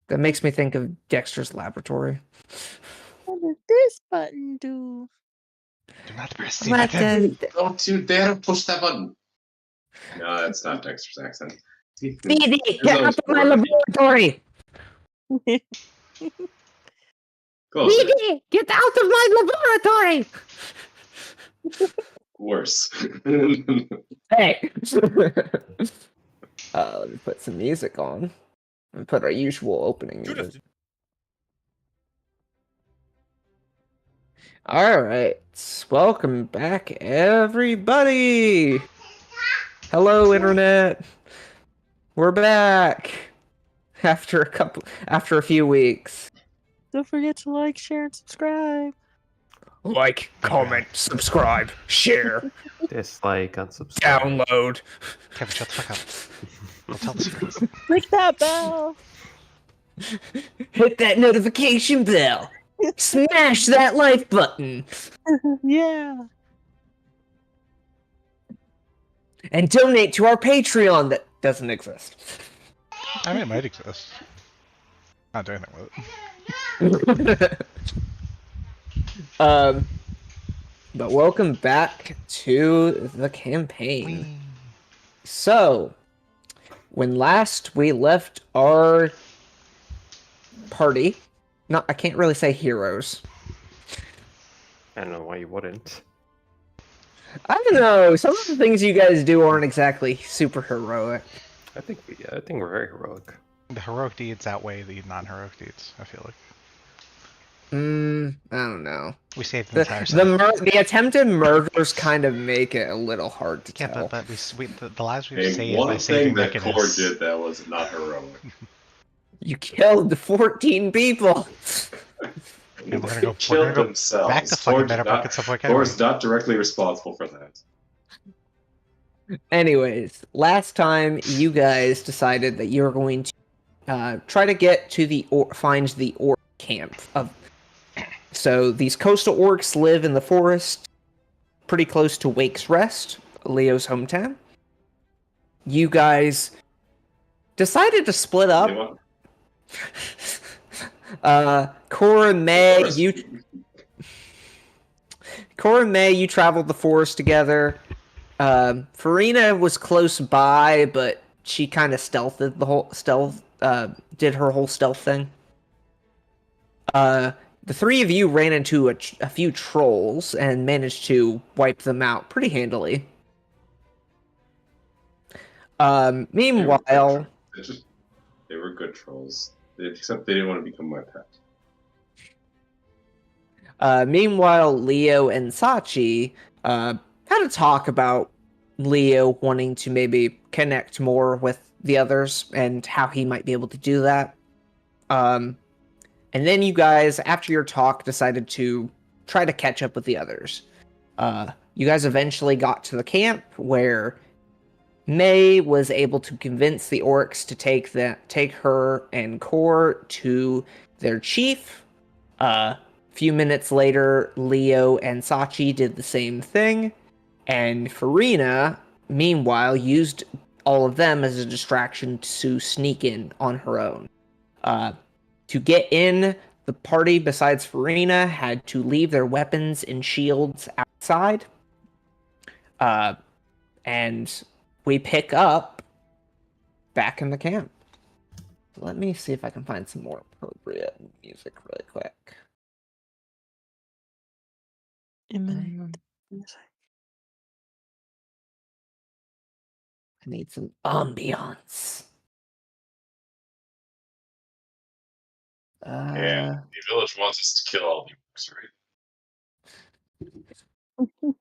That makes me think of Dexter's Laboratory. What does this button do? Do not press the What button. does Don't you dare push that button. No, that's not Dexter's accent. BD, His get own out of my word. laboratory! Closer. BD, get out of my laboratory! Worse. Hey! Let me put some music on. And put our usual opening music. Alright, welcome back everybody! Hello internet! We're back! After a few weeks. Don't forget to like, share, and subscribe. Like, comment, subscribe, share, Dislike, unsubscribe. download. Kevin, shut the fuck up. Don't tell the secrets. Click that bell. Hit that notification bell. Smash that like button. Yeah. And donate to our Patreon that doesn't exist. I mean, it might exist. Not doing anything with it. But welcome back to the campaign. So, when last we left our party, I can't really say heroes. I don't know why you wouldn't. I don't know, some of the things you guys do aren't exactly super heroic. I think we're very heroic. The heroic deeds outweigh the non-heroic deeds, I feel like. I don't know. We saved the entire site. The attempted murders kind of make it a little hard to tell. But the lives we've Hey, saved one by thing saving that Core Mechanus. did that was not heroic. You killed 14 people! And we're gonna They go killed themselves. back to fucking Core did Metora not- at some point. Core is not directly responsible for that. Anyways, last time you guys decided that you were going to try to get to find the orc camp. So these coastal orcs live in the forest, pretty close to Wake's Rest, Leo's hometown. You guys decided to split up. Cora and May, you traveled the forest together. Farina was close by, but she kind of did her whole stealth thing. The three of you ran into a few trolls and managed to wipe them out pretty handily. Meanwhile... They were good trolls. Except they didn't want to become my pet. Meanwhile, Leo and Sachi had a talk about Leo wanting to maybe connect more with the others and how he might be able to do that. And then you guys, after your talk, decided to try to catch up with the others. You guys eventually got to the camp where May was able to convince the orcs to take her and Core to their chief. A few minutes later, Leo and Sachi did the same thing, and Farina, meanwhile, used all of them as a distraction to sneak in on her own. To get in, the party, besides Farina, had to leave their weapons and shields outside. And we pick up back in the camp. Let me see if I can find some more appropriate music really quick. I need some ambiance. Yeah, the village wants us to kill all the orcs, right?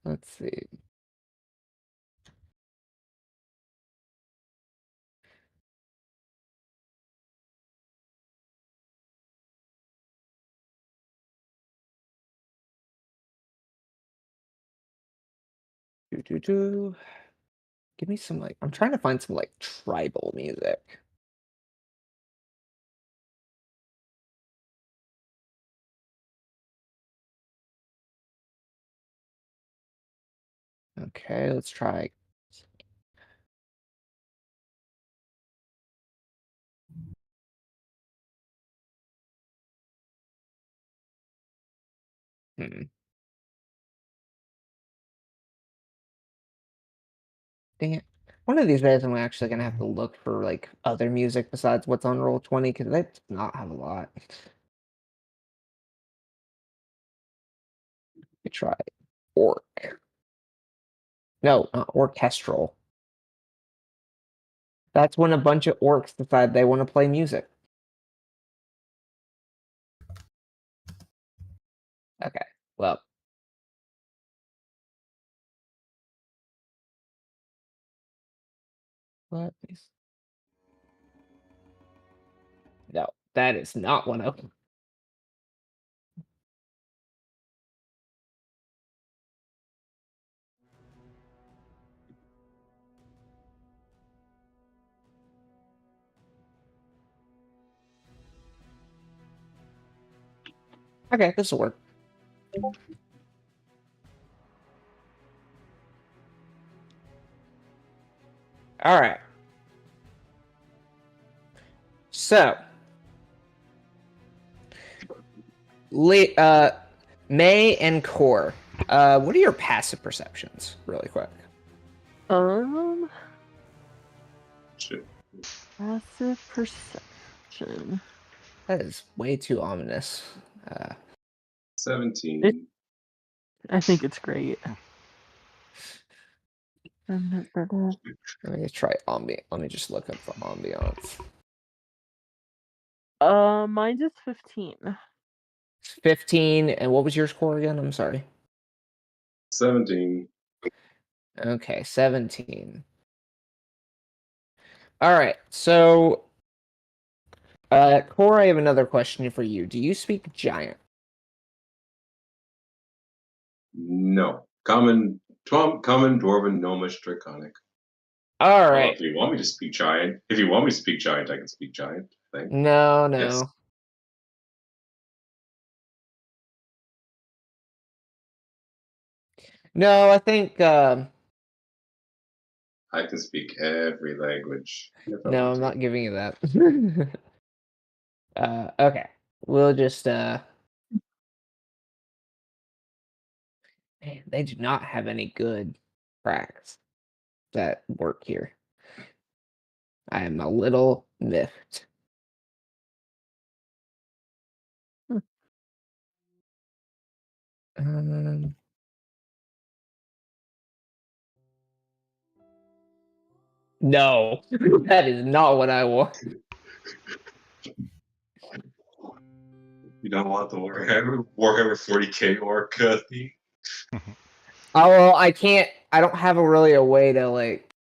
Let's see. Give me some, like, I'm trying to find some, like, tribal music. Okay, let's try. Hmm. Dang it. One of these days, I'm actually gonna have to look for like other music besides what's on Roll20 because they do not have a lot. Let me try orc. No, not orchestral. That's when a bunch of orcs decide they want to play music. Okay, well. What is... No, that is not one of them. Okay, this will work. All right. So, May and Core, what are your passive perceptions, really quick? Shit. Passive perception. That is way too ominous. 17. I think it's great. Let me try ambient. Let me just look up the ambiance. Mine is 15. 15, and what was your score again? I'm sorry. 17. Okay, 17. All right, so, Core, I have another question for you. Do you speak Giant? No. Common, Dwarven, Gnomish, Draconic. All Well, right. if you want me to speak Giant, I can speak Giant. I think. No. Yes. No, I think, I can speak every language. if I no, want I'm to. not giving you that. Okay. We'll just, man, they do not have any good tracks that work here. I am a little miffed. Um, no, that is not what I want. You don't want the Warhammer 40k orc theme? Oh, well, I can't. I don't have a way to like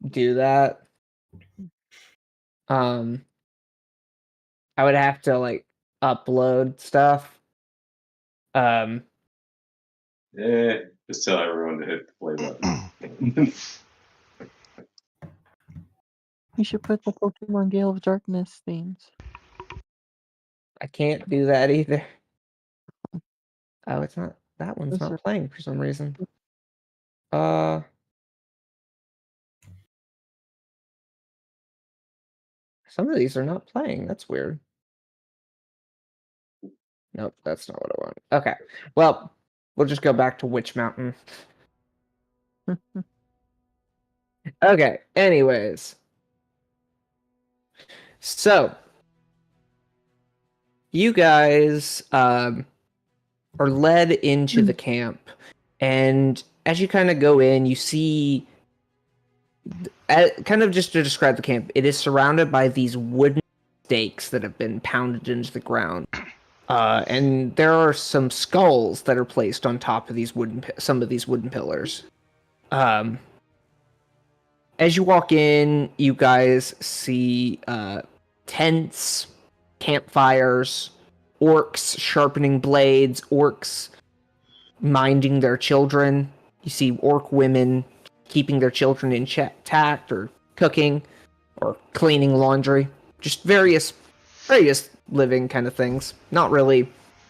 do that. I would have to like upload stuff. Just tell everyone to hit the play button. You should put the Pokemon Gale of Darkness themes. I can't do that either. Oh, it's not. That one's Those not are- playing for some reason. Some of these are not playing. That's weird. Nope, that's not what I want. Okay. Well, we'll just go back to Witch Mountain. Okay. Anyways. So, you guys are led into the camp, and as you kind of go in, you see, kind of just to describe the camp, it is surrounded by these wooden stakes that have been pounded into the ground. And there are some skulls that are placed on top of these some of these wooden pillars. As you walk in, you guys see tents, campfires, orcs sharpening blades, orcs minding their children. You see orc women keeping their children intact, or cooking, or cleaning laundry. Just various living kind of things. Not really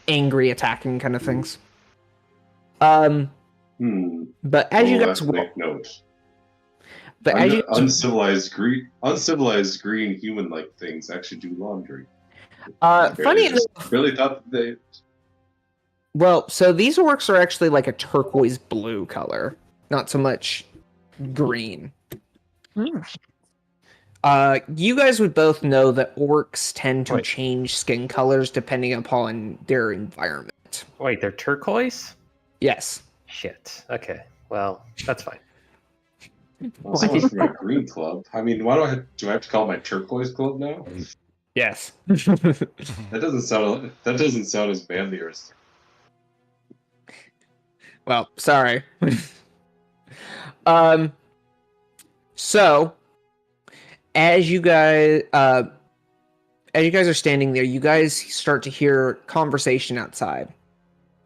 angry attacking kind of things. But as you guys walk, make note. but as you Uncivilized green human-like things actually do laundry. funny enough, Really thought that they. Well, so these orcs are actually like a turquoise blue color, not so much green. Hmm. You guys would both know that orcs tend to Wait. change skin colors depending upon their environment. Wait, they're turquoise? Yes. Shit. Okay. Well, that's fine. Well, so much for my green club. I mean, why do I have to call it my turquoise club now? Yes. That doesn't sound as manly or as Well, sorry. So as you guys are standing there, you guys start to hear conversation outside.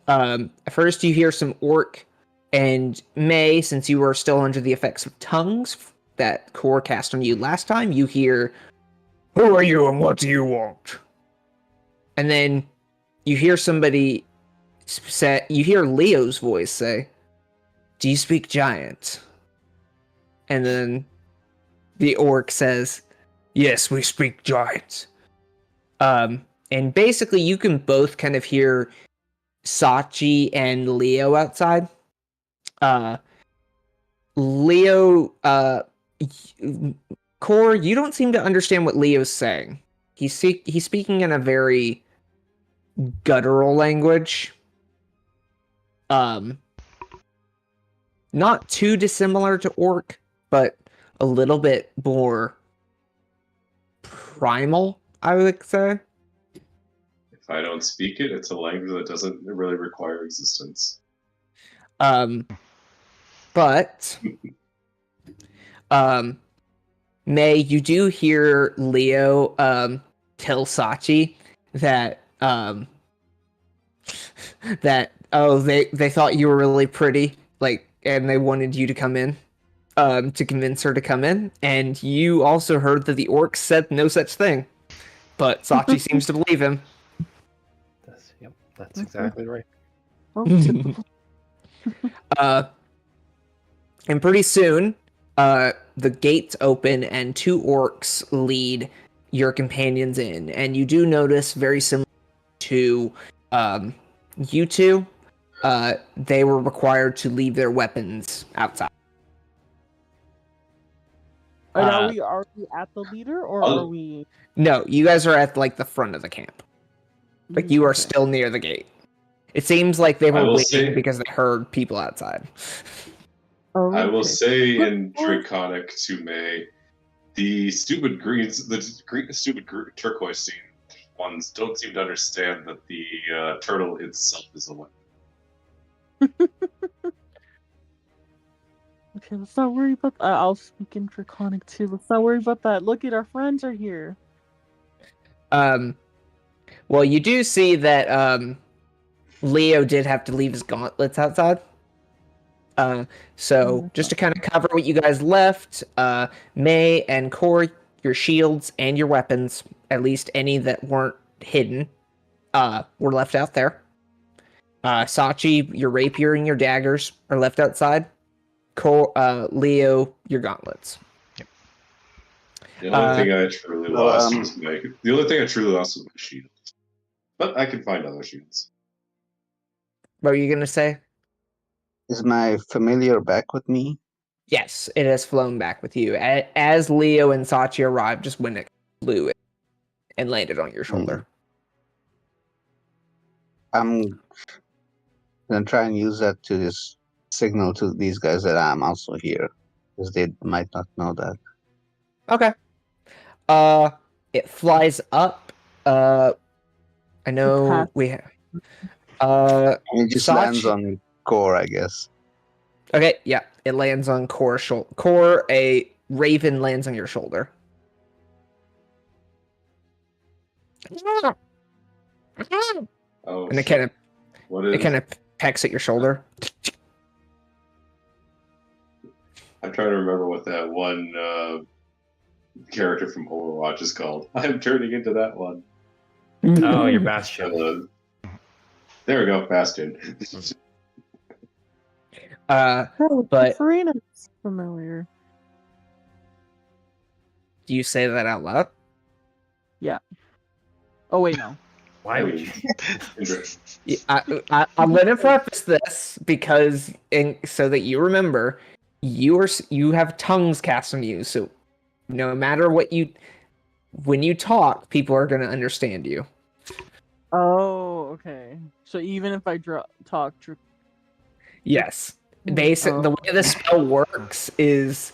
At first you hear some orc, and May, since you were still under the effects of tongues that Core cast on you last time, you hear, "Who are you and what do you want?" And then you hear somebody say, you hear Leo's voice say, "Do you speak giant?" And then the orc says, "Yes, we speak giant." And basically you can both kind of hear Sachi and Leo outside. Leo, Core, you don't seem to understand what Leo's saying. He's speaking in a very guttural language. Not too dissimilar to Orc, but a little bit more primal, I would say. if I don't speak it, it's a language that doesn't really require existence. But May, you do hear Leo tell Sachi that they thought you were really pretty, like, and they wanted you to come in, to convince her to come in, and you also heard that the orc said no such thing, but Sachi seems to believe him. Yep, that's exactly right. Oh, typical. And pretty soon, the gates open and two orcs lead your companions in, and you do notice, very similar to you two, they were required to leave their weapons outside. And are we at the leader, or are we? No, you guys are at like the front of the camp. Like you are Okay. still near the gate. It seems like they I were will waiting say- because they heard people outside. Oh, I will okay. say Look, in Draconic to May, the stupid turquoise scene ones don't seem to understand that the turtle itself is a weapon. Okay, let's not worry about that. I'll speak in Draconic too. Let's not worry about that. Look at our friends are here. Well, you do see that Leo did have to leave his gauntlets outside. So just to kind of cover what you guys left, May and Core, your shields and your weapons, at least any that weren't hidden, were left out there. Sachi, your rapier and your daggers are left outside. Leo, your gauntlets. The only thing I truly lost was my shield. But I can find other shields. What were you gonna say? Is my familiar back with me? Yes, it has flown back with you. As Leo and Sachi arrived, just when it flew it and landed on your shoulder. I'm gonna try and use that to just signal to these guys that I'm also here, because they might not know that. Okay. It flies up. I know we have. It just lands on Core, I guess. Okay, yeah, it lands on Core's shoulder. Core, a raven lands on your shoulder. Oh, And it kind of pecks at your shoulder. I'm trying to remember what that one character from Overwatch is called. I'm turning into that one. Oh, your Bastion. There we go, Bastion. But Serena's familiar. do you say that out loud? Yeah. Oh wait, no. Why would you? I'm going to preface this because, so that you remember, you have tongues cast on you. So no matter when you talk, people are going to understand you. Oh, okay. So even if I talk, Yes. Oh. The way the spell works is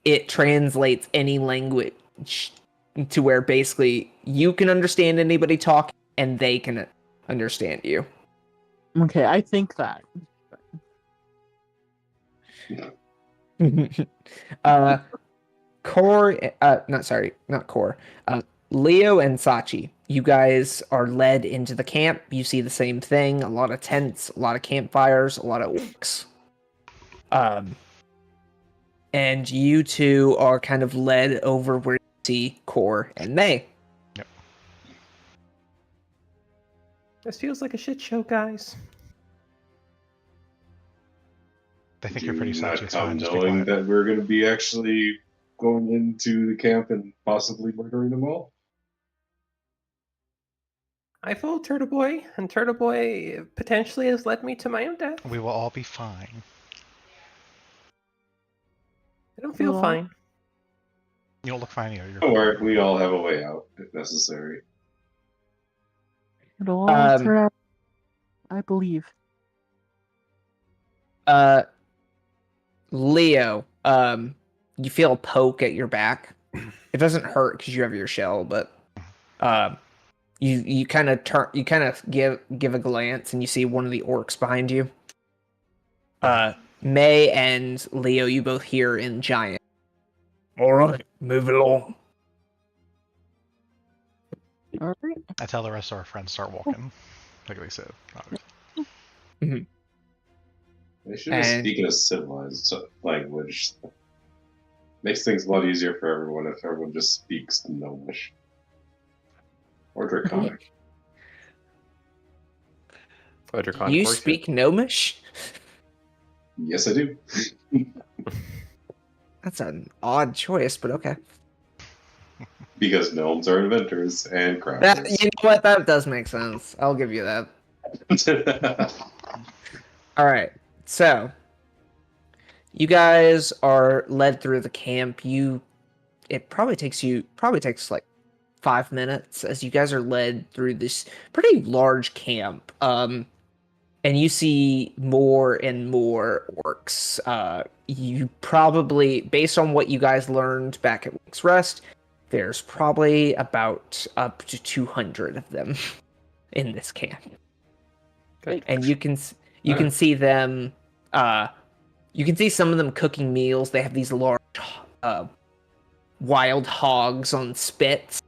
it translates any language to where basically you can understand anybody talk and they can understand you. Okay, I think that. Not Core. Leo and Sachi, you guys are led into the camp. You see the same thing, a lot of tents, a lot of campfires, a lot of orcs. And you two are kind of led over where you see Core and May. Yep. This feels like a shit show, guys. They think Do you're pretty you not Sachi. It's come fine. Just be knowing quiet. that we're going to be actually going into the camp and possibly murdering them all? I followed Turtle Boy, and Turtle Boy potentially has led me to my own death. We will all be fine. I don't feel Well, fine. You don't look fine either. You're Don't worry, we all have a way out if necessary. It'll all turn out. I believe. Leo, you feel a poke at your back. It doesn't hurt because you have your shell, but you kind of give a glance and you see one of the orcs behind you. May and Leo, you both hear in giant. All right, move it along. All right. I tell the rest of our friends start walking, like they said. They should just speak in a civilized language. Makes things a lot easier for everyone if everyone just speaks Gnomish. Or Draconic. Oh, Draconic You works, yeah. speak Gnomish? Yes, I do. That's an odd choice, but okay. Because gnomes are inventors and crafters. That, you know what? That does make sense. I'll give you that. All right. So, you guys are led through the camp. It probably takes like 5 minutes as you guys are led through this pretty large camp. And you see more and more orcs. You probably, based on what you guys learned back at Week's Rest, there's probably about up to 200 of them in this camp. Good. And you can see them. You can see some of them cooking meals. They have these large wild hogs on spits.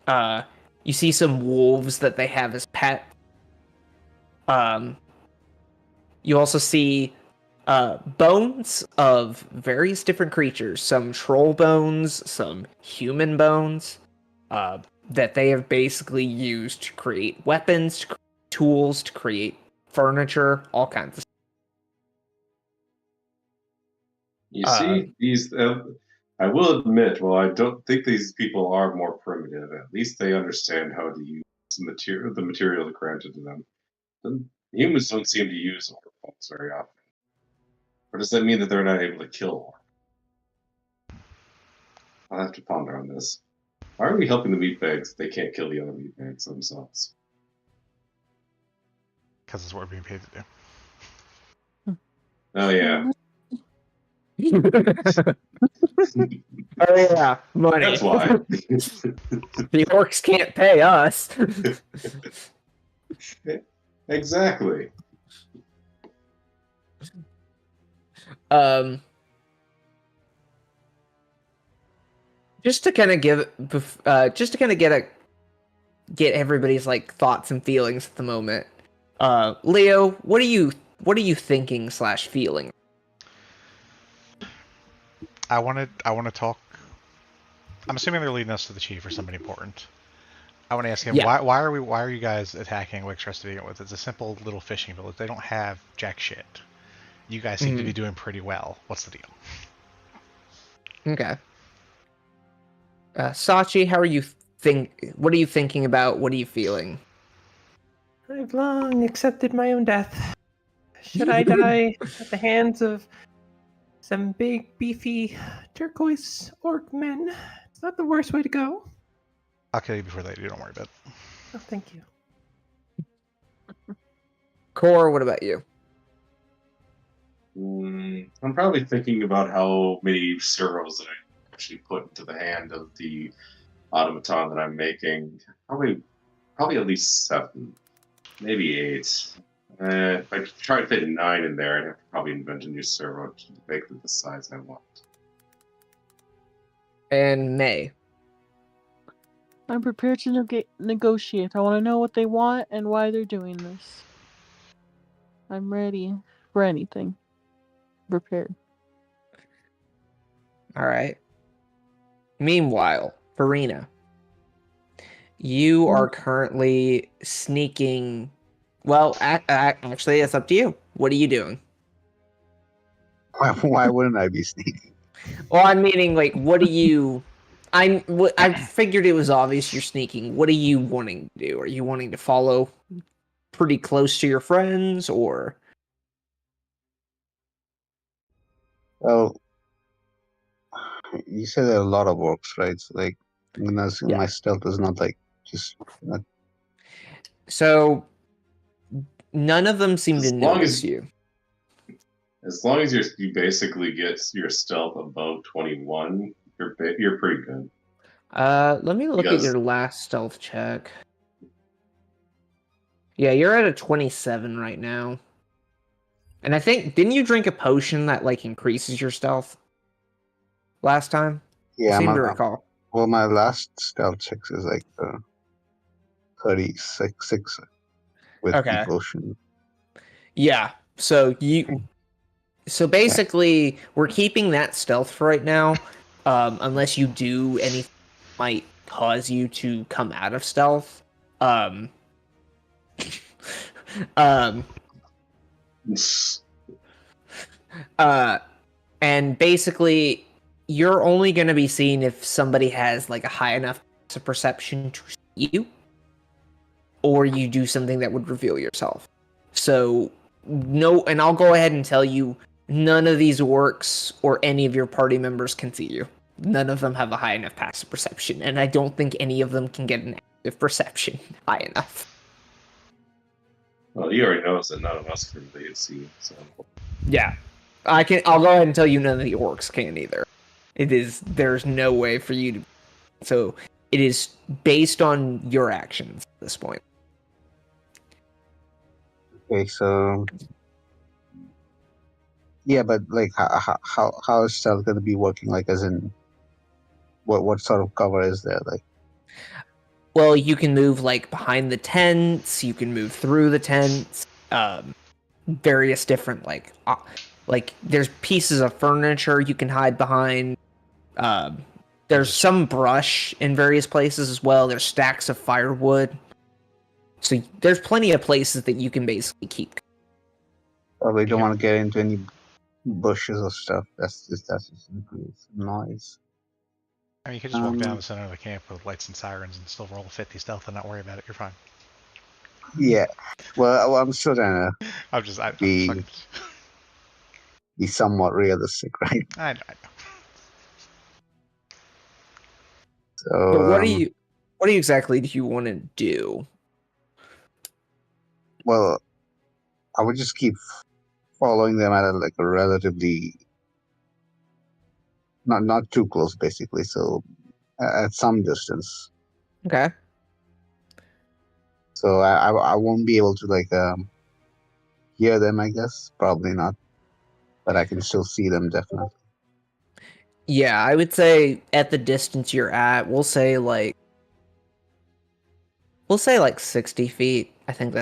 You see some wolves that they have as pets. You also see bones of various different creatures. Some troll bones, some human bones, that they have basically used to create weapons, to create tools, to create furniture, all kinds of stuff. You see, these. I will admit, well, I don't think these people are more primitive. At least they understand how to use the material granted to them. Humans don't seem to use orcs very often. Or does that mean that they're not able to kill orcs? I'll have to ponder on this. Why are we helping the meatbags if they can't kill the other meatbags themselves? Because it's what we're being paid to do. Oh, yeah. Oh yeah, money. That's why. The orcs can't pay us. Exactly. Just to kind of get everybody's like thoughts and feelings at the moment. Leo, what are you thinking / feeling? I want to talk. I'm assuming they're leading us to the chief or somebody important. I want to ask him why are you guys attacking Wixrest to begin with? It's a simple little fishing village. They don't have jack shit. You guys seem to be doing pretty well. What's the deal? Okay. Sachi, how are you What are you thinking about? What are you feeling? I've long accepted my own death. Should I die at the hands of some big, beefy, turquoise orc men? It's not the worst way to go. I'll kill you before they do. Don't worry about it. Oh, thank you. Core, what about you? I'm probably thinking about how many servos that I actually put into the hand of the automaton that I'm making. Probably at least 7, maybe 8. If I try to fit 9 in there, I'd have to probably invent a new servo to make it the size I want. And May. I'm prepared to negotiate. I want to know what they want and why they're doing this. I'm ready for anything. Prepared. All right. Meanwhile, Farina, you are currently sneaking. Well, actually, it's up to you. What are you doing? Why wouldn't I be sneaking? Well, I'm meaning, like, what are you? I figured it was obvious you're sneaking. What are you wanting to do? Are you wanting to follow pretty close to your friends, or? Well, you said there are a lot of orcs, right? So, like, I'm gonna assume Yeah. my stealth is not like just. So, none of them seem to notice you. As long as you basically get your stealth above 21, you're pretty good. Let me look at your last stealth check. Yeah, you're at a 27 right now. And I think, didn't you drink a potion that, like, increases your stealth last time? Yeah, I seem to recall. Well, my last stealth check is like 36 with the potion. Yeah, so basically, we're keeping that stealth for right now, unless you do anything that might cause you to come out of stealth. And basically, you're only going to be seen if somebody has like a high enough perception to see you, or you do something that would reveal yourself. So, no, and I'll go ahead and tell you, none of these orcs or any of your party members can see you. None of them have a high enough passive perception, and I don't think any of them can get an active perception high enough. Well, he already knows that none of us can really see, so. Yeah. I'll go ahead and tell you none of the orcs can either. There's no way for you to, so it is based on your actions at this point. Okay, so yeah, but like how is stealth gonna be working? Like, as in, what sort of cover is there? Like, well, you can move like behind the tents. You can move through the tents. Various different like there's pieces of furniture you can hide behind. There's some brush in various places as well. There's stacks of firewood. So there's plenty of places that you can basically keep. probably don't want to get into any bushes or stuff. That's just increase noise. I mean, you could just walk down the center of the camp with lights and sirens and still roll 50 stealth and not worry about it. You're fine. Yeah, well, I'm still trying to I'm just be somewhat realistic, right? I know. So, But what exactly do you want to do? Well, I would just keep following them at a relatively not too close, basically. So at some distance. Okay. So I won't be able to hear them. I guess probably not, but I can still see them definitely. Yeah, I would say at the distance you're at, we'll say like 60 feet. I think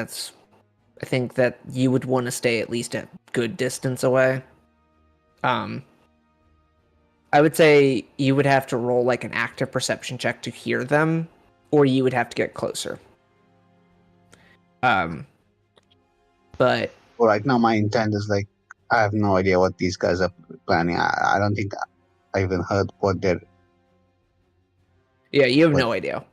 that you would want to stay at least a good distance away. I would say you would have to roll like an active perception check to hear them, or you would have to get closer. But well, right now my intent is I have no idea what these guys are planning. I don't think I even heard what they're. Yeah, you have no idea.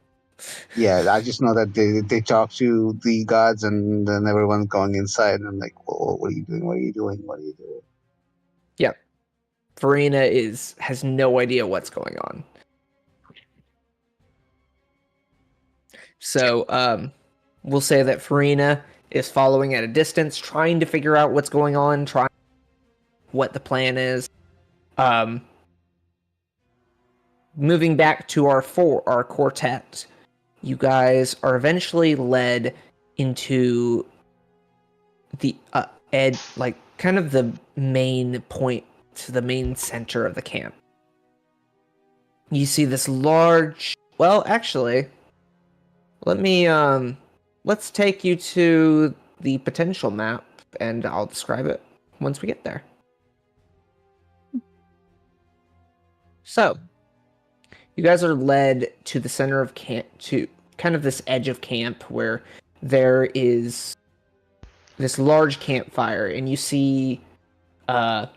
Yeah, I just know that they talk to the gods, and then everyone's going inside, and I'm like, "Whoa, what are you doing? What are you doing? What are you doing?" Yep. Farina has no idea what's going on. So, we'll say that Farina is following at a distance, trying to figure out what's going on, trying what the plan is. Moving back to our quartet, you guys are eventually led into the kind of the main point, to the main center of the camp. You see this large. Well, actually, let's take you to the potential map, and I'll describe it once we get there. So, you guys are led to the center of camp, to kind of this edge of camp where there is this large campfire, and you see more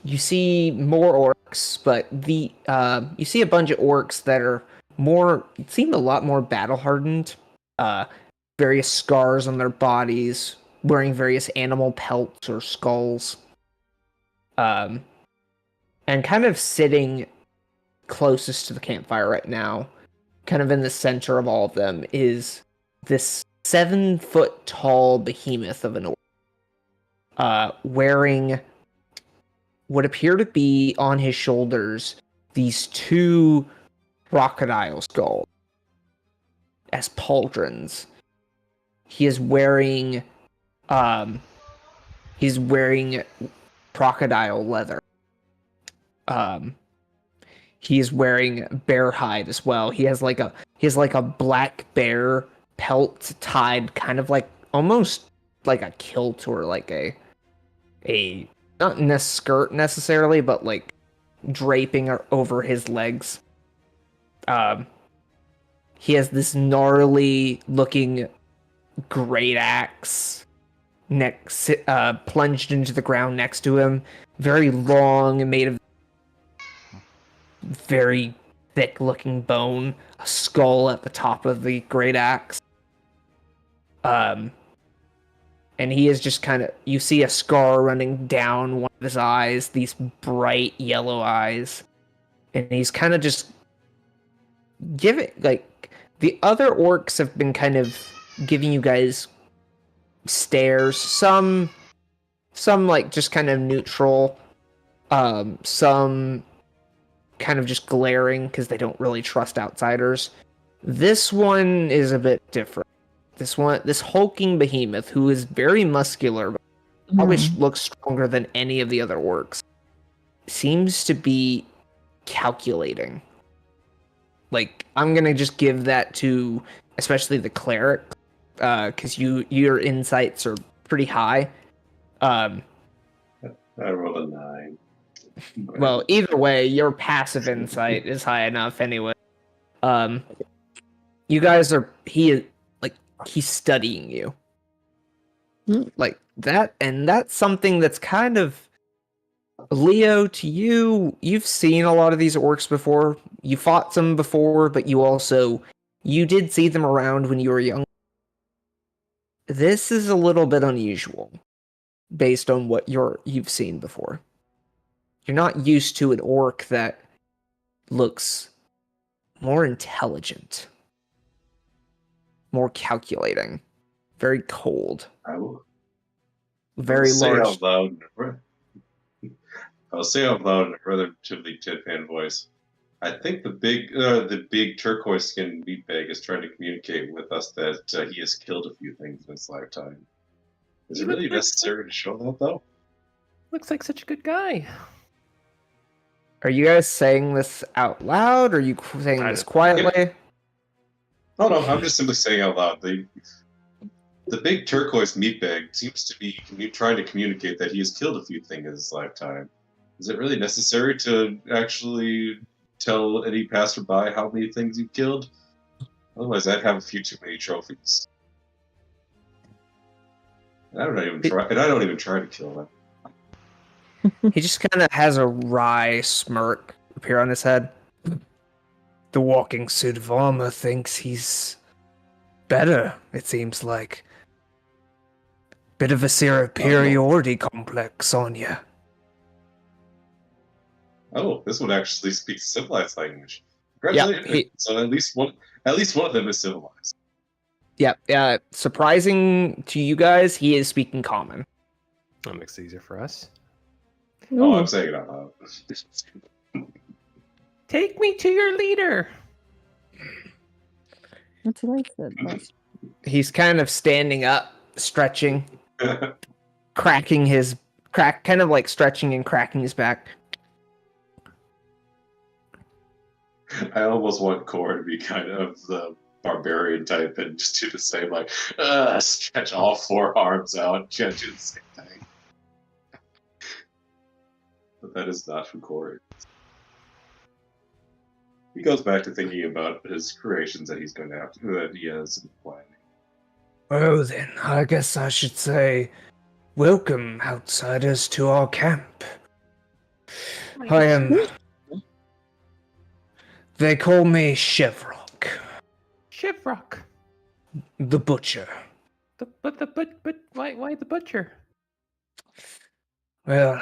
orcs, but you see a bunch of orcs that are seem a lot more battle hardened. Various scars on their bodies, wearing various animal pelts or skulls. And kind of sitting closest to the campfire right now, kind of in the center of all of them, is this 7-foot tall behemoth of an orc, wearing what appear to be on his shoulders these 2 crocodile skulls as pauldrons. He is wearing crocodile leather. He is wearing bear hide as well. He has like a black bear pelt tied kind of like almost like a kilt, or like a not in a skirt necessarily, but like draping over his legs. He has this gnarly looking great axe plunged into the ground next to him, very long and made of very thick looking bone, a skull at the top of the great axe. And he is just kind of, you see a scar running down one of his eyes, these bright yellow eyes. And he's kind of just the other orcs have been kind of giving you guys stares, some like just kind of neutral, some kind of just glaring because they don't really trust outsiders. This one is a bit different. This hulking behemoth, who is very muscular, but probably looks stronger than any of the other orcs, seems to be calculating. Like, I'm gonna just give that to especially the cleric, because your insights are pretty high. I rolled a 9. Well, either way, your passive insight is high enough anyway. You guys are he's studying you. Like that, and that's something that's kind of Leo, to you. You've seen a lot of these orcs before. You fought some before, but you did see them around when you were young. This is a little bit unusual based on what you've seen before. You're not used to an orc that looks more intelligent, more calculating, very cold, very large. I'll say out loud in a relatively deadpan voice. I think the big turquoise skinned meatbag is trying to communicate with us that he has killed a few things in his lifetime. Is it really necessary to show that, though? Looks like such a good guy. Are you guys saying this out loud, or are you saying this quietly? No, I'm just simply saying out loud. The big turquoise meatbag seems to be trying to communicate that he has killed a few things in his lifetime. Is it really necessary to actually tell any passerby how many things you've killed? Otherwise, I'd have a few too many trophies. And I don't even try to kill them. He just kind of has a wry smirk appear on his head. the walking suit of armor thinks he's better, it seems like. Bit of a superiority complex on you. Oh, this one actually speaks civilized language. Yeah, Congratulations! So at least one of them is civilized. Yeah, surprising to you guys, he is speaking common. That makes it easier for us. Oh, Ooh, I'm saying it out loud. Take me to your leader. that's what I said last. He's kind of standing up, stretching, kind of like stretching and cracking his back. I almost want Core to be kind of the barbarian type and just do the same, like, stretch all 4 arms out and do the same thing. But that is not from Core. He goes back to thinking about his creations that he's going to have to, that he has in planning. Well then, I guess I should say, welcome, outsiders, to our camp. I am... They call me Chevrock, Shivrock. the butcher. But why the butcher? Well,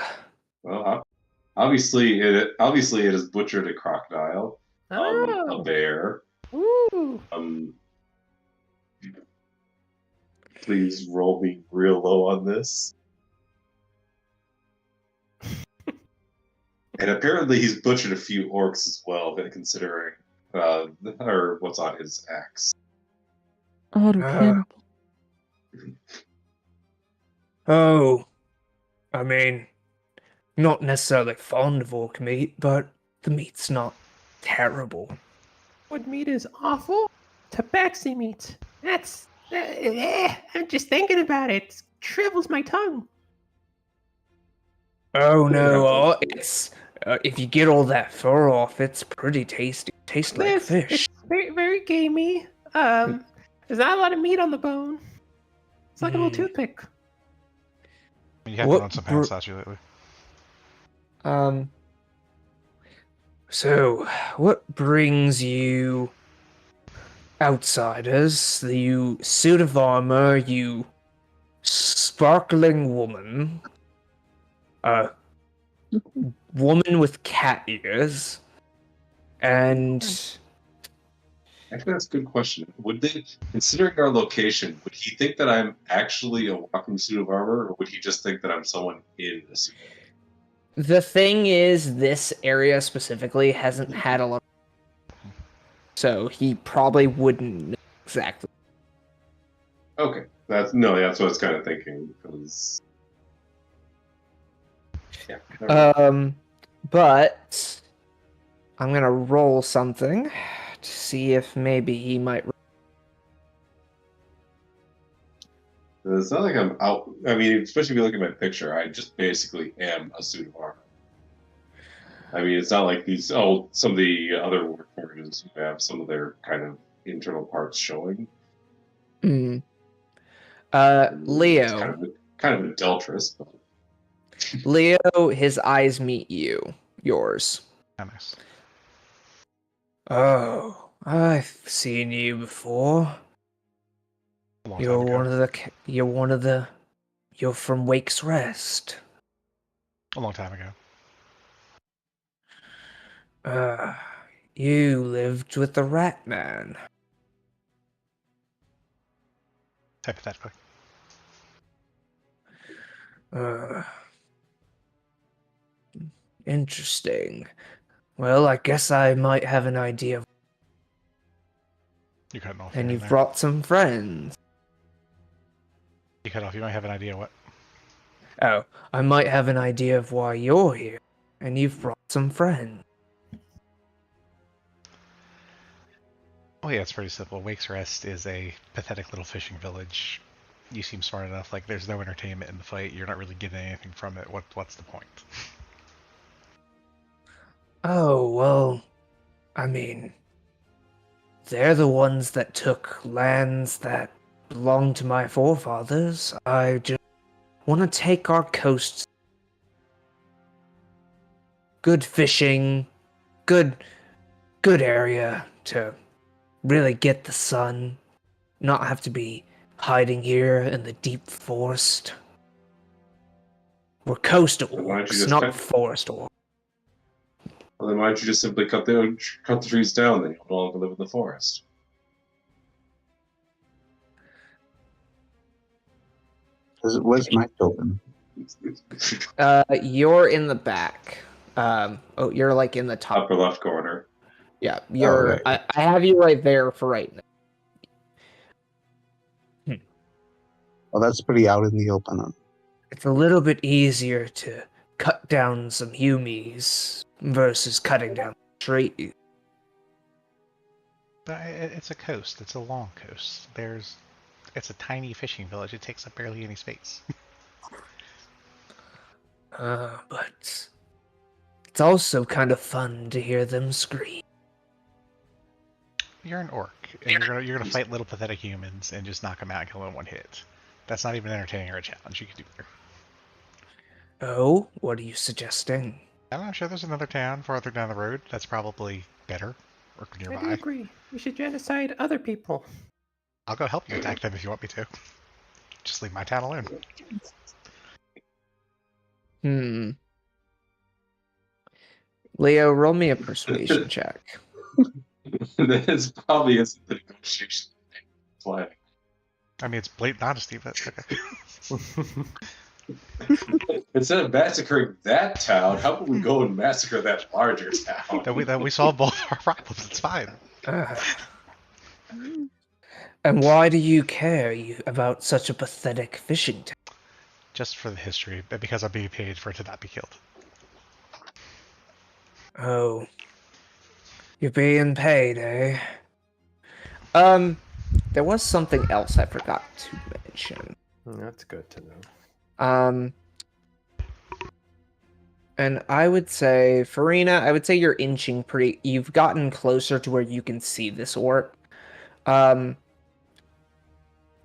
Obviously it has butchered a crocodile, a Oh. bear. Ooh. Please roll me real low on this. And apparently he's butchered a few orcs as well, considering or what's on his axe. Auto cannibal. oh, I mean, not necessarily fond of orc meat, but the meat's not terrible. Wood meat is awful. Tabaxi meat. I'm just thinking about it. It shrivels my tongue. Oh no, it's if you get all that fur off, it's pretty tasty. Tastes like fish. It's very, very gamey. There's not a lot of meat on the bone. It's like a little toothpick. You have What to run some pants at you lately. So, what brings you outsiders, you suit of armor, you sparkling woman, woman with cat ears, and... Actually, that's a good question. Would they, considering our location, would he think that I'm actually a walking suit of armor, or would he just think that I'm someone in a suit? The thing is, this area specifically hasn't had a lot so he probably wouldn't know exactly. Okay, that's what I was kind of thinking, because... Yeah. But I'm gonna roll something to see if maybe he might. It's not like I'm out. I mean, especially if you look at my picture, I just basically am a suit of armor. I mean, it's not like some of the other warriors who have some of their kind of internal parts showing. Leo. It's kind of adulterous, but... Leo, his eyes meet yours. Nice. oh, I've seen you before. A long time ago. You're from Wake's Rest. A long time ago. You lived with the Rat Man. Hypothetically. Interesting. Well, I guess I might have an idea. You cut off. And you've brought some friends. You cut off. You might have an idea what. Oh, I might have an idea of why you're here, and you've brought some friends. Oh yeah, it's pretty simple. Wake's Rest is a pathetic little fishing village. You seem smart enough. Like, there's no entertainment in the fight. You're not really getting anything from it. What's the point? Oh, well, I mean, they're the ones that took lands that belonged to my forefathers. I just want to take our coasts. Good fishing, good good area to really get the sun, not have to be hiding here in the deep forest. We're coastal Why don't you orcs, just not cut- forest orcs. Well, then why don't you just simply cut the trees down? Then you'll no longer live in the forest. Where's my token? You're in the back. You're like in the top. Upper left corner. Yeah, you're. right. I have you right there for right now. Well, that's pretty out in the open. It's a little bit easier to cut down some humies versus cutting down trees. But it's a coast. It's a long coast. It's a tiny fishing village. It takes up barely any space. But it's also kind of fun to hear them scream. You're an orc, and you're gonna fight little pathetic humans and just knock them out and kill them in one hit. That's not even entertaining or a challenge. You could do better. Oh, what are you suggesting? I'm sure there's another town farther down the road that's probably better or I do nearby. agree. We should genocide other people. I'll go help you attack them if you want me to. Just leave my town alone. Leo, roll me a persuasion check. This probably isn't the negotiation play. I mean, it's blatant honesty, but okay. Instead of massacring that town, how about we go and massacre that larger town? that we solve both our problems. It's fine. And why do you care about such a pathetic fishing town? Just for the history, but because I'm being paid for it to not be killed. Oh, you're being paid, eh? There was something else I forgot to mention. That's good to know. And I would say, Farina, I would say you're inching you've gotten closer to where you can see this orc. All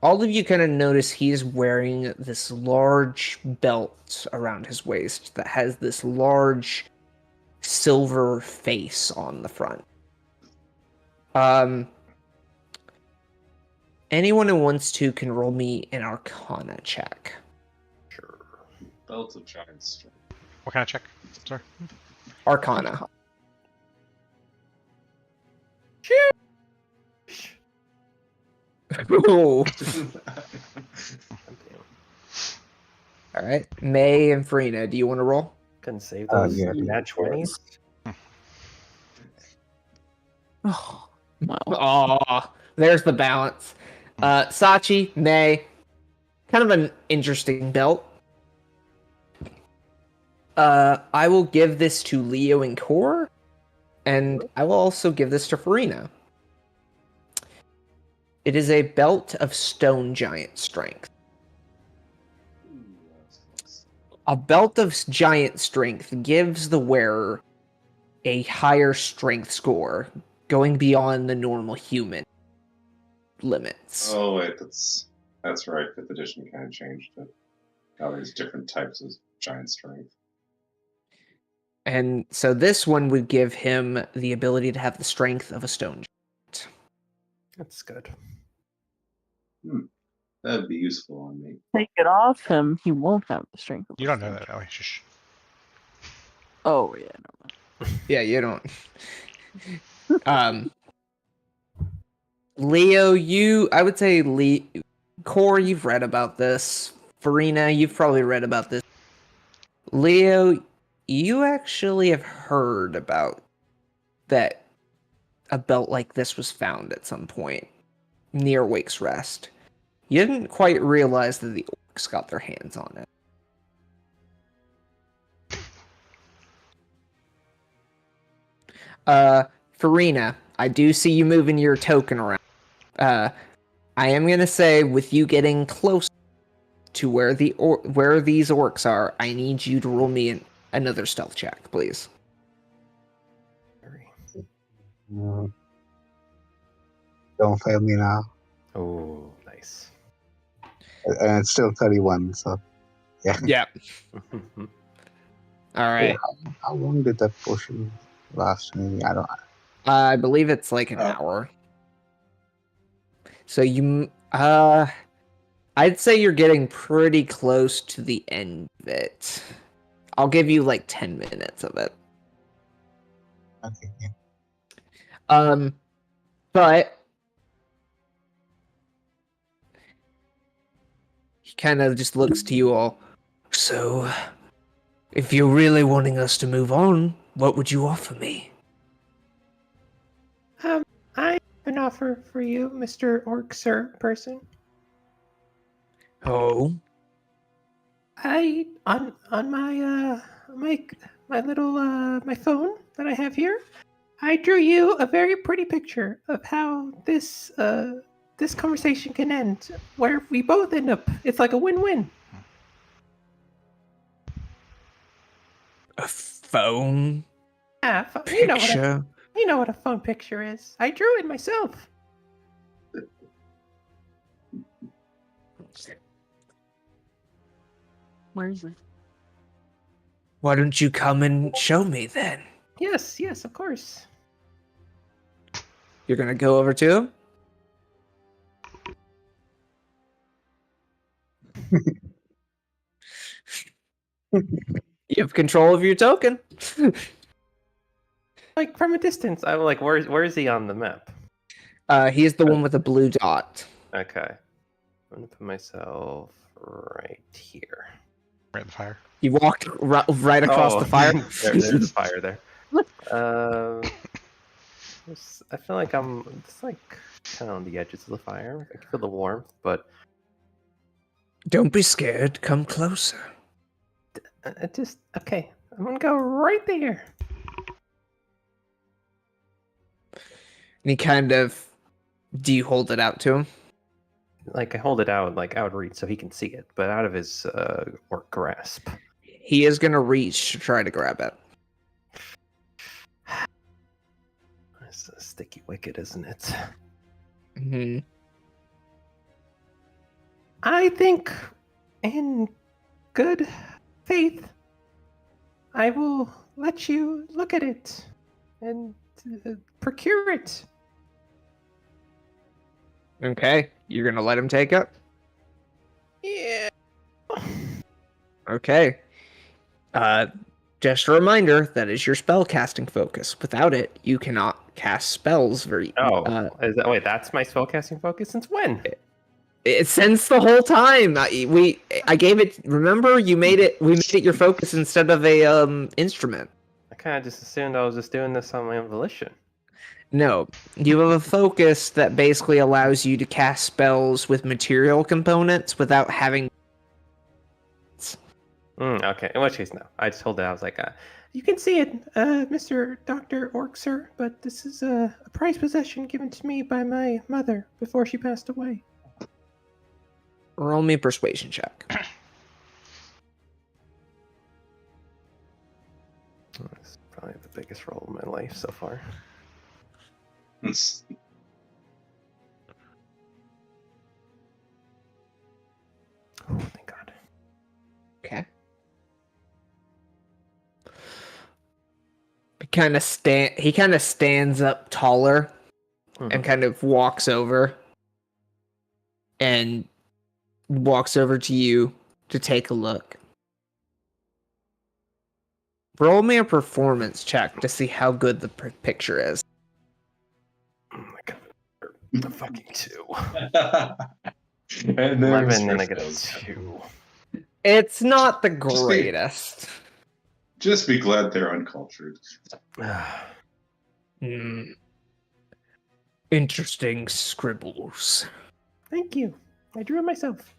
of you kind of notice he's wearing this large belt around his waist that has this large silver face on the front. Anyone who wants to can roll me an Arcana check. Sure. Belt of giant strength. What kind of check? Sorry. Arcana. Ooh. All right, May and Farina, do you want to roll? Couldn't save those Yeah. nat 20s. Oh, wow. Aw, there's the balance. Sachi, May, kind of an interesting belt. I will give this to Leo and Core, and I will also give this to Farina. It is a belt of stone giant strength. A belt of giant strength gives the wearer a higher strength score, going beyond the normal human limits. Oh wait, that's right. Fifth edition kind of changed it. Now there's different types of giant strength. And so this one would give him the ability to have the strength of a stone giant. That's good. That'd be useful on me. Take it off him, he won't have the strength. Of You don't know that, Ellie. Shush. Oh, yeah. No. Yeah, you don't. Leo, I would say Core, you've read about this. Farina, you've probably read about this. Leo, you actually have heard about that a belt like this was found at some point near Wake's Rest. You didn't quite realize that the orcs got their hands on it. Farina, I do see you moving your token around. I am gonna say, with you getting close to where these orcs are, I need you to roll me another stealth check, please. Don't fail me now. Oh, nice. And it's still 31, so yeah. Yeah. All right. How long did that potion last me? I don't. I believe it's like an Oh. hour. So I'd say you're getting pretty close to the end of it. I'll give you like 10 minutes of it. Okay. Yeah. But he kind of just looks to you all. So, if you're really wanting us to move on, what would you offer me? I have an offer for you, Mr. Orc Sir person. Oh, I on my little my phone that I have here, I drew you a very pretty picture of how this conversation can end, where we both end up. It's like a win-win. a phone Yeah, picture? you know what a phone picture is. I drew it myself. Where is it? Why don't you come and show me then? Yes, of course. You're gonna go over to him. You have control of your token. Like from a distance, I'm like, where is he on the map? He's the one with the blue dot. Okay, I'm gonna put myself right here. Right in the fire. You walked right across the fire. There's fire there. I feel like I'm just like kind of on the edges of the fire. I can feel the warmth, but Don't be scared. Come closer. just okay. I'm gonna go right there. And he kind of. Do you hold it out to him? Like I hold it out, like out of reach, so he can see it, but out of his orc grasp. He is gonna reach to try to grab it. It's a sticky wicket, isn't it? Hmm. I think, in good faith, I will let you look at it and procure it. Okay, you're gonna let him take it. Yeah. Okay. Just a reminder, that is your spell casting focus. Without it, you cannot cast spells very. Is that wait? That's my spellcasting focus since when? Since the whole time I gave it. Remember, we made it your focus instead of a instrument. I kind of just assumed I was just doing this on my own volition. No, you have a focus that basically allows you to cast spells with material components without having. Okay, in which case, no. I just told it. I was like, you can see it, Mr. Dr. Orc, sir, but this is a prized possession given to me by my mother before she passed away. Roll me a persuasion check. That's probably the biggest roll of my life so far. Oh, thank God. Okay. He kind of stands up taller and kind of walks over to you to take a look. Roll me a performance check to see how good the picture is. Oh my God. The fucking 2. And 11 and I get a 2. It's not the greatest. Just be glad they're uncultured. Interesting scribbles. Thank you. I drew it myself.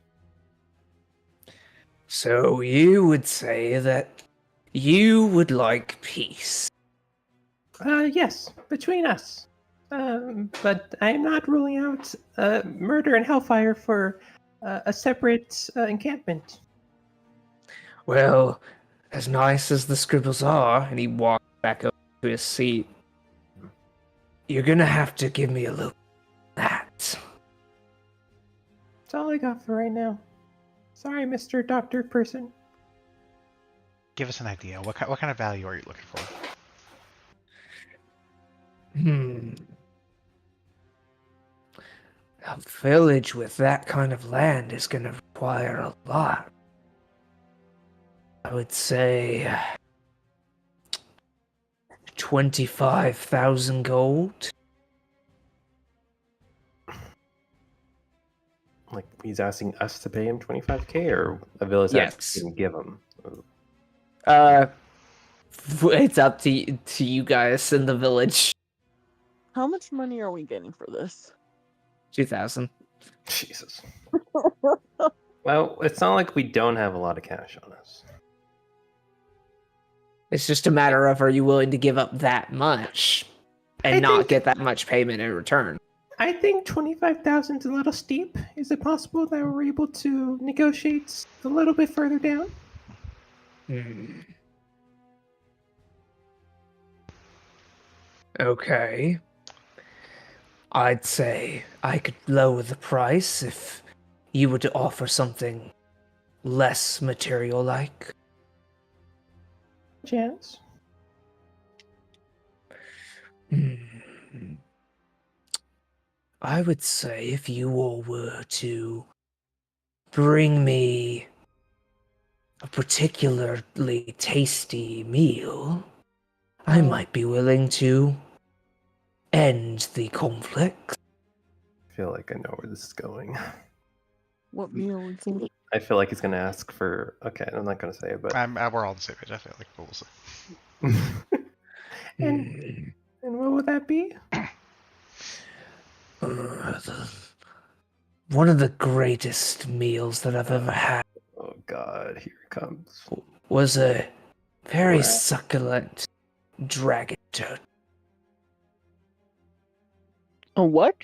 So you would say that you would like peace? Yes, between us. But I am not ruling out murder and hellfire for a separate encampment. Well, as nice as the scribbles are, and he walks back up to his seat, you're gonna have to give me a look at that. That's all I got for right now. Sorry, Mr. Doctor Person. Give us an idea. What kind of value are you looking for? Hmm. A village with that kind of land is going to require a lot. I would say 25,000 gold. Like he's asking us to pay him 25k, or a village Yes. can give him. It's up to you guys in the village. How much money are we getting for this? 2,000. Jesus. Well, it's not like we don't have a lot of cash on us. It's just a matter of, are you willing to give up that much and not get that much payment in return? I think 25,000 is a little steep. Is it possible that we're able to negotiate a little bit further down? Okay. I'd say I could lower the price if you were to offer something less material-like. Chance. I would say if you all were to bring me a particularly tasty meal, I might be willing to end the conflict. I feel like I know where this is going. What meal is it? I feel like he's going to ask for... Okay, I'm not going to say it, but... We're all on the same page. I feel like we'll see. and what would that be? One of the greatest meals that I've ever had Oh God, here it comes. was a very succulent dragon turtle. A what?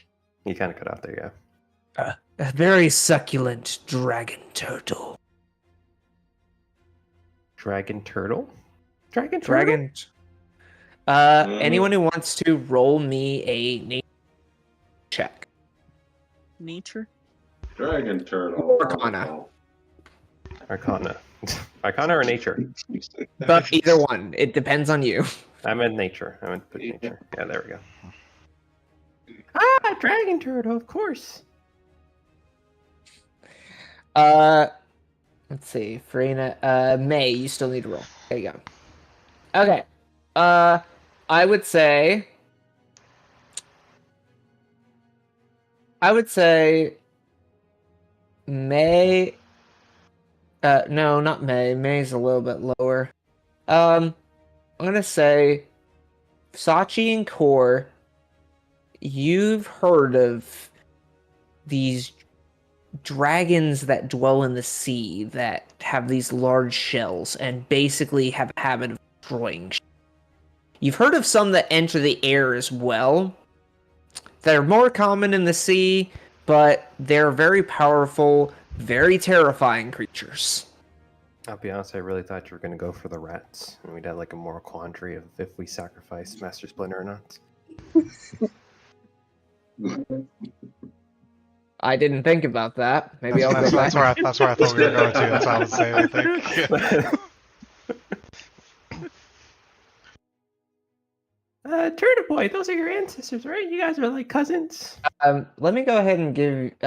He kind of cut out there, yeah. A very succulent dragon turtle. Dragon turtle? Dragon turtle? Anyone who wants to roll me a nature check. Nature? Dragon turtle. Arcana. Arcana. Arcana or nature? But either one. It depends on you. I meant nature. I meant put nature. Yeah, there we go. Ah, dragon turtle, of course. Let's see. Farina, May, you still need to roll. There you go. Okay. I would say May. No, not May. May's a little bit lower. I'm gonna say Sachi and Core. You've heard of these dragons that dwell in the sea that have these large shells and basically have a habit of destroying. You've heard of some that enter the air as well. They're more common in the sea, but they're very powerful, very terrifying creatures. I'll be honest, I really thought you were going to go for the rats, and we'd have like a moral quandary of if we sacrifice Master Splinter or not. I didn't think about that. Maybe I'll go back. That's where I thought we were going to. That's what I would say, I think. Turtle Boy, those are your ancestors, right? You guys are like cousins. Let me go ahead and give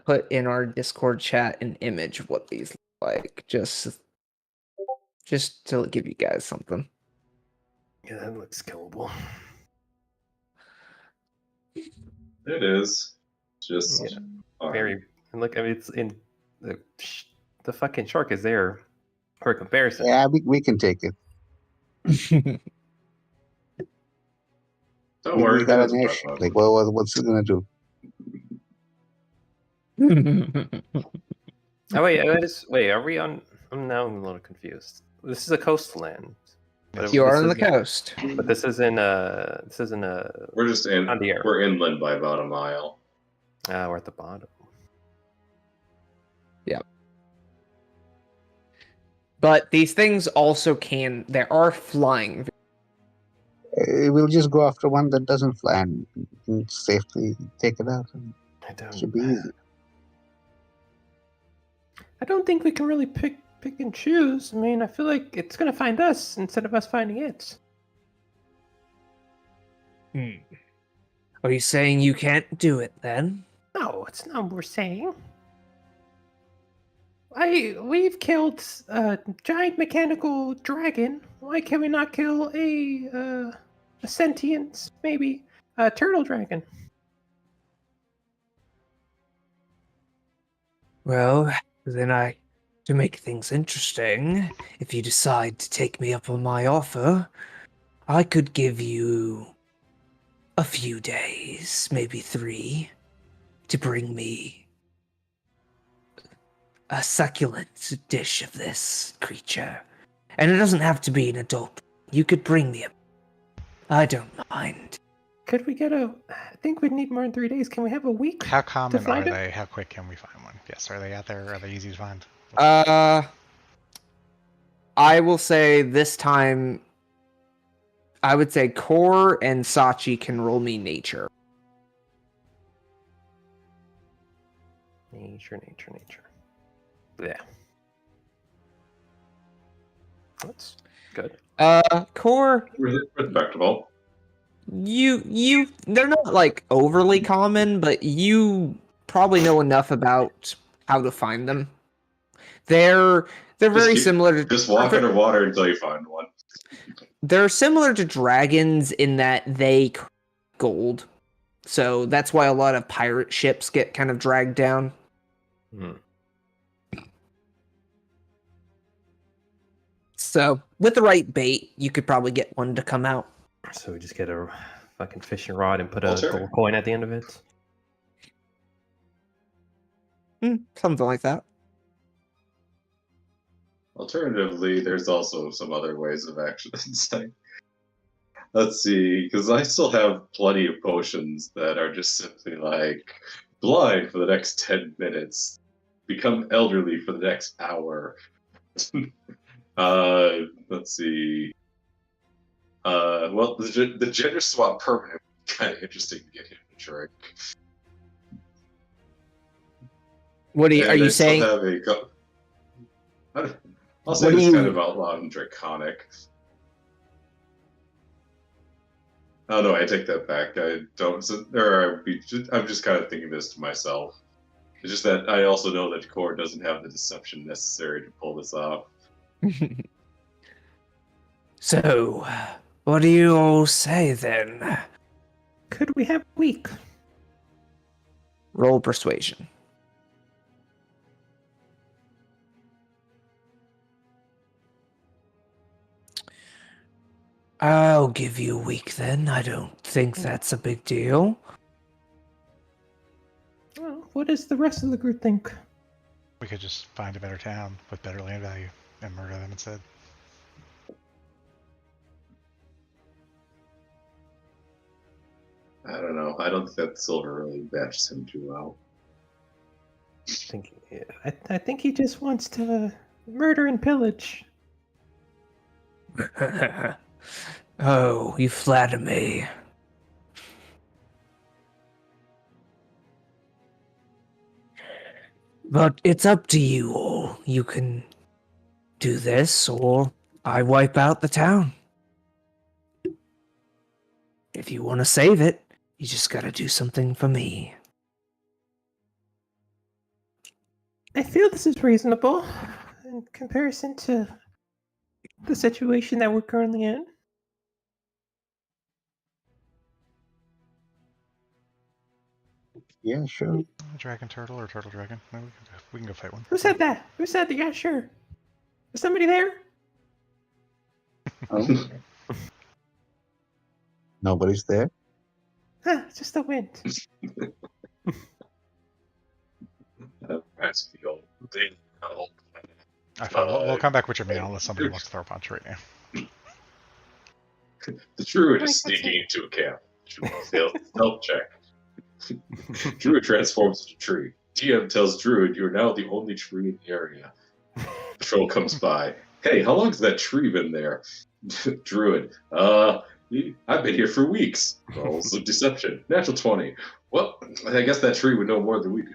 put in our Discord chat an image of what these look like, just to give you guys something. Yeah, that looks killable. It is. Just Very. And look, I mean, it's in the fucking shark is there for comparison. Yeah, we can take it. Don't worry. We got an air. Like, what's it gonna do? Oh wait, are we on? I'm now a little confused. This is a coastland. You are on the coast, but this isn't a. We're just in. On the air. We're inland by about a mile. We're at the bottom. Yep. But these things also can. There are flying. We'll just go after one that doesn't fly and safely take it out. It should be easy. I don't think we can really pick and choose. I mean, I feel like it's gonna find us instead of us finding it. Are you saying you can't do it then? No, it's not what we're saying. We've killed a giant mechanical dragon. Why can we not kill a sentient, maybe a turtle dragon? Well, then to make things interesting, if you decide to take me up on my offer, I could give you a few days, maybe 3, to bring me a succulent dish of this creature. And it doesn't have to be an adult. You could bring me I don't mind. Could we get I think we'd need more than 3 days. Can we have a week? How common are find it? they? How quick can we find one? Yes, are they out there? Are they easy to find? I will say this time, I would say Core and Sachi can roll me nature. Nature. Yeah. That's good. Core, Respectable. they're not like overly common, but you probably know enough about how to find them. They're very similar to Just walk underwater until you find one. They're similar to dragons in that they gold. So that's why a lot of pirate ships get kind of dragged down. So with the right bait, you could probably get one to come out. So we just get a fucking fishing rod and put a gold coin at the end of it. Something like that. Alternatively, there's also some other ways of action. Let's see, because I still have plenty of potions that are just simply like blind for the next 10 minutes, become elderly for the next hour. Let's see. Well, the gender swap permanent would be kind of interesting to get him to drink. What are you saying? I'll say it's kind of outlawed and draconic. Oh no, I take that back. I don't. I'm just kind of thinking this to myself. It's just that I also know that Core doesn't have the deception necessary to pull this off. So, what do you all say then? Could we have a week? Roll persuasion. I'll give you a week then. I don't think that's a big deal. Well, what does the rest of the group think? We could just find a better town with better land value and murder them instead. I don't know. I don't think that silver really matches him too well. I think he just wants to murder and pillage. Oh, you flatter me. But it's up to you all. You can do this, or I wipe out the town. If you want to save it, you just gotta do something for me. I feel this is reasonable in comparison to the situation that we're currently in. Yeah, sure. Dragon turtle or turtle dragon? No, we can go fight one. Who said that? Who said that? Yeah, sure. Is somebody there? Oh. Nobody's there? Huh, it's just the wind. That's the old thing. We'll come back with your mail unless somebody wants to throw a punch right now. The druid is sneaking into a camp. Stealth check. Druid transforms into a tree. DM tells Druid you are now the only tree in the area. Patrol comes by. Hey, how long has that tree been there? Druid. I've been here for weeks. Rolls of deception. Natural 20. Well, I guess that tree would know more than we do.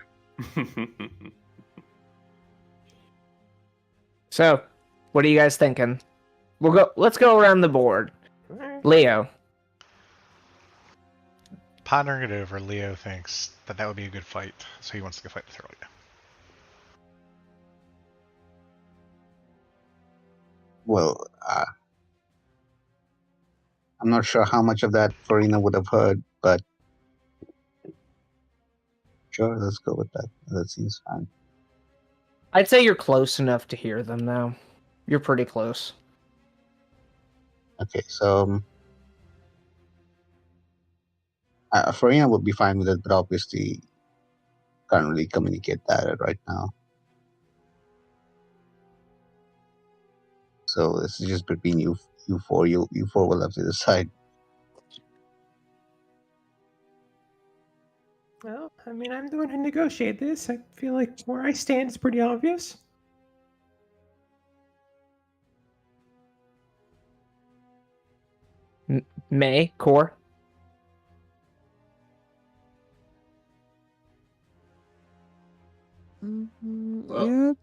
So, what are you guys thinking? Let's go around the board. Leo. pondering it over, Leo thinks that would be a good fight, so he wants to go fight with Aurelia. Well, I'm not sure how much of that Farina would have heard, but sure, let's go with that. That seems fine. I'd say you're close enough to hear them, though. You're pretty close. Okay, so Farina would be fine with it, but obviously can't really communicate that right now. So this is just between you four. You four will have to decide. Well, I mean, I'm the one who negotiated this. I feel like where I stand is pretty obvious. May, Core? Yeah.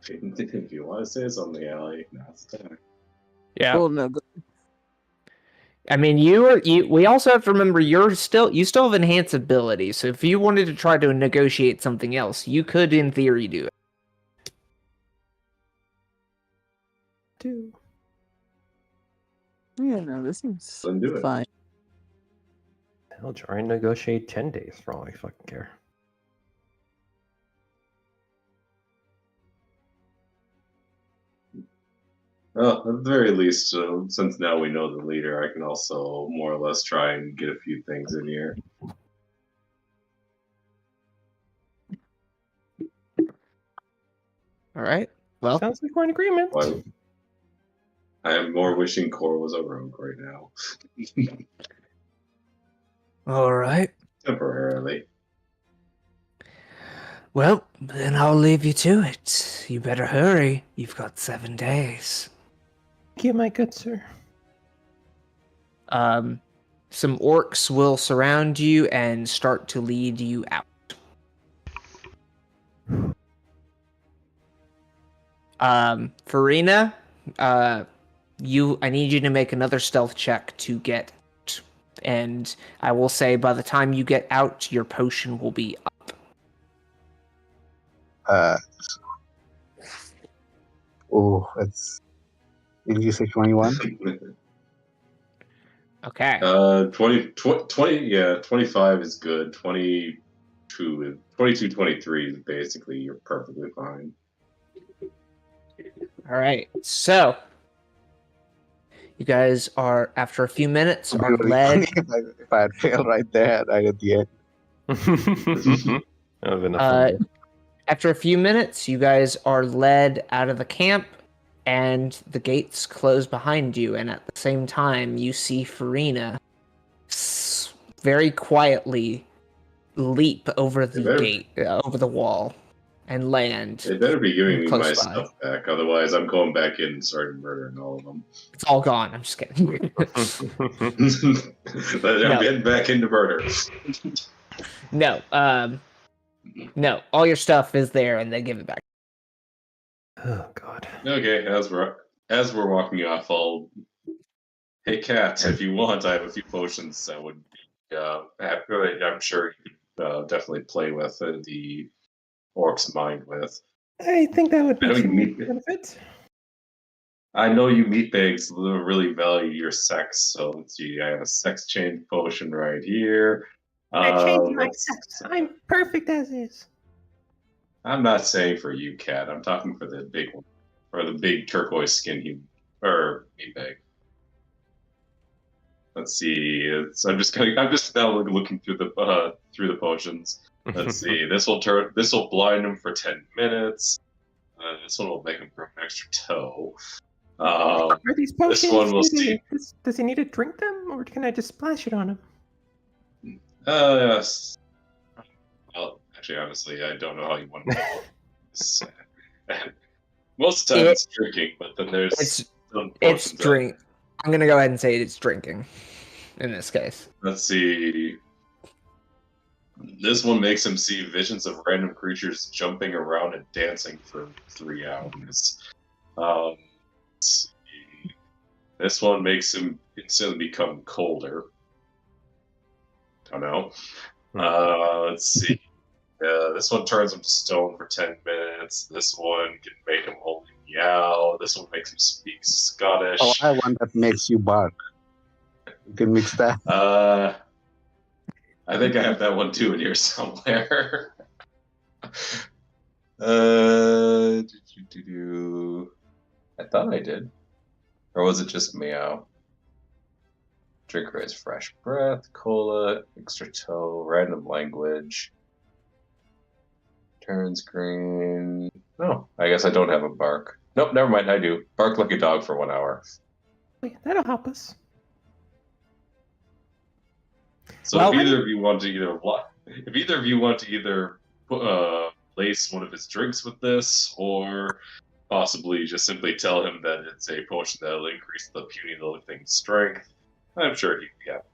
If you want to say something, Allie, now's the time. Yeah. Well, no. I mean, we also have to remember you still have enhanced ability, so if you wanted to try to negotiate something else, you could, in theory, do it. Yeah, no, this seems Then do it. fine. I'll try and negotiate 10 days for all I fucking care. Well, at the very least, since now we know the leader, I can also more or less try and get a few things in here. All right. Well, Sounds like we're in agreement. Well, I am more wishing Core was a rogue right now. All right. Temporarily. Well, then I'll leave you to it. You better hurry. You've got 7 days. Thank you, my good sir. Some orcs will surround you and start to lead you out. Farina, I need you to make another stealth check to get out. And I will say by the time you get out, your potion will be up. It's. Did you say 21? Okay. 20, yeah, 25 is good. 22, 23 is basically you're perfectly fine. All right. So, you guys are, after a few minutes, are Really led. funny if I had failed right there, right at the end. That would have been a fun one. After a few minutes, you guys are led out of the camp, and the gates close behind you. And at the same time, you see Farina very quietly leap over the gate, over the wall, and land. They better be giving me my close by. stuff back, otherwise I'm going back in and starting murdering all of them. It's all gone. I'm just kidding. I'm getting back into murder. No, all your stuff is there, and they give it back. Oh god. Okay, as we're walking off, hey Kat, if you want, I have a few potions that would be I'm sure you could definitely play with the orc's mind with. I think that would be I know you to meet- benefit. I know you meatbags really value your sex, so let's see. I have a sex change potion right here. I changed my sex. I'm perfect as is. I'm not saying for you, Kat. I'm talking for the big one, or the big turquoise skin meatbag. Let's see. I'm just now looking through the potions. Let's see. This will blind him for 10 minutes. This one will make him grow an extra toe. Are these potions? This one will see. Does he need to drink them, or can I just splash it on him? Yes. Well, actually, honestly, I don't know how you want to go. Most of the time it's drinking, but then there's It's drink. I'm gonna go ahead and say it's drinking. In this case. Let's see. This one makes him see visions of random creatures jumping around and dancing for 3 hours. Let's see. This one makes him instantly become colder. Don't know. Let's see. This one turns him to stone for 10 minutes. This one can make him only meow. This one makes him speak Scottish. Oh, I want that makes you bark. You can mix that. I think I have that one too in here somewhere. I thought I did. Or was it just meow? Drinker is fresh breath, cola, extra toe, random language. Turns green. No, I guess I don't have a bark. Nope, never mind, I do. Bark like a dog for 1 hour. That'll help us. So Well, if either of you want to either place one of his drinks with this, or possibly just simply tell him that it's a potion that'll increase the puny little thing's strength, I'm sure he'd be happy.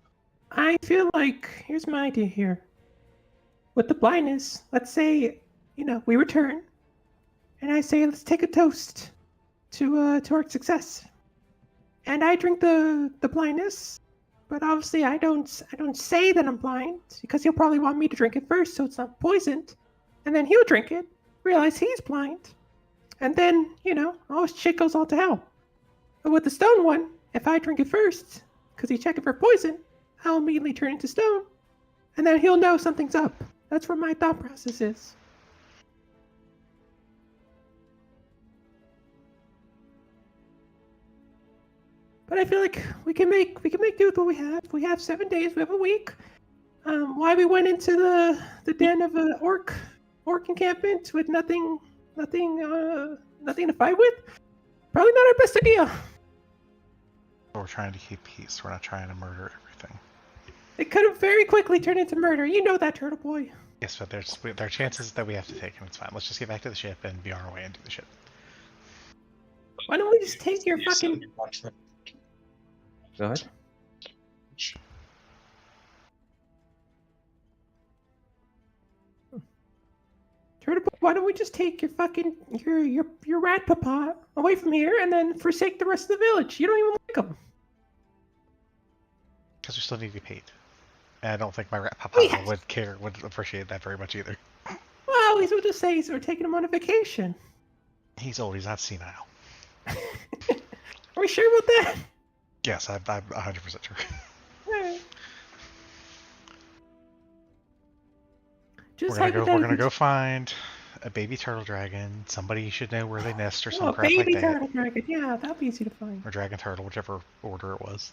I feel like here's my idea here. With the blindness, let's say, we return, and I say let's take a toast to our success. And I drink the blindness, but obviously I don't say that I'm blind because he'll probably want me to drink it first, so it's not poisoned. And then he'll drink it, realize he's blind, and then all shit goes all to hell. But with the stone one, if I drink it first, because he's checking for poison, I'll immediately turn into stone, and then he'll know something's up. That's what my thought process is. But I feel like we can make do with what we have. We have 7 days. We have a week. Why we went into the den of an orc encampment with nothing to fight with? Probably not our best idea. We're trying to keep peace. We're not trying to murder everything. It could have very quickly turned into murder. You know that, Turtle Boy. Yes, but there are chances that we have to take, and it's fine. Let's just get back to the ship and be on our way and do the ship. Why don't we just take your fucking... Go ahead. Turtle Boy, why don't we just take your fucking your rat papa away from here and then forsake the rest of the village? You don't even like him. Because we still need to be paid. And I don't think my rat papa would appreciate that very much either. Well, we would just say we're taking him on a vacation. He's old. He's not senile. Are we sure about that? Yes, I'm 100% sure. Alright. We're gonna go find a baby turtle dragon. Somebody should know where they nest or some crap like that. Baby turtle dragon. Yeah, that'd be easy to find. Or dragon turtle, whichever order it was.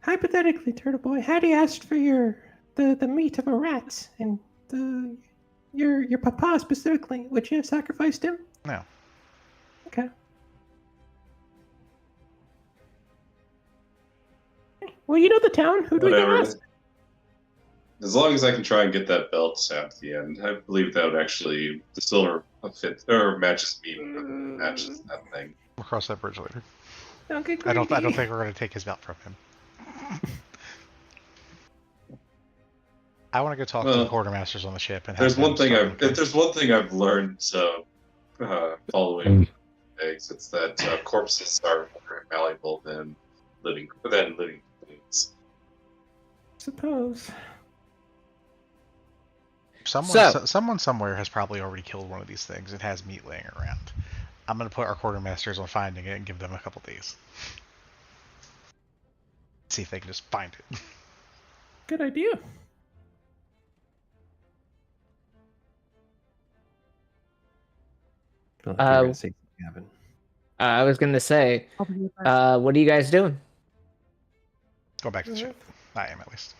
Hypothetically, Turtle Boy, had he asked for the meat of a rat and your papa specifically, would you have sacrificed him? No. Okay. Well, you know the town. Who do we Whatever. ask? As long as I can try and get that belt at the end, I believe that would actually the silver fit or matches me matches that thing. We'll cross that bridge later. Don't get I don't greedy. think we're gonna take his belt from him. I want to go talk to the quartermasters on the ship. And there's one thing I've learned following eggs. It's that corpses are more malleable than living things. Suppose. Someone somewhere has probably already killed one of these things. It has meat laying around. I'm going to put our quartermasters on finding it and give them a couple days. See if they can just find it. Good idea. I was gonna say, what are you guys doing? Go back to the ship. I am, at least.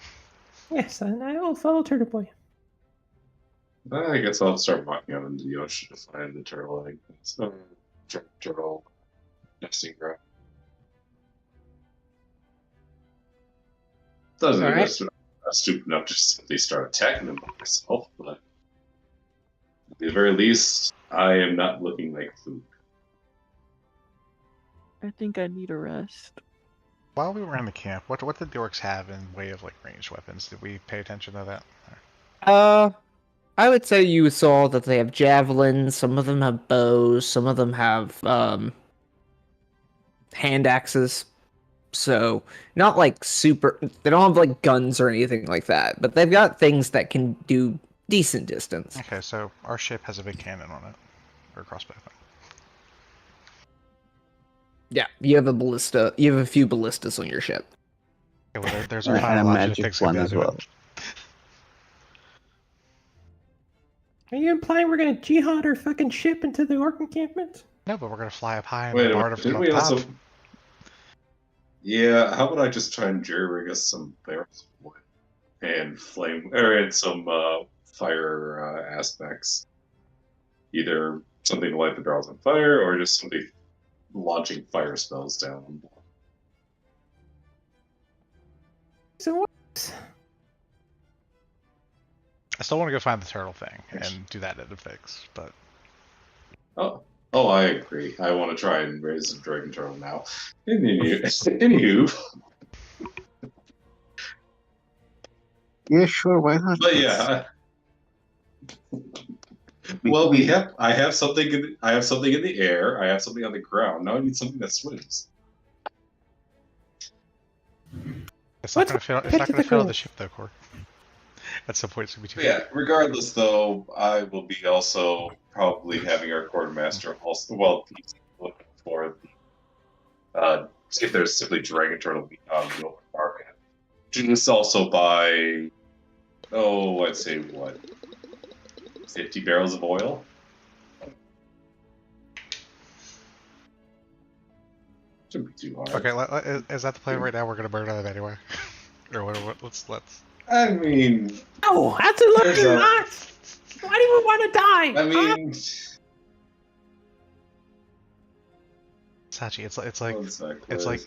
Yes, and I will follow Turtle Boy. I guess I'll start walking out into the ocean to find the turtle egg. Turtle nesting ground. Doesn't mean I'm stupid enough to simply start attacking them by myself, but at the very least, I am not looking like food. I think I need a rest. While we were in the camp, what did the orcs have in way of like ranged weapons? Did we pay attention to that? I would say you saw that they have javelins, some of them have bows, some of them have hand axes. So, not like super, they don't have like guns or anything like that, but they've got things that can do decent distance. Okay, so our ship has a big cannon on it, or a crossbow thing. Yeah, you have a ballista, you have a few ballistas on your ship. Okay, well, there's our And a final option. It magic takes one go as do well. it. Are you implying we're gonna jihad our fucking ship into the orc encampment? No, but we're gonna fly up high and Wait a bombard minute, them didn't from we up top. also... Yeah, how about I just try and jury-rig us some barrels of wood and flame, or and some fire aspects. Either something to light the barrels on fire, or just somebody launching fire spells down. So what? I still want to go find the turtle thing and do that at a fix, but Oh, I agree. I want to try and raise a dragon turtle now. Anywho, Yeah, sure, why not? but yeah. Well, I have something in the air. I have something on the ground. Now I need something that swims. it's not going to fill the ship though, Core. At some point, it's going to be too But yeah, regardless, though, I will be also probably having our quartermaster also. Well, he's looking for the see if there's simply dragon turtle meat on the open market. Just also buy, I'd say what, 50 barrels of oil. Shouldn't be too hard. Okay, is that the plan right now? We're going to burn them anyway, or what? Let's. I mean, No, absolutely not. Why do you want to die? I mean, Sachi, it's one like sec,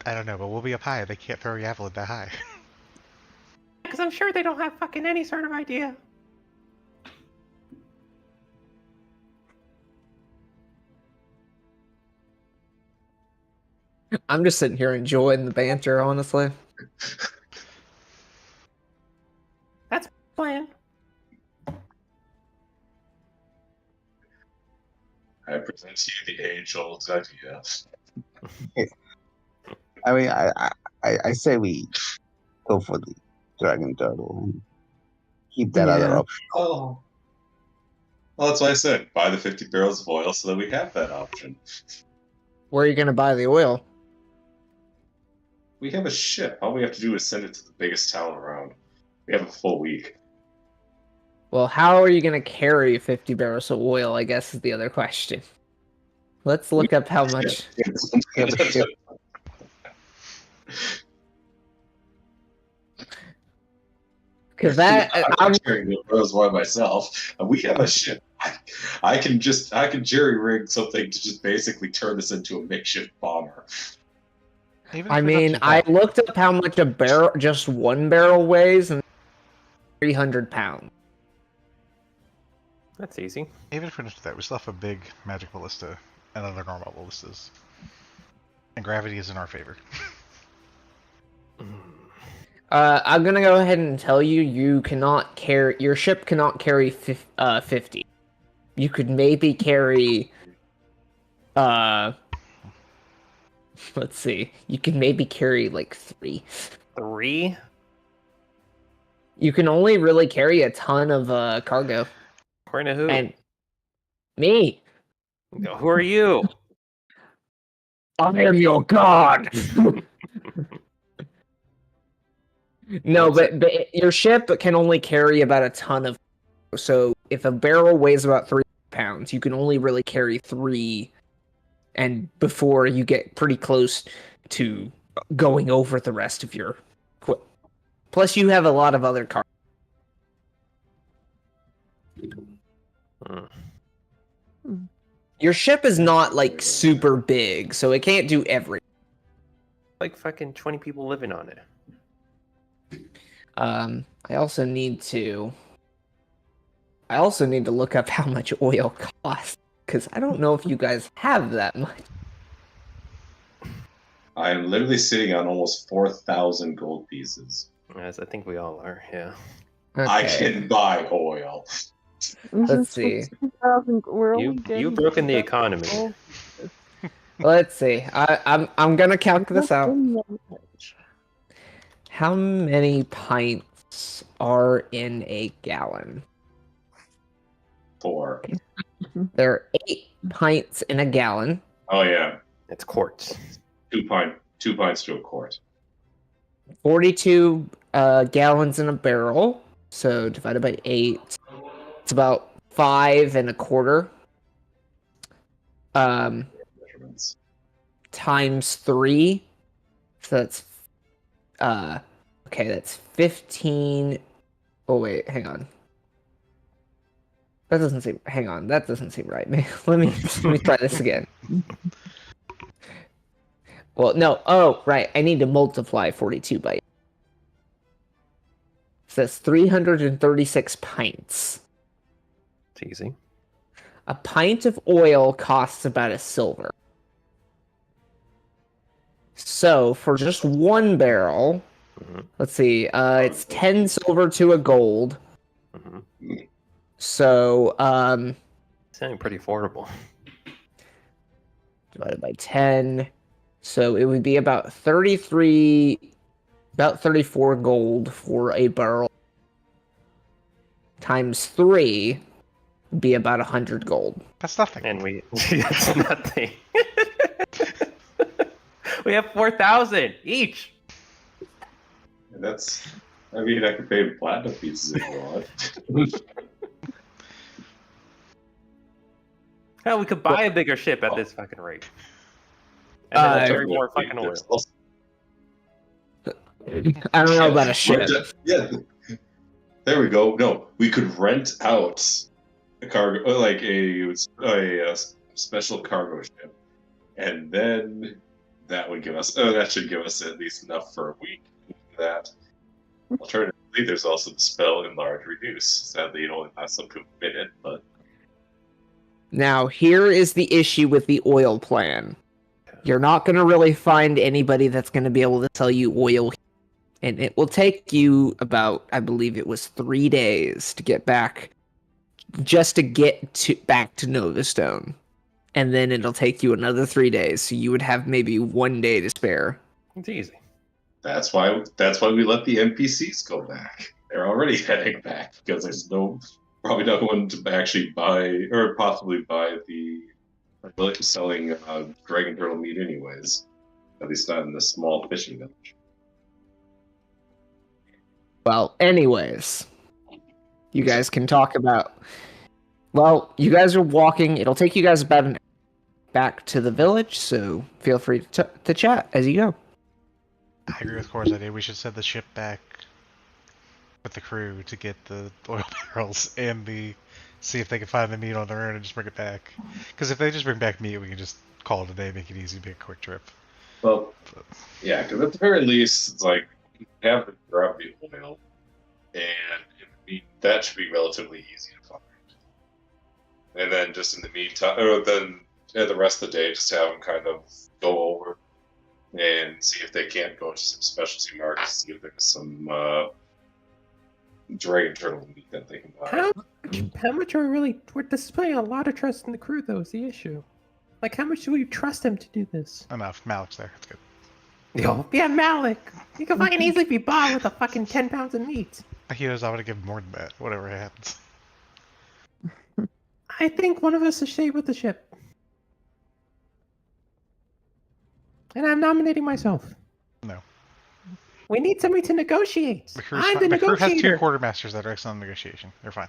I don't know, but we'll be up high. They can't throw a javelin that high. Because I'm sure they don't have fucking any sort of idea. I'm just sitting here enjoying the banter, honestly. That's the plan. I present to you the age-old idea. I mean, I say we go for the dragon turtle and keep that other Yeah. option. Oh. Well, that's why I said buy the 50 barrels of oil so that we have that option. Where are you going to buy the oil? We have a ship. All we have to do is send it to the biggest town around. We have a full week. Well, how are you going to carry 50 barrels of oil, I guess is the other question. Let's look up how much. We have a ship. Because that, I'm carrying the Rose one myself. We have a ship. I can jerry rig something to just basically turn this into a makeshift bomber. I mean, I looked up how much a barrel, just one barrel weighs, and 300 pounds. That's easy. Even if we're not that, we still have a big magic ballista and other normal ballistas, and gravity is in our favor. I'm gonna go ahead and tell you, you cannot carry, your ship cannot carry 50. You could maybe carry, let's see, you can maybe carry like 3. 3? You can only really carry a ton of cargo. According to who? And me, Who are you? I am your god. No, but your ship can only carry about a ton of. So if a barrel weighs about 3 pounds, you can only really carry 3, and before you get pretty close to going over the rest of your. Plus, you have a lot of other cars. Your ship is not like super big, so it can't do everything. Like fucking 20 people living on it. I also need to look up how much oil costs, because I don't know if you guys have that much. I am literally sitting on almost 4,000 gold pieces. As I think we all are, yeah. I Okay. can buy oil. Let's see. 2,000. We're only getting. You've broken the 2,000 economy. gold. Let's see. I'm gonna calc We're this not out. getting that much. How many pints are in a gallon? 4. There are 8 pints in a gallon. Oh yeah, It's quarts. 2 pints to a quart. 42 gallons in a barrel. So divided by 8, it's about 5 1/4. Measurements. Times 3. So that's okay, that's 15. Oh wait, hang on. That doesn't seem right. Let me try this again. Well, no. Oh, right. I need to multiply 42 by 8. So that's 336 pints. It's easy. A pint of oil costs about a silver. So for just one barrel, let's see, it's 10 silver to a gold. So, Sounding pretty affordable. divided by 10. So it would be about 34 gold for a barrel. Times 3 would be about 100 gold. That's nothing. And that's nothing. We have 4,000 each. And that's. I mean, I could pay in platinum pieces if you want. Hell, we could buy a bigger ship at this fucking rate. And then we'll carry more fucking oil. I don't know about a ship. Yeah. There we go. No, we could rent out a cargo, like a special cargo ship, and then that would give us. That should give us at least enough for a week. That. Alternatively, there's also the spell enlarge reduce. Sadly, it only lasts up to a minute, but. Now, here is the issue with the oil plan. You're not going to really find anybody that's going to be able to sell you oil. And it will take you about, I believe it was 3 days to get back, just to get back to Novastone. And then it'll take you another 3 days, so you would have maybe 1 day to spare. It's easy. That's why we let the NPCs go back. They're already heading back because there's probably no one to actually buy or possibly buy the selling dragon turtle meat anyways. At least not in this small fishing village. Well, anyways, you guys can talk about. Well, you guys are walking. It'll take you guys about an hour back to the village, so feel free to chat as you go. I agree with Core's idea. We should send the ship back with the crew to get the oil barrels and see if they can find the meat on their own and just bring it back. Because if they just bring back meat, we can just call it a day, make it easy, make a quick trip. Well, yeah, because at the very least, it's like you have to grab the oil, and that should be relatively easy to find. And then just in the meantime, or then the rest of the day, just have them kind of go over and see if they can't go to some specialty markets, see if there's some dragon turtle meat that they can buy. How much are we really? We're displaying a lot of trust in the crew, though, is the issue. Like, how much do we trust him to do this? Enough. Malik's there. That's good. Yeah, Malik. You can fucking easily be bought with a fucking 10 pounds of meat. He knows I'm going to give more than that, whatever happens. I think one of us should stay with the ship. And I'm nominating myself. No. We need somebody to negotiate. The I'm the crew has negotiator. 2 quartermasters that are excellent in negotiation. They're fine.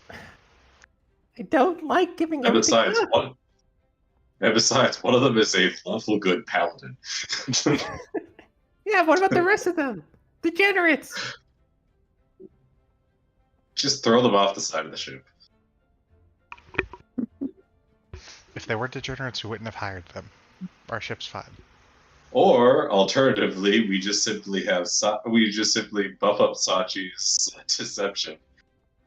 I don't like giving And everything besides, one of them is a lawful good paladin. Yeah, what about the rest of them? Degenerates. Just throw them off the side of the ship. If they were degenerates, we wouldn't have hired them. Our ship's fine. Or alternatively, we just simply buff up Sachi's deception,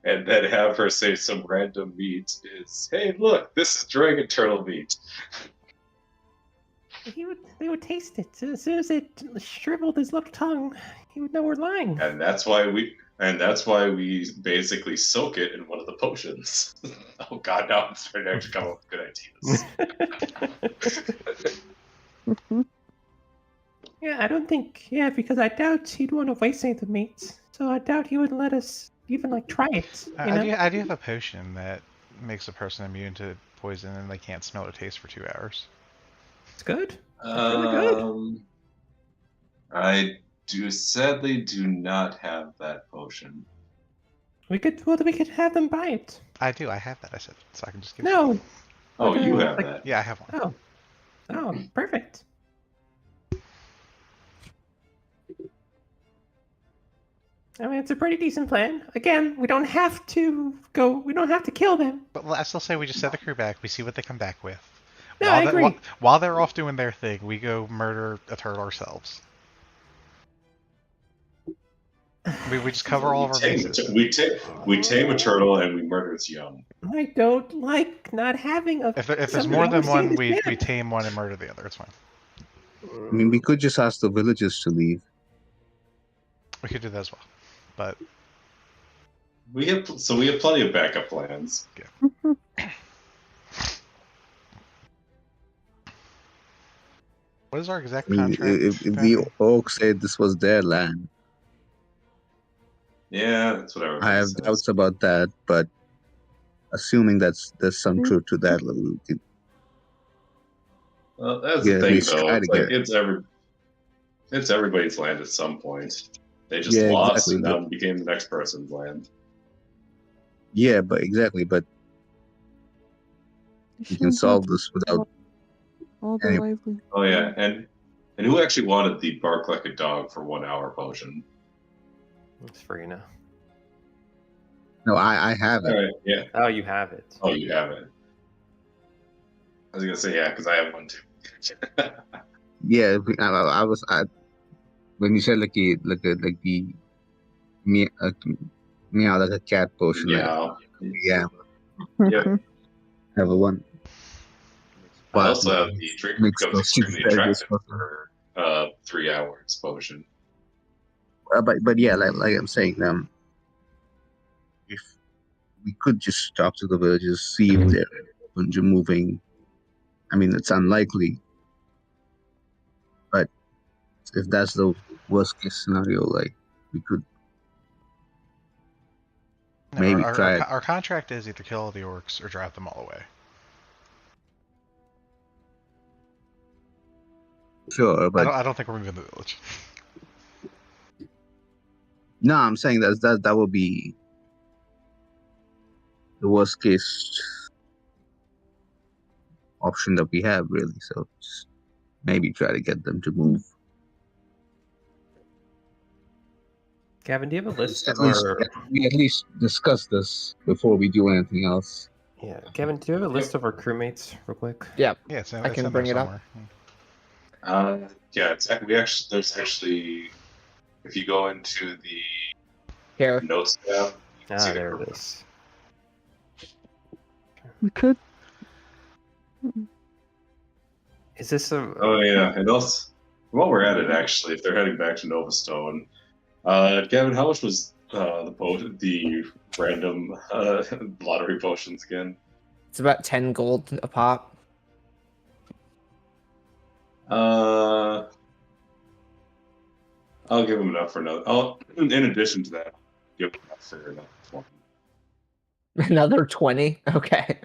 and then have her say some random meat is, "Hey, look, this is dragon turtle meat." They would taste it. As soon as it shriveled his little tongue, he would know we're lying. And that's why we And that's why we basically soak it in one of the potions. Oh god, now I'm starting to actually come up with good ideas. Yeah, I don't think. Yeah, because I doubt he'd want to waste any of the meat. So I doubt he would let us even like try it. You know? I do have a potion that makes a person immune to poison and they can't smell or taste for 2 hours. It's good. It's really good. I sadly do not have that potion. We could have them buy it. I do. I have that. I said so. I can just give it. No. Oh, But, you have like- that. Yeah, I have one. Oh, perfect. I mean, it's a pretty decent plan. Again, we don't have to go. We don't have to kill them. But I still say we just send the crew back. We see what they come back with. No, I agree. While they're off doing their thing, we go murder a turtle ourselves. We just cover all of our bases. We tame a turtle and we murder its young. I don't like not having a. If there's somebody more than overseeing one, this we camp. tame one and murder the other. It's fine. I mean, we could just ask the villagers to leave. We could do that as well. But We have plenty of backup plans. what is our exact I mean, contract? if the orc said this was their land, Yeah, that's what everybody I have says. doubts about that. But assuming there's some truth to that, we could Well, that's Yeah, the at thing, least though. try It's to like get- it's everybody's land at some point. They just Yeah, lost, exactly, and now but- it became the next person's land. Yeah, but exactly. But we can solve this without. all the Anyway. lively. Oh yeah, and who actually wanted the bark like a dog for 1 hour potion? It's free now. No, I have All it. right, yeah. Oh, you have it. Oh, you have it. I was gonna say yeah, because I have one too. Yeah, when you said like the meow like a cat potion. Yeah. Yeah, Yep. have a one. I also have the drink Makes becomes no extremely sense. attractive for 3 hours potion. But yeah, like I'm saying, if we could just talk to the villagers, see if they're open to moving. I mean, it's unlikely, but if that's the worst case scenario, like we could No, maybe try it. our contract is either kill all the orcs or drive them all away. Sure, but I don't think we're moving the village. no, I'm saying that would be the worst case option that we have, really. So just maybe try to get them to move. Gavin, do you have a list At of least our? we at least discuss this before we do anything else. Yeah, Gavin, do you have a list of our crewmates, real quick? Yeah, it's I can in bring there it up. somewhere. Yeah, there's actually if you go into the Here. notes tab, you can see Ah, the there crew. it is. We could. Is this a? Oh yeah, and also while we're at it, actually, if they're heading back to Nova Stone, Gavin, how much was the random lottery potions again? It's about 10 gold a pop. I'll give him enough for another. In addition to that, give him enough for another 20. Another 20? Okay.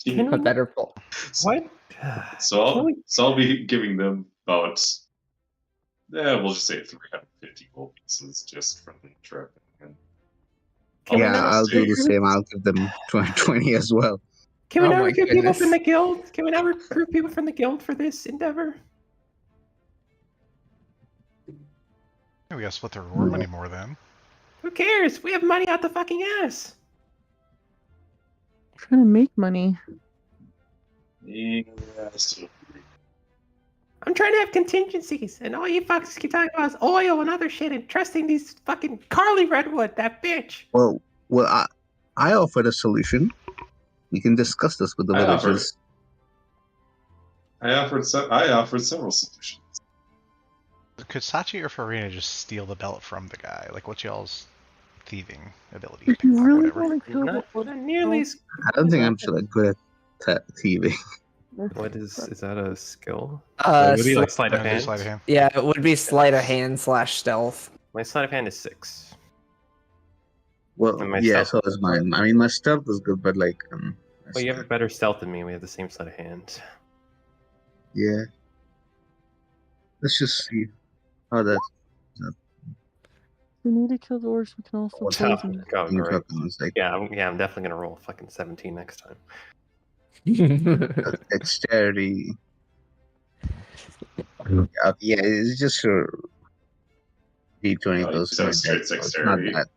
Can A we- better pull. What? So I'll be giving them about, we'll just say 350 gold pieces just from the trip. And Can we Yeah, not I'll do the recruit- same. I'll give them 20 as well. Can we Oh not my recruit people from the goodness. guild? Can we not recruit people from the guild for this endeavor? We gotta split the reward money more then. Who cares? We have money out the fucking ass. Trying to make money. yeah, so I'm trying to have contingencies, and all you fucks keep talking about is oil and other shit, and trusting these fucking Carly Redwood, that bitch. Well, I offered a solution. We can discuss this with the I offered- villagers. I offered several solutions. Could Sachi or Farina just steal the belt from the guy? Like, what's y'all's thieving ability. If you really Whatever. want to kill the Not, orc, not nearly. I don't think I'm sure good at thieving. What is that a skill? Uh, Would it be like sli- sleight of Yeah, hand? sleight of hand. yeah, it would be sleight of hand / stealth. My sleight of hand is 6. Well, And my yeah, stealth- so is mine. I mean, my stealth is good, but like, Well, you have a better stealth than me. We have the same sleight of hand. yeah. Let's just see how that. we need to kill the orcs. We can also What's Oh, poison. God, Thing great. tokens, like Yeah, I'm definitely gonna roll fucking 17 next time. dexterity. Yeah, it's just a D20 Oh, goes so my it's straight dex, so it's dexterity. not that.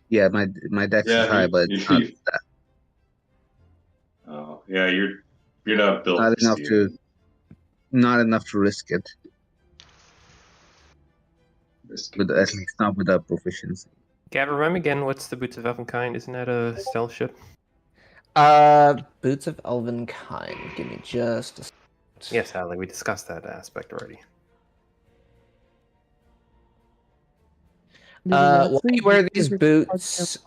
Yeah, my dex Yeah, is high, but it's not that. Oh, yeah, you're not built Not for enough stealing. to. Not enough to risk it, Risky. with at least not without proficiency. Gavin, remind me again. What's the Boots of Elvenkind? Isn't that a stealth ship? Boots of Elvenkind. Give me just a second. Yes, Allie. We discussed that aspect already. While you wear these boots,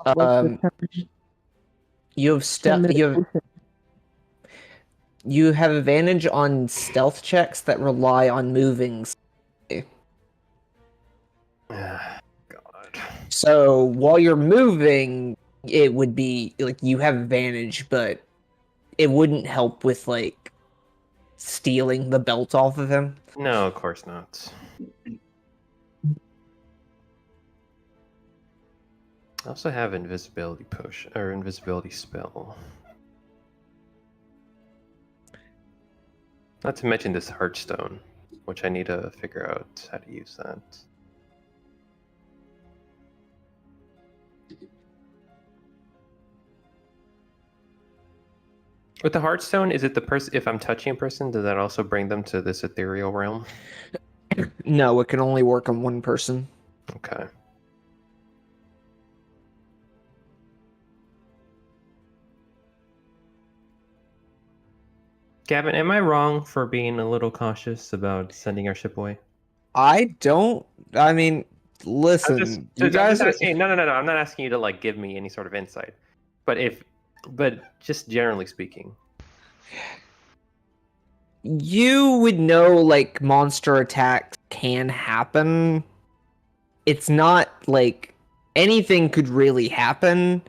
you have you have advantage on stealth checks that rely on moving. God. So while you're moving, it would be like you have advantage, but it wouldn't help with like stealing the belt off of him. No, of course not. I also have invisibility potion or invisibility spell. Not to mention this heartstone, which I need to figure out how to use that. With the heartstone, is it the person? If I'm touching a person, does that also bring them to this ethereal realm? No, it can only work on one person. Okay. Gavin, am I wrong for being a little cautious about sending our ship away? I mean, listen, you guys. I'm not asking you to like give me any sort of insight, but just generally speaking, You would know like monster attacks can happen. It's not like anything could really happen.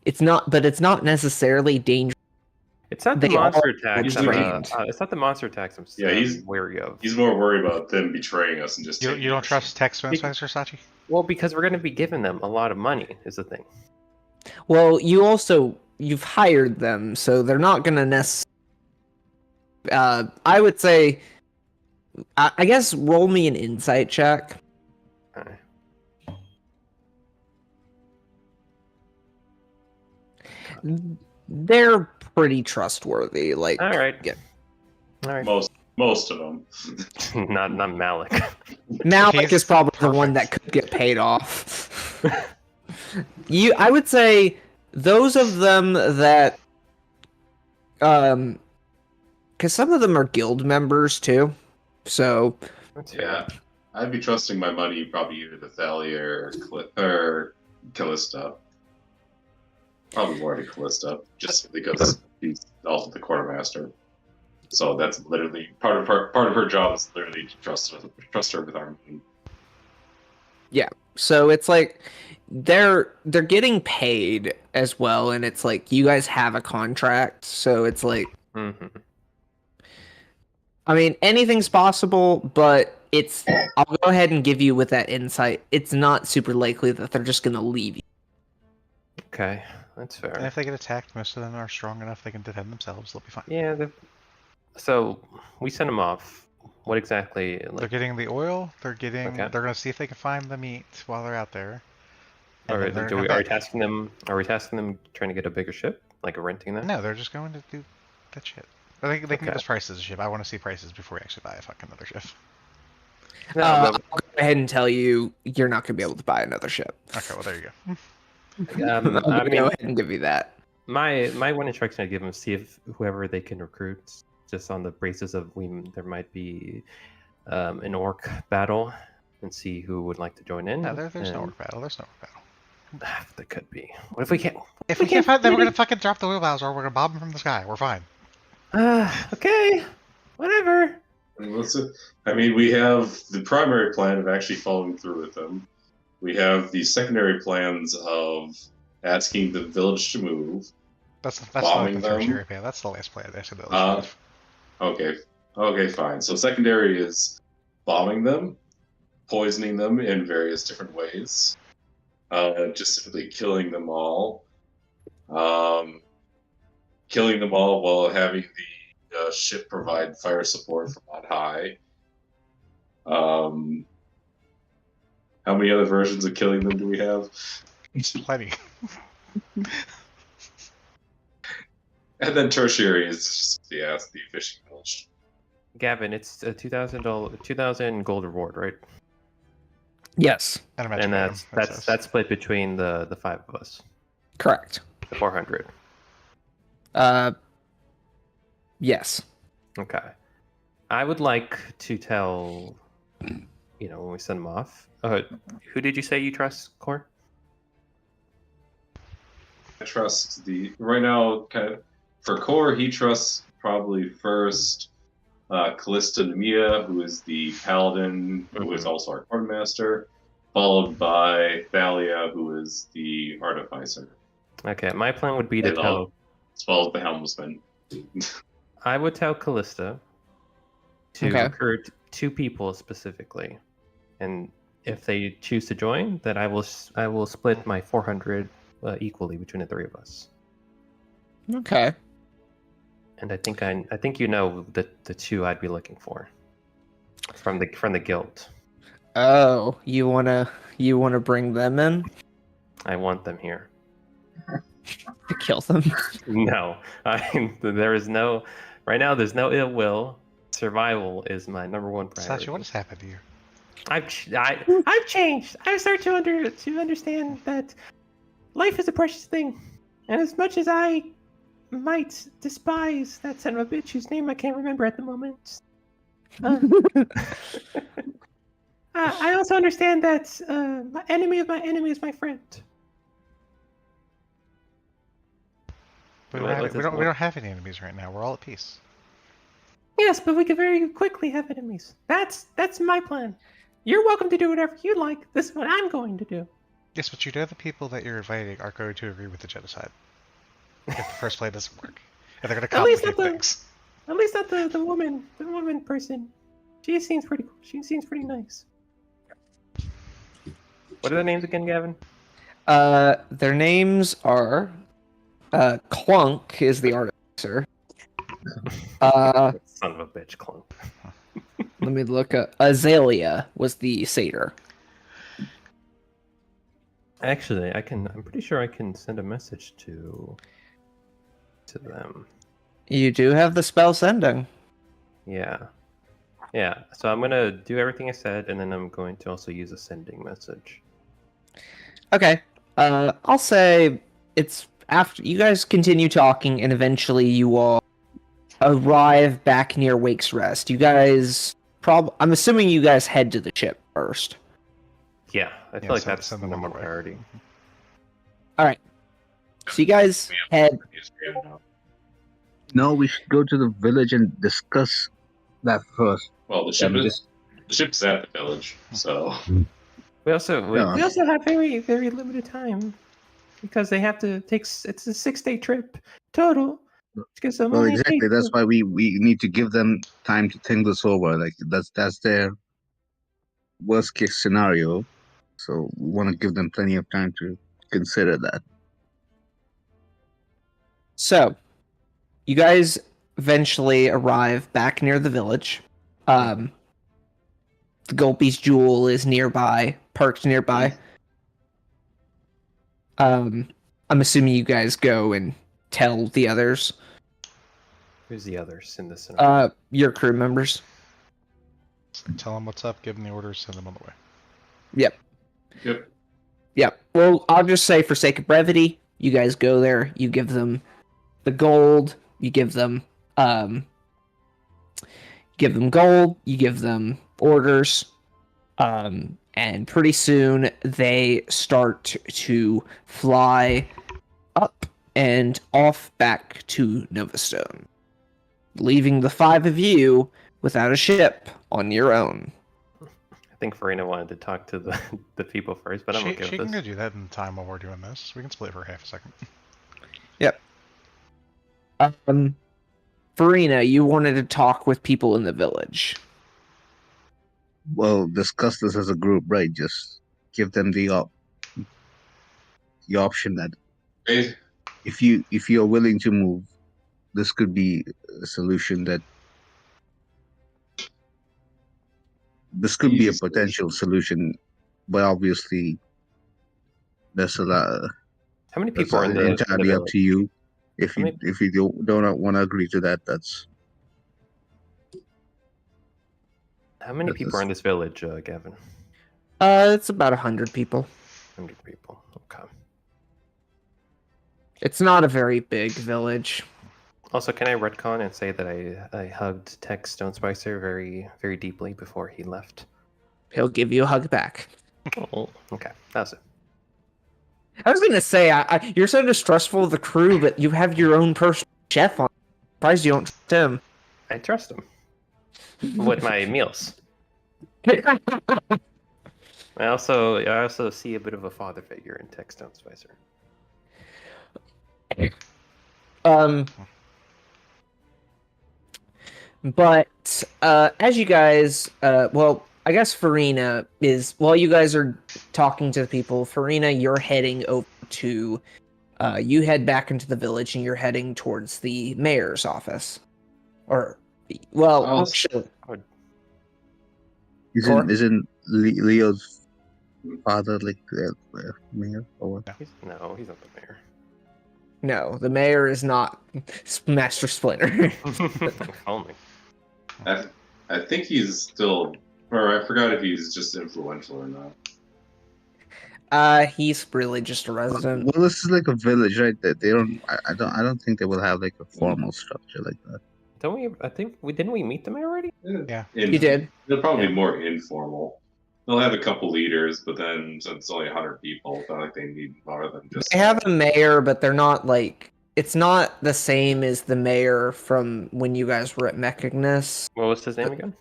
It's not necessarily dangerous. it's not the They monster are attacks. trained. It's not the monster attacks. Yeah, he's- wary of. He's more worried about them betraying us and just. You taking don't our trust shit. text Spencer Sachi? Well, because we're going to be giving them a lot of money is the thing. Well, you've hired them, so they're not gonna necessarily. I would say, I guess, roll me an insight check. Okay. They're pretty trustworthy. Like, All right. yeah. All right. Most of them. not Malik. Malik He's is probably the one perfect. that could get paid off. I would say those of them that, because some of them are guild members too. So That's fair. Yeah, I'd be trusting my money probably either to Thalia or Callista. Probably more to Callista, just because he's also the quartermaster. So that's literally part of her job is literally to trust her with our money. so it's like they're getting paid as well, and it's like you guys have a contract, so it's like, Mhm. I mean, anything's possible, but I'll go ahead and give you with that insight. It's not super likely that they're just gonna leave you. Okay, that's fair. And if they get attacked, most of them are strong enough they can defend themselves. They'll be fine. Yeah. So we send them off. What exactly? They're Like, getting the oil. They're getting. Okay. They're gonna see if they can find the meat while they're out there. And are then they're we gonna come back. tasking them? Are we tasking them trying to get a bigger ship, like renting that? No, they're just going to do that shit. I think they can give Okay. us prices of ship. I want to see prices before we actually buy a fucking other ship. No, I'll but, go ahead and tell you, you're not gonna be able to buy another ship. Okay, well there you go. I'm I gonna mean, go ahead and give you that. my one instruction I give them: see if whoever they can recruit, just on the basis of there might be an orc battle, and see who would like to join in. No, there's no and- orc battle. There's no orc battle. That could be. What if we can't? If we can't find them, we're gonna fucking drop the wheelbarrows or we're gonna bomb them from the sky. We're fine. Okay, whatever. I mean, we have the primary plan of actually following through with them. We have the secondary plans of asking the village to move. That's bombing not the them. tertiary plan. That's the last plan. Asking the village to move. Okay, fine. So secondary is bombing them, poisoning them in various different ways, just simply killing them all, while having the ship provide fire support from on high. How many other versions of killing them do we have? Plenty. And then tertiary is just the fishing village. Gavin, it's a $2,000 gold reward, right? Yes, And that's split between the five of us. correct. The 400. Yes. Okay. I would like to tell, when we send them off. Who did you say you trust, Core? I trust right now. Kind of for core, he trusts probably first Callista Nemea, who is the paladin, who is also our quartermaster, followed by Thalia, who is the artificer. Okay, my plan would be to tell. As well as the helmsman. I would tell Callista to recruit 2 people specifically, and if they choose to join, then I will split my 400 equally between the 3 of us. Okay. And I think you know the 2 I'd be looking for from the guild. Oh, you wanna bring them in I want them here. to kill them? No, right now there's no ill will. Survival is my number 1 priority. Sachi, what has happened to you? I've changed. I've started to understand that life is a precious thing, and as much as I might despise that son of a bitch whose name I can't remember at the moment, I also understand that my enemy of my enemy is my friend. We don't have any enemies right now. We're all at peace. Yes, but we could very quickly have enemies. That's my plan. You're welcome to do whatever you like. This is what I'm going to do. Yes, but you know the people that you're inviting are going to agree with the genocide. If the first plan doesn't work. And they're going to complicate things. At least not the woman person. She seems pretty cool. She seems pretty nice. What are their names again, Gavin? Their names are Clunk is the artificer. Son of a bitch, Clunk. Let me look up. Azalea was the satyr. Actually, I'm pretty sure I can send a message to them. You do have the spell sending. Yeah. So I'm gonna do everything I said, and then I'm going to also use a sending message. Okay. I'll say it's after you guys continue talking, and eventually you all arrive back near Wake's Rest. You guys I'm assuming you guys head to the ship first. Yeah, I feel like that's the number 1 priority. All right. So you guys head. No, we should go to the village and discuss that first. Well, the ship's at the village, so We also have very, very limited time because they have to take. It's a 6-day trip total. Well, exactly. That's why we need to give them time to think this over. Like that's their worst case scenario. So we want to give them plenty of time to consider that. So, you guys eventually arrive back near the village. The Gulpy's Jewel is nearby, parked nearby. I'm assuming you guys go and tell the others. Who's the others in this scenario? Your crew members. Tell them what's up, give them the orders, send them on the way. Yep. Well, I'll just say for sake of brevity, you guys go there, you give them the gold, you give them gold, you give them orders, and and pretty soon they start to fly up and off back to Novastone, leaving the 5 of you without a ship on your own. I think Farina wanted to talk to the people first, but I'm okay with She can this. go do that in the time while we're doing this. We can split for half a second. Yep. Farina, you wanted to talk with people in the village. Well, discuss this as a group, right? Just give them the option that if you're willing to move, this could be a solution that this could be a potential solution, but obviously there's a lot. How many That's people are in the entirely up village? to you. If How you don't want to agree to that, that's. How many people are in this village, Gavin? It's about 100 people. 100 people. Okay. It's not a very big village. Also, can I retcon and say that I hugged Tex Stone Spicer very, very deeply before he left? He'll give you a hug back. Oh, okay. That's it. I was gonna say, you're so distrustful of the crew, but you have your own personal chef on. I'm surprised you don't trust him. I trust him with my meals. I also see a bit of a father figure in Tex Stone Spicer. But as you guys, I guess Farina is, while you guys are talking to the people, Farina, you're heading over to, you head back into the village and you're heading towards the mayor's office. Or, well, actually, Isn't Leo's father like the mayor? Or what? No, he's not the mayor. No, the mayor is not Master Splinter. If only. I think he's still, or I forgot if he's just influential or not. He's really just a resident. Well, this is like a village, right? That they don't. I don't think they will have like a formal structure like that. Don't we? I think didn't we meet the mayor already? Yeah. You did. They'll probably be more informal. They'll have a couple leaders, but then since it's only 100 people, it's not like they need more than just. They have a mayor, but they're not like. It's not the same as the mayor from when you guys were at Mechagnes. What was his name again?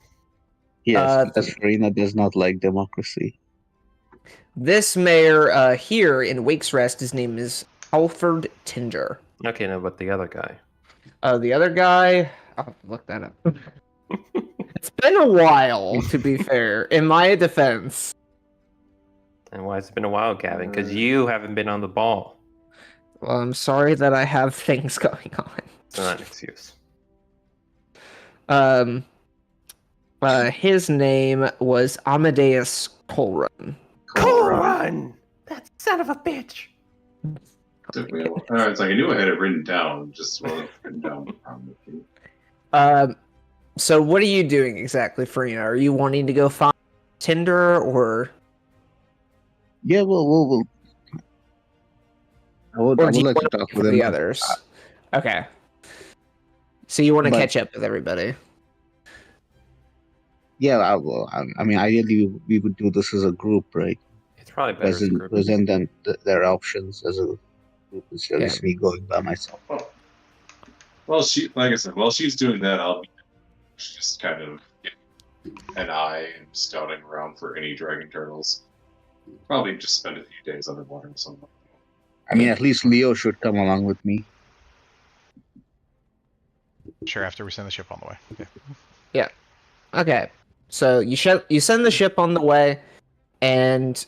Yes, because Farina does not like democracy. This mayor here in Wake's Rest, his name is Alfred Tinder. Okay, no, but the other guy. The other guy, I'll have to look that up. It's been a while, to be fair, in my defense. And why has it been a while, Gavin? Because you haven't been on the ball. Well, I'm sorry that I have things going on. It's not an excuse. His name was Amadeus Colrun. Colrun! That son of a bitch! Took me a while. It's like I knew I had it written down, just wasn't written down. So what are you doing exactly, Farina? Are you wanting to go find Tinder, or? Yeah, well. I would like to talk with the others. Okay. So you want to catch up with everybody? Yeah, I mean, ideally we would do this as a group, right? It's probably better as a group. Present them their options as a group instead of me going by myself. Well, like I said, while she's doing that, I'll be just kind of getting an eye and scouting around for any dragon turtles. Probably just spend a few days underwater or something. I mean, at least Leo should come along with me. Sure, after we send the ship on the way. Okay. Yeah. Okay. So you send the ship on the way, and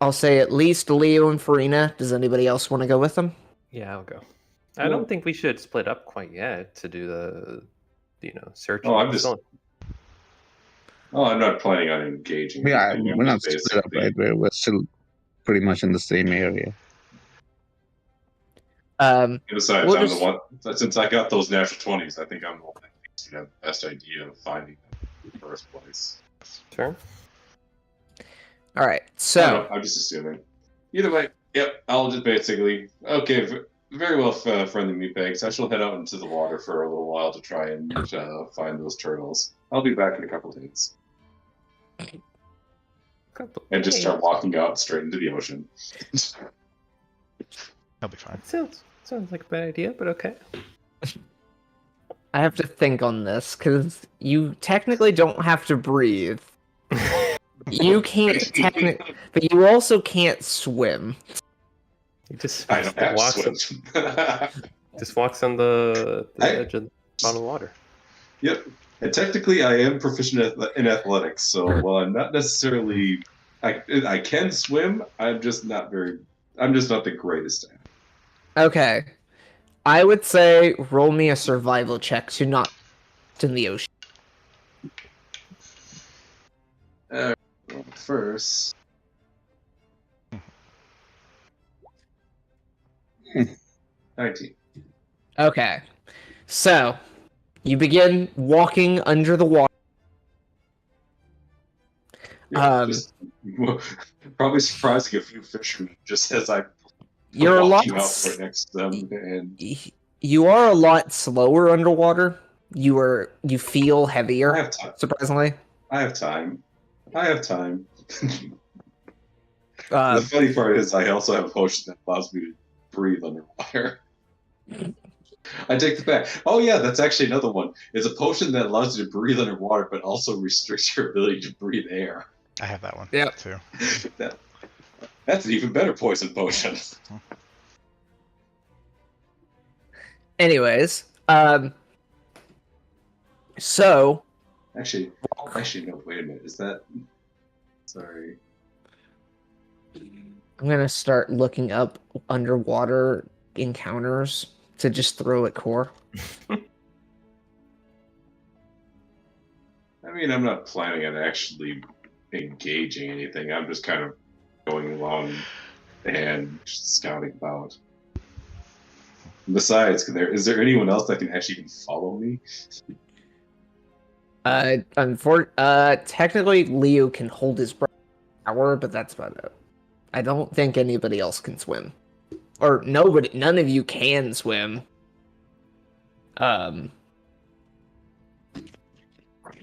I'll say at least Leo and Farina. Does anybody else want to go with them? Yeah, I'll go. I don't think we should split up quite yet to do the, search. Oh, I'm not planning on engaging. Yeah, we're not split up, right? We're still pretty much in the same area. Besides, I'm the one. Since I got those natural 20s, I think I'm the one that thinks you have the best idea of finding them in the first place. Sure. All right. So I'm just assuming. Either way, yep. I'll just basically very well, friendly meatbags. I shall head out into the water for a little while to try and find those turtles. I'll be back in a couple of days. and just start walking out straight into the ocean. He'll be fine. Sounds like a bad idea, but okay. I have to think on this because you technically don't have to breathe. You can't technically, but you also can't swim. He just I don't have walks to swim. just walks on the edge of the bottom of the water. Yep. And technically, I am proficient in athletics, so while I'm not necessarily, I can swim. I'm just not the greatest at it. Okay, I would say roll me a survival check to not in the ocean. First. 19. Okay, so you begin walking under the water. Yeah, probably surprising a few fishermen just as I'm You're walking out right next to them, and you are a lot slower underwater. You feel heavier. I have time. Surprisingly, I have time. The uh, funny part is I also have a potion that allows me to breathe underwater. I take the back. Oh yeah, that's actually another one. It's a potion that allows you to breathe underwater, but also restricts your ability to breathe air. I have that one. Yeah. Too. That's an even better poison potion. anyways, so Actually, no. Wait a minute. Is that? Sorry. I'm gonna start looking up underwater encounters to just throw at core. I mean, I'm not planning on actually engaging anything. I'm just kind of going along and just scouting about. Besides, is there anyone else that can actually even follow me? Technically, Leo can hold his breath for an hour, but that's about it. I don't think anybody else can swim, or none of you can swim.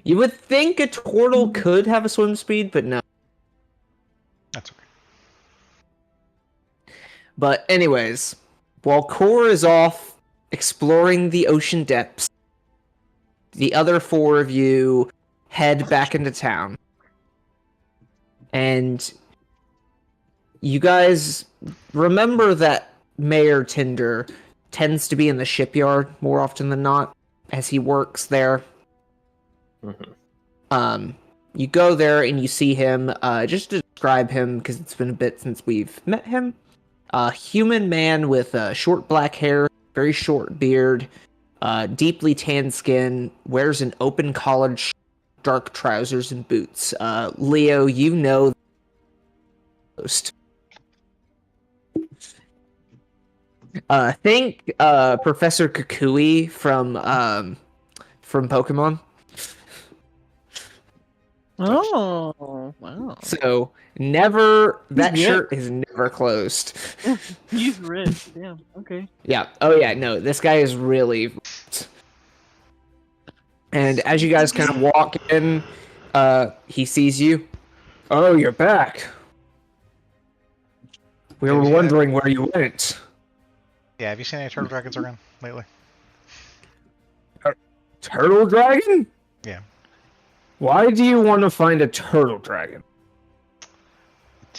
You would think a turtle could have a swim speed, but no. That's okay. But anyways, while Core is off exploring the ocean depths, the other four of you head back into town. And you guys remember that Mayor Tinder tends to be in the shipyard more often than not, as he works there. Mm-hmm. You go there and you see him, just to describe him, because it's been a bit since we've met him. A human man with short black hair, very short beard, deeply tanned skin, wears an open collared shirt, dark trousers and boots. Leo, you know the most. Think Professor Kukui from Pokemon. Oh, wow. So that He's shirt is never closed. He's rich. Damn. Okay. Yeah. Oh yeah. No, this guy is really. And as you guys kind of walk in, he sees you. Oh, you're back. We were wondering where you went. Yeah, have you seen any turtle dragons around lately? Turtle dragon? Yeah. Why do you want to find a turtle dragon?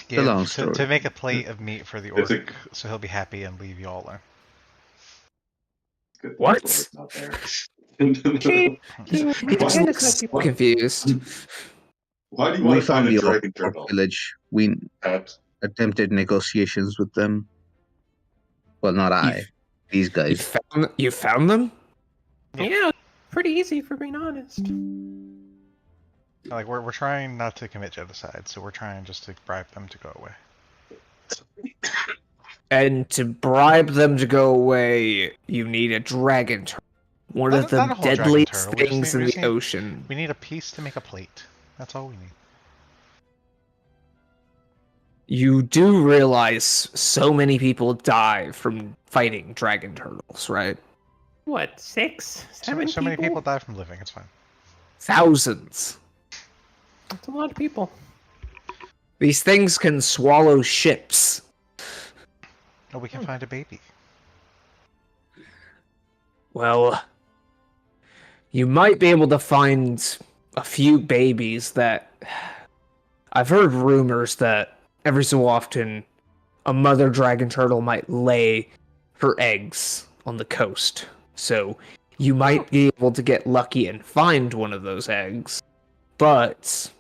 To make a plate of meat for the orc, so he'll be happy and leave you all alone. What? Not there. He's confused. Why do you want to find a the dragon orc turtle? village. We attempted negotiations with them. Well, not I. These guys. You found them? Yeah, pretty easy for being honest. Like we're trying not to commit genocide, so we're trying just to bribe them to go away. And to bribe them to go away, you need a dragon turtle. One of the deadliest things in the ocean. We need a piece to make a plate. That's all we need. You do realize so many people die from fighting dragon turtles, right? What, 6? 7 So many people die from living, it's fine. Thousands. That's a lot of people. These things can swallow ships. Oh, we can find a baby. Well, you might be able to find a few babies that... I've heard rumors that every so often a mother dragon turtle might lay her eggs on the coast. So you might be able to get lucky and find one of those eggs. But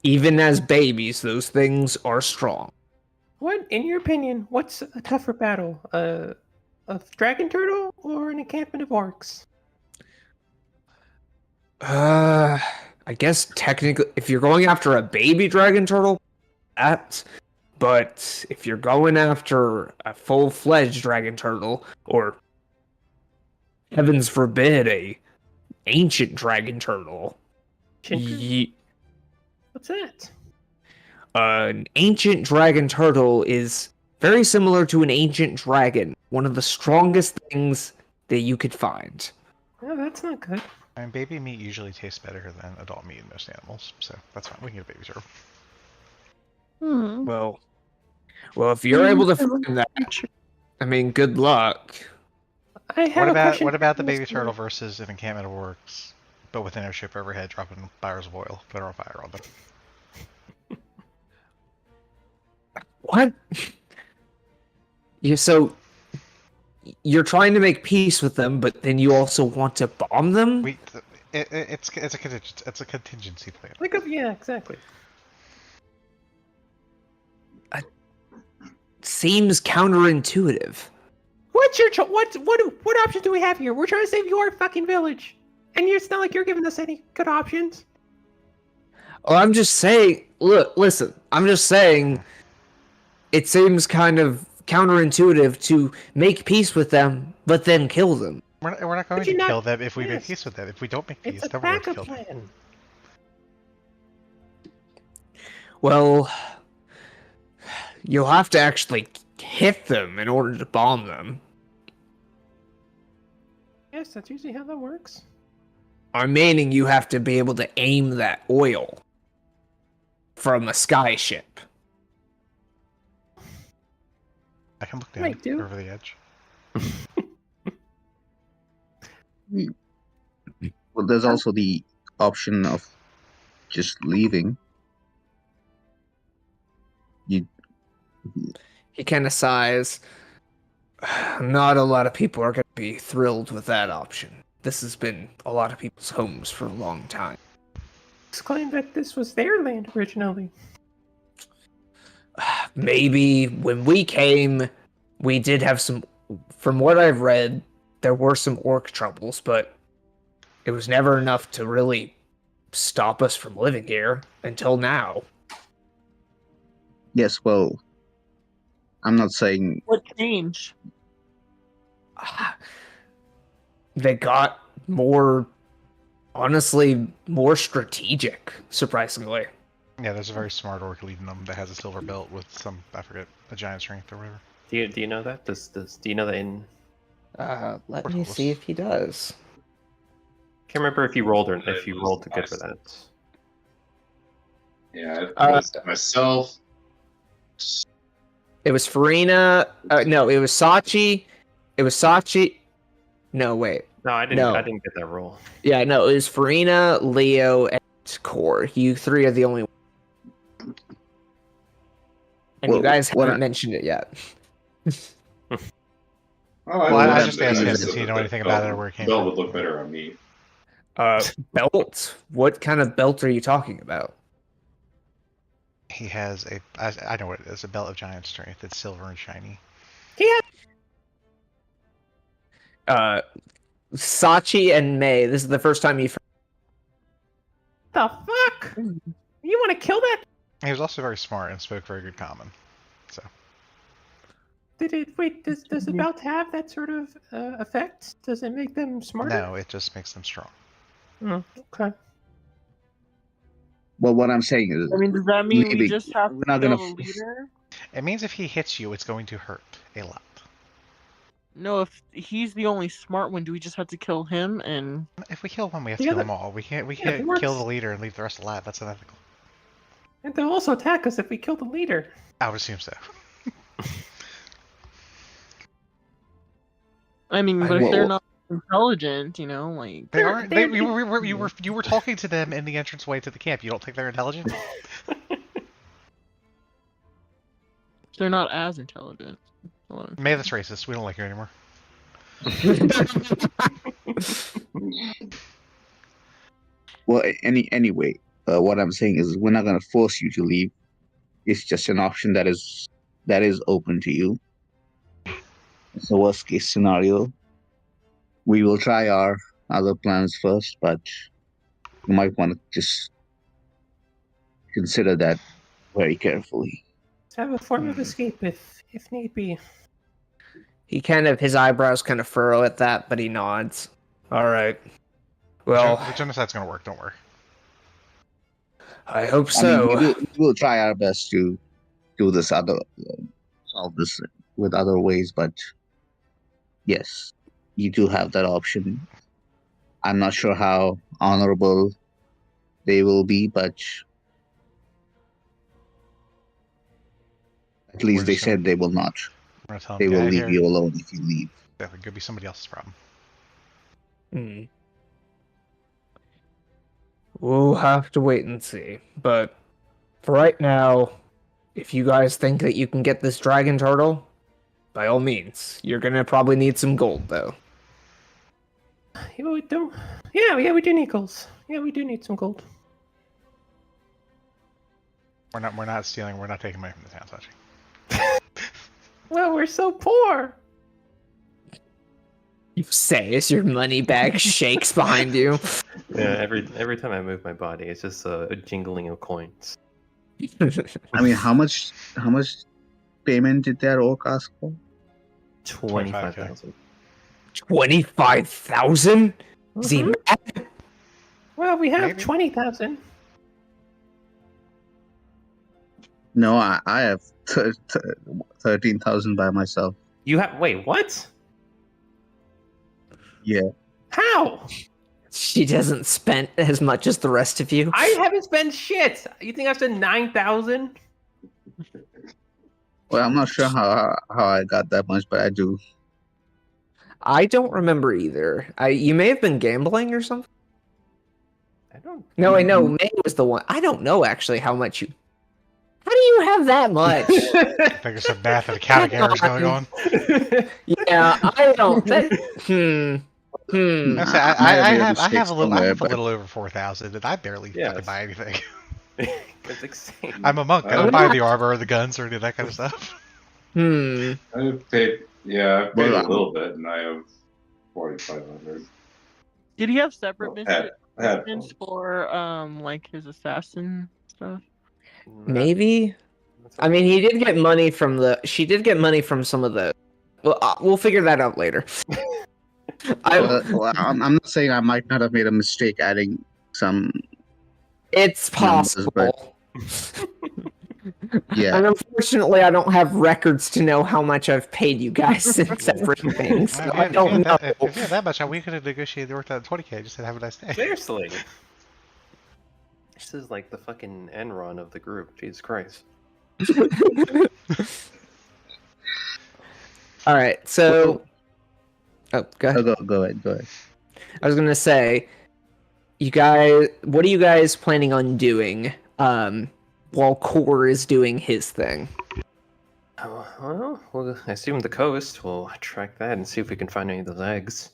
even as babies, those things are strong. What, in your opinion, what's a tougher battle? A dragon turtle or an encampment of orcs? I guess technically, if you're going after a baby dragon turtle, that. But if you're going after a full-fledged dragon turtle, or heavens forbid, a ancient dragon turtle, What's that? An ancient dragon turtle is very similar to an ancient dragon. One of the strongest things that you could find. Oh, that's not good. I mean, baby meat usually tastes better than adult meat in most animals, so that's fine. We can get a baby turtle. Well, if you're able to find that, I mean, good luck. What about the baby turtle versus an encampment of orcs, but with an airship overhead dropping barrels of oil, put on fire on them? What? So you're trying to make peace with them, but then you also want to bomb them? It's a contingency plan. Yeah, exactly. Seems counterintuitive. What's your what options do we have here? We're trying to save your fucking village, and it's not like you're giving us any good options. Oh, I'm just saying. Look, listen. I'm just saying. It seems kind of counterintuitive to make peace with them, but then kill them. We're not going to kill them if we make peace with them. If we don't make peace, then we're going to kill them. Well, you'll have to actually hit them in order to bomb them. Yes, that's usually how that works. I'm meaning you have to be able to aim that oil from a sky ship. I can look down over the edge. Well, there's also the option of just leaving. He kind of sighs. Not a lot of people are going to be thrilled with that option. This has been a lot of people's homes for a long time. It's claimed that this was their land originally. Maybe when we came, we did have some... From what I've read, there were some orc troubles, but it was never enough to really stop us from living here until now. Yes, well, I'm not saying... What changed? They got more... Honestly, more strategic, surprisingly. Yeah, there's a very smart orc leading them that has a silver belt with some, I forget, a giant strength or whatever. Do you know that? Do you know that in... Let me see if he does. Can't remember if you rolled or if you rolled good for that. Yeah, it was myself. It was Farina. No, it was Sachi. It was Sachi. No, wait. No, I didn't. No. I didn't get that roll. Yeah, no, it was Farina, Leo, and Core. You three are the only. And you guys haven't mentioned it yet. I just asked him, does he know anything about it or where it came from? Belt would look better on me. Belt? What kind of belt are you talking about? He has I know what it is, a belt of giant strength. It's silver and shiny. Sachi and May, this is the first time you've... The fuck? You want to kill that? He was also very smart and spoke very good common. So. Does the belt have that sort of effect? Does it make them smarter? No, it just makes them strong. Oh, okay. Well, what I'm saying is... I mean, does that mean we maybe just have we're to not kill gonna the leader? It means if he hits you, it's going to hurt a lot. No, if he's the only smart one, do we just have to kill him? And if we kill one, we have to kill them all. We can't kill the leader and leave the rest alive. That's unethical. And they'll also attack us if we kill the leader. I would assume so. I mean, but if they're not intelligent, like they aren't. You were talking to them in the entranceway to the camp. You don't think they're intelligent? they're not as intelligent. May that's racist. We don't like you anymore. Well, anyway, what I'm saying is we're not going to force you to leave. It's just an option that is open to you. It's the worst case scenario. We will try our other plans first, but you might want to just consider that very carefully. Let's have a form of escape if need be. His eyebrows kind of furrow at that, but he nods. All right. Well, the genocide's gonna work. Don't worry. I hope so. I mean, we'll try our best to do this solve this with other ways, but yes, you do have that option. I'm not sure how honorable they will be, but at least they said they will not. They will leave you alone if you leave. That could be somebody else's problem. We'll have to wait and see. But for right now, if you guys think that you can get this dragon turtle, by all means. You're gonna probably need some gold, though. Yeah, we do. Yeah, we do need gold. Yeah, we do need some gold. We're not stealing. We're not taking money from the town, touching. Well, we're so poor. You say as your money bag shakes behind you. Yeah, every time I move my body, it's just a jingling of coins. I mean, how much payment did that orc ask for? 25,000. 25,000? Is he mad? Well, we have Maybe. 20,000. No, I have 13,000 by myself. You have what? Yeah. How? She doesn't spend as much as the rest of you. I haven't spent shit. You think I've spent 9,000? Well, I'm not sure how I got that much, but I do. I don't remember either. You may have been gambling or something. I don't. No, I know. May was the one. I don't know actually how much you. How do you have that much? I think there's some math and accounting errors going on. Yeah, I don't. I have a little over 4,000, and I barely fucking buy anything. That's insane. I'm a monk. I don't buy the armor or the guns or any of that kind of stuff. I've paid a little bit, and I have 4,500. Did he have separate I missions for like his assassin stuff? Maybe. I mean, he did get money from She did get money from some of the. Well, we'll figure that out later. I'm not saying I might not have made a mistake adding some. It's possible. Numbers, yeah. And unfortunately, I don't have records to know how much I've paid you guys in separate things. So I don't know. If you had that much, we could have negotiated the worth out of 20k. Just to have a nice day. Seriously. This is like the fucking Enron of the group. Jesus Christ. All right, so. Oh, go ahead. Go ahead. I was gonna say, you guys, what are you guys planning on doing while Core is doing his thing? Well, I assume the coast. We'll track that and see if we can find any of those eggs.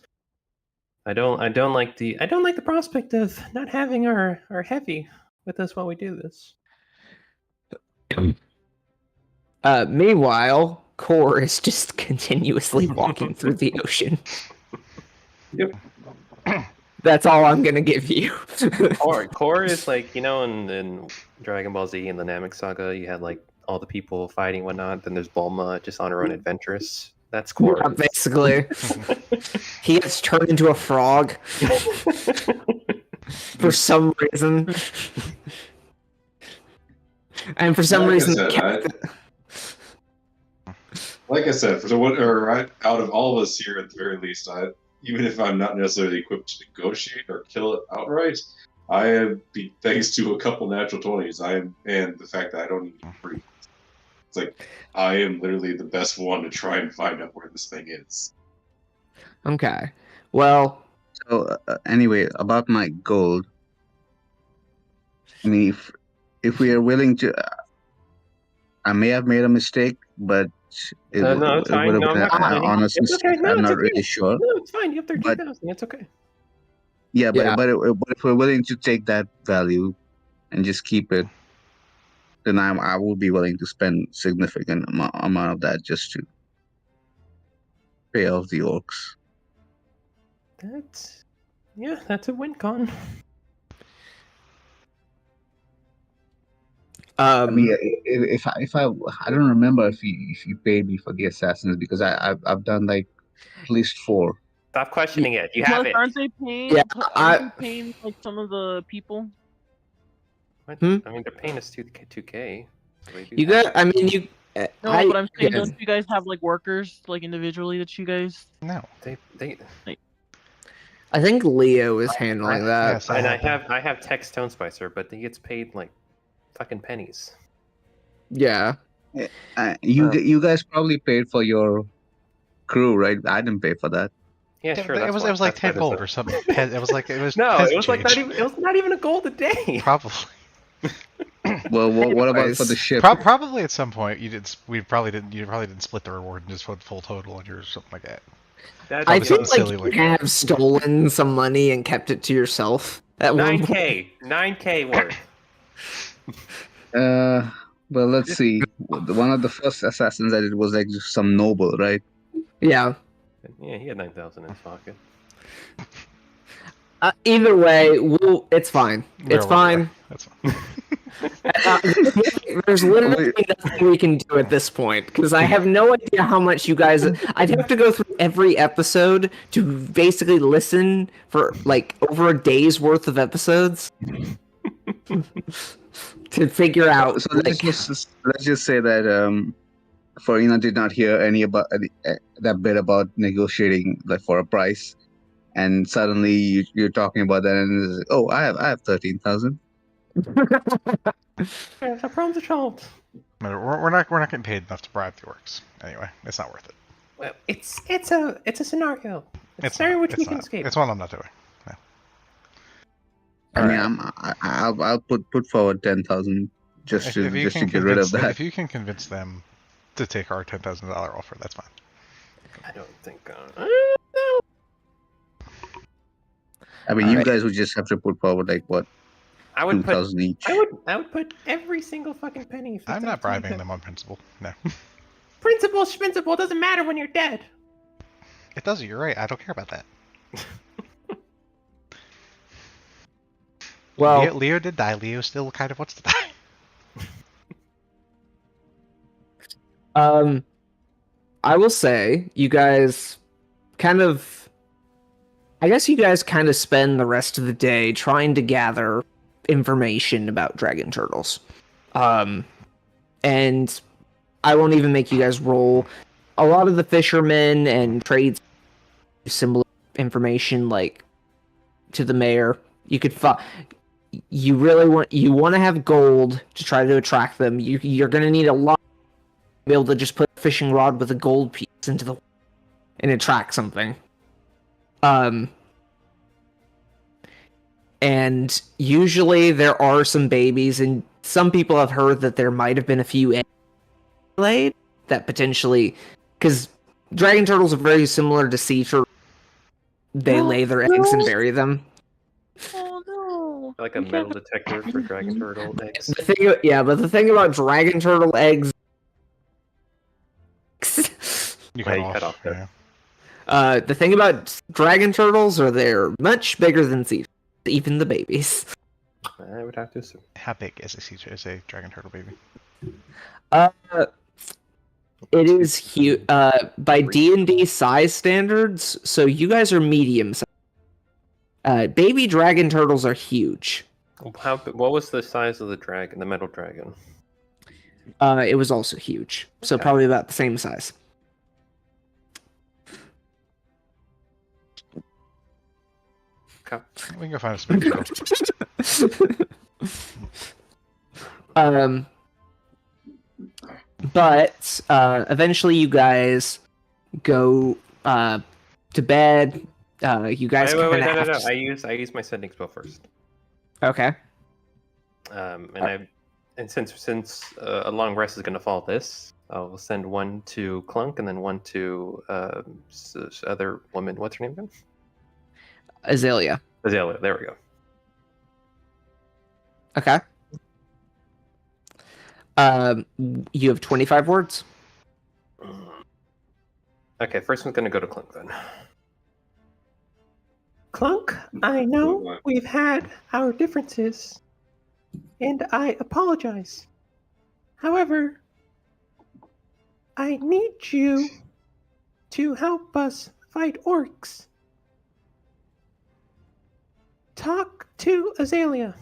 I don't like the prospect of not having our heavy with us while we do this. Meanwhile, Core is just continuously walking through the ocean. Yep. That's all I'm gonna give you. Core is like, in Dragon Ball Z and the Namek Saga, you had like all the people fighting whatnot. Then there's Bulma just on her own adventures. That's Core. Yeah, basically. He gets turned into a frog for some reason. And for some reason, like I said, out of all of us here, at the very least, even if I'm not necessarily equipped to negotiate or kill it outright, I am, thanks to a couple natural 20s, and the fact that I don't even breathe. It's like, I am literally the best one to try and find out where this thing is. Okay. Well, So anyway, about my gold. I mean, if we are willing to, I may have made a mistake, but it, No, it's it would fine. have No, been I'm not complaining. honestly, It's okay. No, I'm it's not okay. really sure. No, it's fine. You have But 13,000. It's okay. yeah, Yeah. but if we're willing to take that value and just keep it, then I will be willing to spend significant amount of that just to pay off the orcs. That's a win con. I mean, if I don't remember if you paid me for the assassins because I've done like at least 4. Stop questioning it. You Plus, have it. aren't they paying? Yeah, Aren't they paying like some of the people? What? Hmm? I mean, they're paying us 2K. So they do you have got. it. I mean, you. No, but I'm saying, yeah. don't you guys have like workers like individually that you guys? No. They I think Leo is handling that. Yes, and have them. I have Tech Stone Spicer, but he gets paid like fucking pennies. Yeah. You guys probably paid for your crew, right? I didn't pay for that. Yeah, Yeah, sure. it was like that's why 10 there's gold a- or something. It was like it was No, peasant it was like not change. even. It was not even a gold a day. Probably. Well, what about for the Anyways. ship? Probably at some point you did. You probably didn't split the reward and just put full total on yours or something like that. That's I Probably feel something like silly you like have stolen some money and kept it to yourself at one point. 9K worth. Well, let's see. One of the first assassins I did was like just some noble, right? Yeah. Yeah, he had 9,000 in his pocket. Either way, it's fine. They're It's what they are. fine. That's fine. There's literally nothing we can do at this point because I have no idea how much you guys. I'd have to go through every episode to basically listen for like over a day's worth of episodes to figure out. So let's just say that Farina did not hear any about that bit about negotiating like for a price, and suddenly you're talking about that, and it's like, oh, I have 13,000. Yeah, the problem's solved. We're not getting paid enough to bribe the orcs. Anyway, it's not worth it. Well, it's a scenario. It's a scenario not, which it's we can not. escape. It's one I'm not doing. I mean, I'll put forward 10,000 just to get rid of that. If you can convince them to take our $10,000 offer, that's fine. I don't think. I mean, you Alright. guys would just have to put forward like what, I would put. 2,000 each. I would put every single fucking penny. If it's I'm not up to me. bribing them on principle. No. Principle, schprinciple doesn't matter when you're dead. It does. You're right. I don't care about that. Well, Leo did die. Leo still kind of wants to die. I will say you guys I guess you guys kind of spend the rest of the day trying to gather information about dragon turtles. And I won't even make you guys roll. A lot of the fishermen and trades similar information like to the mayor. You could you want to have gold to try to attract them. You're going to need a lot to be able to just put a fishing rod with a gold piece into the and attract something. And usually there are some babies, and some people have heard that there might have been a few eggs laid that potentially, because dragon turtles are very similar to sea turtles. They lay their eggs and bury them. Oh no! Like a metal detector for dragon turtle eggs. But the thing about dragon turtle eggs, You Right, cut off. cut off Yeah. the thing about dragon turtles are they're much bigger than sea, even the babies. I would have to assume. How big is a dragon turtle baby? It is huge by D&D size standards. So you guys are medium size. Baby dragon turtles are huge. What was the size of the dragon, the metal dragon? It was also huge, so Okay. probably about the same size. We can go find a spectacle. But eventually you guys go to bed. You guys Wait, kind of no. have I use my sending spell first. Okay. And since a long rest is going to follow this, I'll send one to Clunk and then one to other woman. What's her name again? Azalea. Azalea. There we go. Okay. You have 25 words. Okay, first one's going to go to Clunk then. Clunk, I know we've had our differences, and I apologize. However, I need you to help us fight orcs. Talk to Azalea.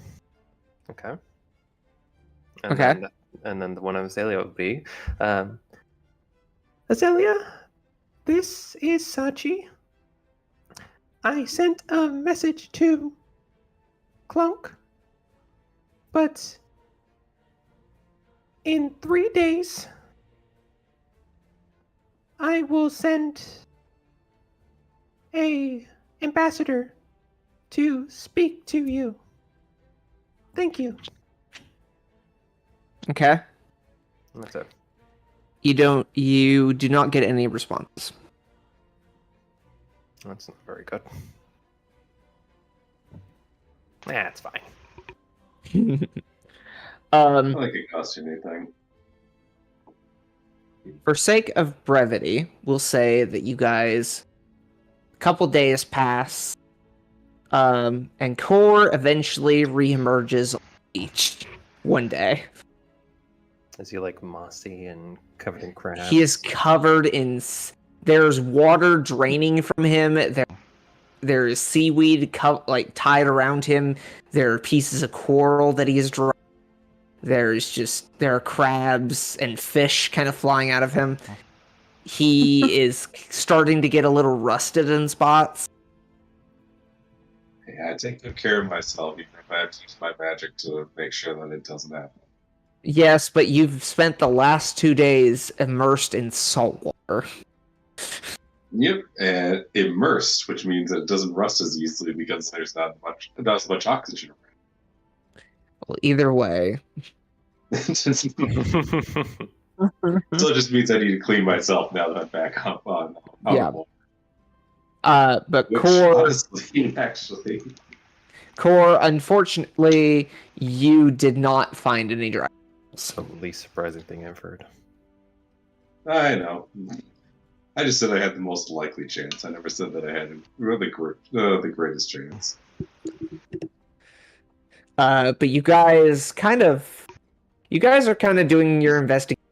Okay. Okay. And then the one of Azalea would be, Azalea, this is Sachi. I sent a message to Clunk, but in 3 days, I will send a ambassador to speak to you. Thank you. Okay. that's it. You do not get any response. That's not very good. Nah, it's fine. I don't think it costs you anything. For sake of brevity, we'll say that you guys, a couple days pass, and Core eventually reemerges on the beach one day. Is he like mossy and covered in crabs? He is covered in. There's water draining from him. There is seaweed tied around him. There are pieces of coral that he has drawn. There are crabs and fish kind of flying out of him. He is starting to get a little rusted in spots. Yeah, I take good care of myself, even if I have to use my magic to make sure that it doesn't happen. Yes, but you've spent the last 2 days immersed in salt water. Yep, and immersed, which means that it doesn't rust as easily because there's not as much oxygen around. Well, either way. So it just means I need to clean myself now that I'm back up on Yeah. water. But Which, Core, honestly, actually, Core, unfortunately, you did not find any dry. It's the least surprising thing I've heard. I know. I just said I had the most likely chance. I never said that I had the greatest chance. But you guys are kind of doing your investigation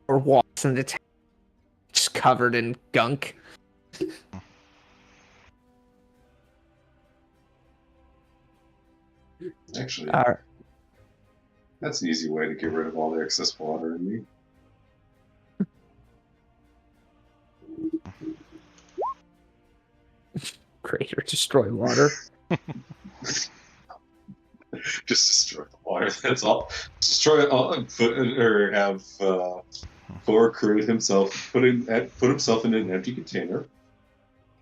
or walks into town, just covered in gunk. Actually, that's an easy way to get rid of all the excess water in me. Create or destroy water. Just destroy the water. That's all. Destroy it all, or have Thor create himself, put himself in an empty container,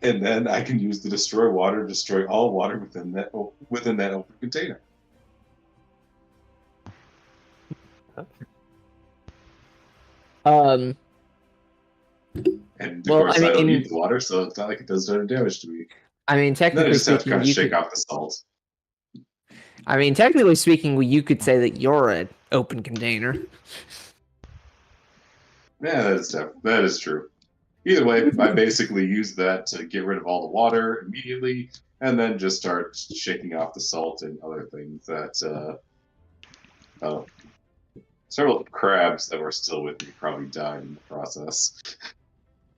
and then I can use the destroy water to destroy all water within that open container. Um. And of Well, course, I I don't mean- need the water, so it's not like it does no damage to me. I mean, Then I technically just have to speaking, kind of you shake could. off the salt. I mean, technically speaking, you could say that you're an open container. Yeah, that is true. Either way, I basically use that to get rid of all the water immediately, and then just start shaking off the salt and other things that. Several crabs that were still with me probably died in the process.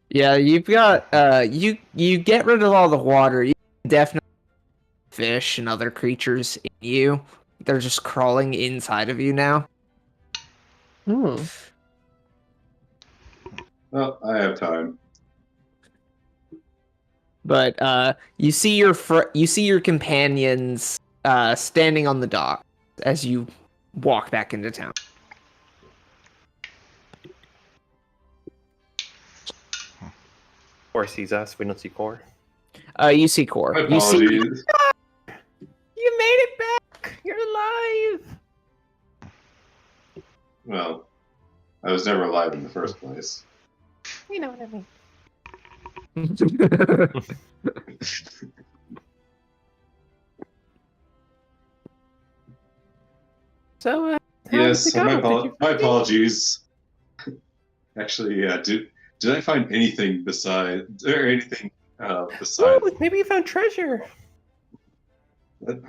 Yeah, you've got you get rid of all the water. You definitely fish and other creatures in you. They're just crawling inside of you now. Hmm. Well, I have time. But you see your companions standing on the dock as you walk back into town. Core sees us. We don't see Core. You see Core. My You see. apologies. You made it back! You're alive! Well, I was never alive in the first place. You know what I mean. So, how Yes, did it go? my apologies. Actually, yeah. Did I find anything besides? Oh, maybe you found treasure. What?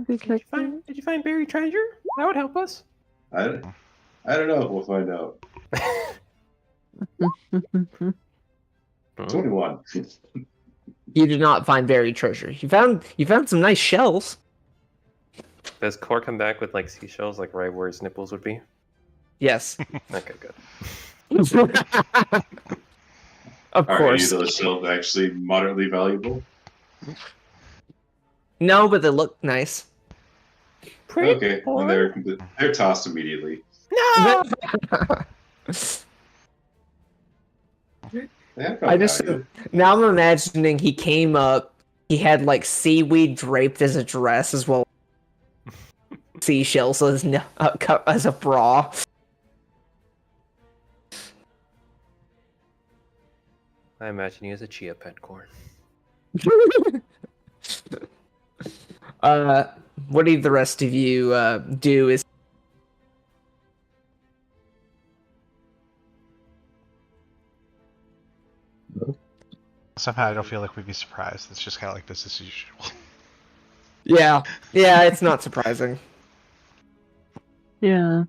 Did you find buried treasure? That would help us. I don't know. We'll find out. 21. You did not find buried treasure. You found some nice shells. Does Core come back with like seashells, like right where his nipples would be? Yes. Okay, good. Of Are any of course. those shells actually moderately valuable? No, but they look nice. Pretty Okay, well, they're tossed immediately. No! I just now I'm imagining he came up. He had like seaweed draped as a dress as well. Seashells as a bra. I imagine you as a chia pet, Core. What do the rest of you do? Is Somehow I don't feel like we'd be surprised. It's just kind of like business as usual. yeah, it's not surprising. Yeah.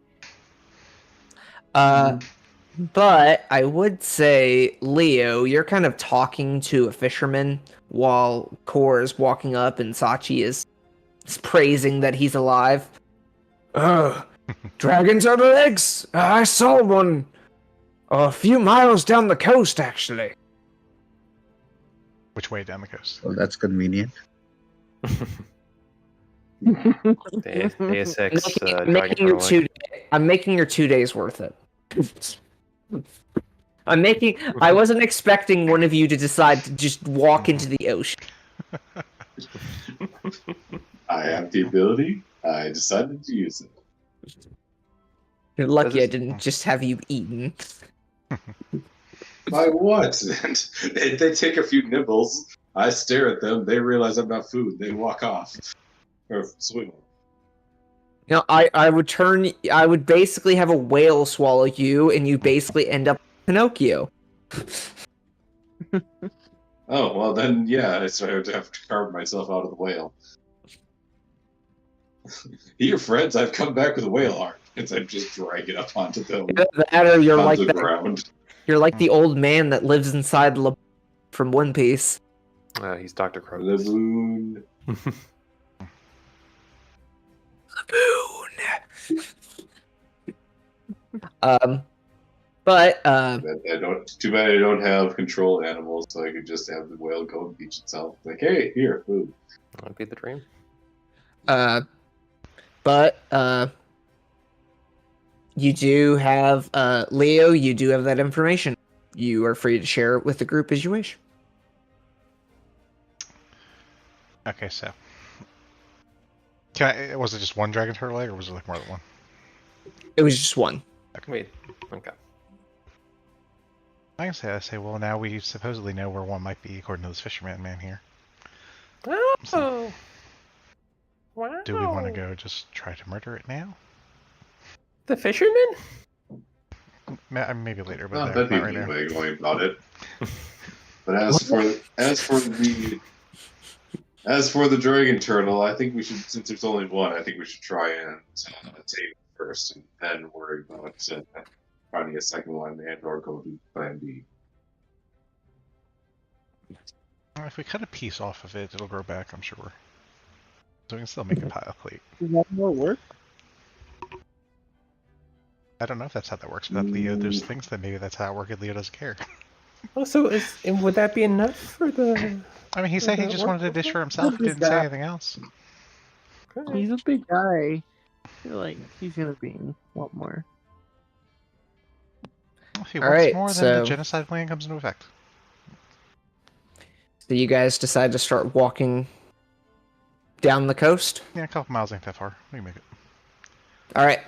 But I would say, Leo, you're kind of talking to a fisherman while Core is walking up and Sachi is praising that he's alive. Dragons are the legs! I saw one a few miles down the coast, actually. Which way down the coast? Well, that's convenient. The ASX I'm making your 2 days worth it. I wasn't expecting one of you to decide to just walk into the ocean. I have the ability. I decided to use it. You're lucky I didn't just have you eaten. By what? They take a few nibbles. I stare at them. They realize I'm not food. They walk off. Or swim. No, I would basically have a whale swallow you, and you basically end up Pinocchio. Oh, well then, yeah, so I would have to carve myself out of the whale. Here, friends, I've come back with a whale heart. As I'm just dragging it up onto the ground. You're like the old man that lives inside from One Piece. He's Dr. Crocus. Laboon. But too bad I don't have control animals, so I could just have the whale go and beach itself. Like, hey, here, food. That'd be the dream. But you do have Leo. You do have that information. You are free to share it with the group as you wish. Okay, so was it just one dragon turtle egg, or was it like more than one? It was just one. Okay. Wait. Okay. I say, well, now we supposedly know where one might be, according to this fisherman man here. Oh. So, Wow. do we want to go just try to murder it now? The fisherman? Maybe later, but That'd be not a right neat now. way of going about it. But as for the dragon turtle, I think we should, since there's only one, I think we should try and tame it first, and then worry about finding a second one and or go to Plan B. If we cut a piece off of it, it'll grow back, I'm sure. So we can still make a pile plate. Does that more work? I don't know if that's how that works, but Leo, there's things that maybe that's how it works, and Leo doesn't care. Also, would that be enough for the? I mean, he said he just wanted a dish for himself. He This didn't say guy. anything else. He's a big guy. I feel like he's gonna be want more. If he All wants right, more, then the so- genocide plan comes into effect. So you guys decide to start walking down the coast? Yeah, a couple miles ain't that far. We can make it. All right.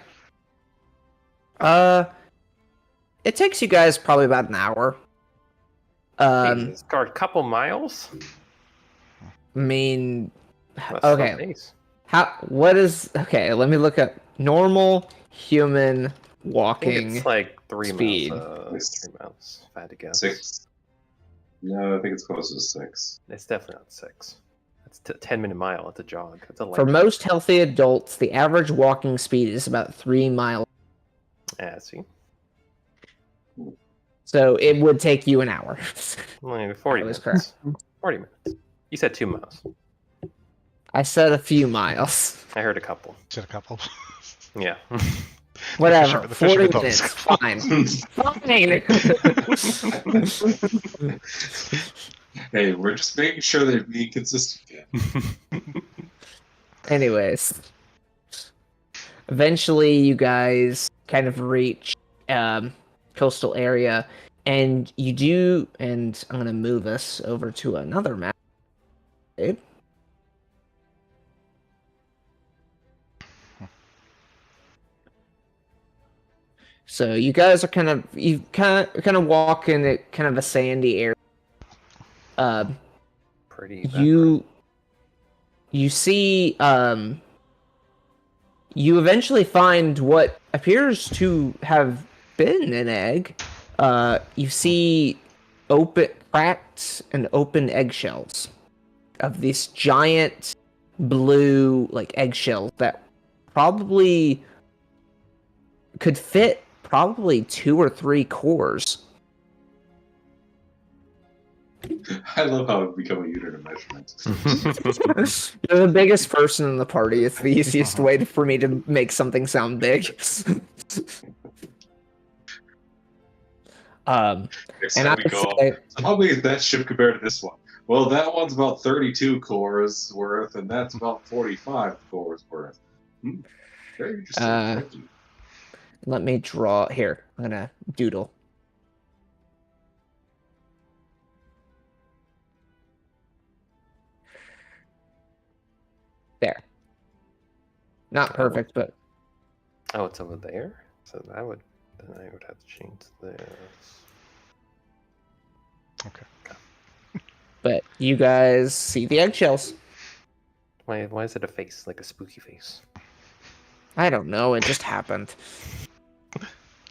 It takes you guys probably about an hour. Jesus, a couple miles? I mean, That's okay. some pace. Okay, let me look up normal human I think walking. it's like 3 speed. miles. 3 miles, if I had to guess. 6. No, I think it's closer to 6. It's definitely not 6. That's a 10-minute mile. It's a jog. It's a light For jog. most healthy adults, the average walking speed is about 3 miles. Yeah, see? So it would take you an hour. Only 40 That was minutes. 40 minutes. You said 2 miles. I said a few miles. I heard a couple. Just a couple. Yeah. Whatever. The 40 fisherman minutes. thought Fine. Hey, we're just making sure they're being consistent. Anyways. Eventually, you guys kind of reach coastal area, and you do, and I'm going to move us over to another map. Okay. So you guys are kind of walk in a kind of a sandy area. Pretty. You see you eventually find what appears to have been an egg. You see cracked and open eggshells of these giant blue eggshells that probably could fit probably 2 or 3 cores. I love how it become a unit of measurement. You're the biggest person in the party. It's the easiest way for me to make something sound big. Next And time I we would go, say, how big is that ship compared to this one? Well, that one's about 32 cores worth, and that's about 45 cores worth. Very interesting. Thank you. let me draw here. I'm gonna doodle. There. Not perfect, but Oh, it's over there? So then I would have to change this. Okay. but you guys see the eggshells. Why is it a face? Like a spooky face? I don't know. It just happened.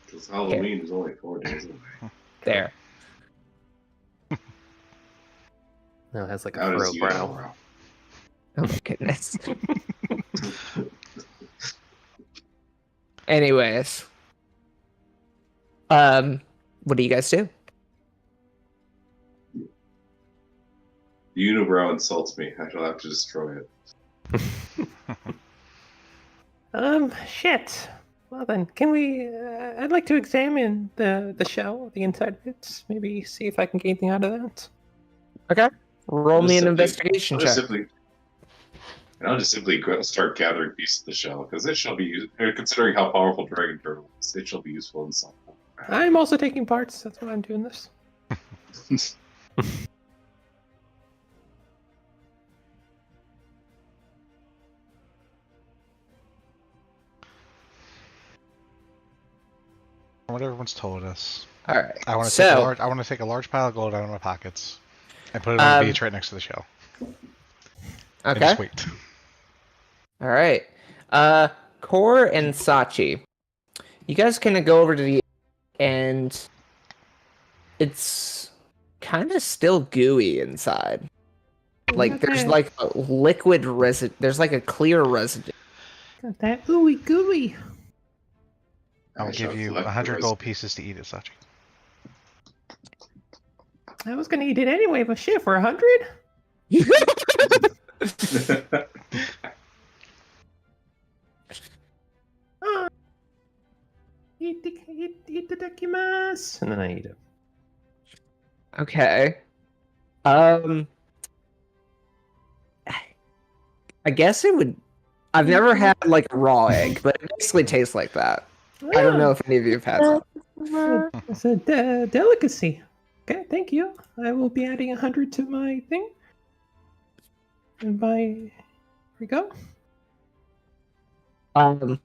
Because Halloween is only 4 days away. There. No, it has like a How furrowed does you brow. know? Oh my goodness. Anyways. What do you guys do? The unibrow insults me. I shall have to destroy it. Shit. Well then, can we? I'd like to examine the shell, the inside bits. Maybe see if I can get anything out of that. Okay. Roll me an I'll investigation check. I'll just simply start gathering pieces of the shell, because it shall be used, considering how powerful Dragon Turtle is, it shall be useful in some form. I'm also taking parts. That's why I'm doing this. What everyone's told us. All right. I want to take a large pile of gold out of my pockets and put it on the beach right next to the shell. And Okay. just wait. All right. Kor and Sachi, you guys kind of go over to the and it's kind of still gooey inside. Like there's like a liquid residue. There's like a clear residue. Got that ooey gooey. I'll give you 100 gold pieces to eat it, Sachi. I was gonna eat it anyway, but shit, for 100? Itadakimasu. And then I eat it. Okay. I guess it would. I've never had like a raw egg, but it basically tastes like that. I don't know if any of you have had some. It's a delicacy. Okay, thank you. I will be adding 100 to my thing. And here we go. But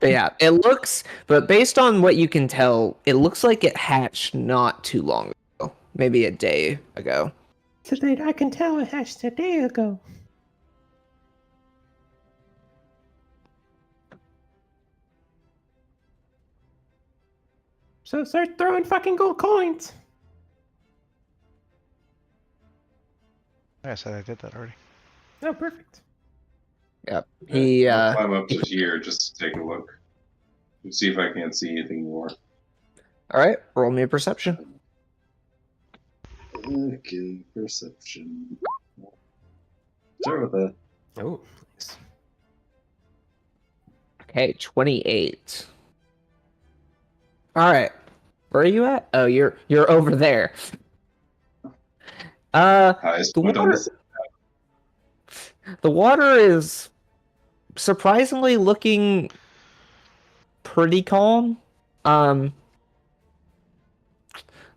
yeah, it looks. But based on what you can tell, it looks like it hatched not too long ago, maybe a day ago. Today, I can tell it hatched a day ago. So start throwing fucking gold coins. Like I said, I did that already. Oh, perfect. Yep. I'll climb up to here just to take a look. And see if I can't see anything more. All right, roll me a perception. Okay, perception. Start with that. Oh, nice. Okay, 28. All right, where are you at? Oh, you're over there. Highest The point on water, this. the water is surprisingly looking pretty calm.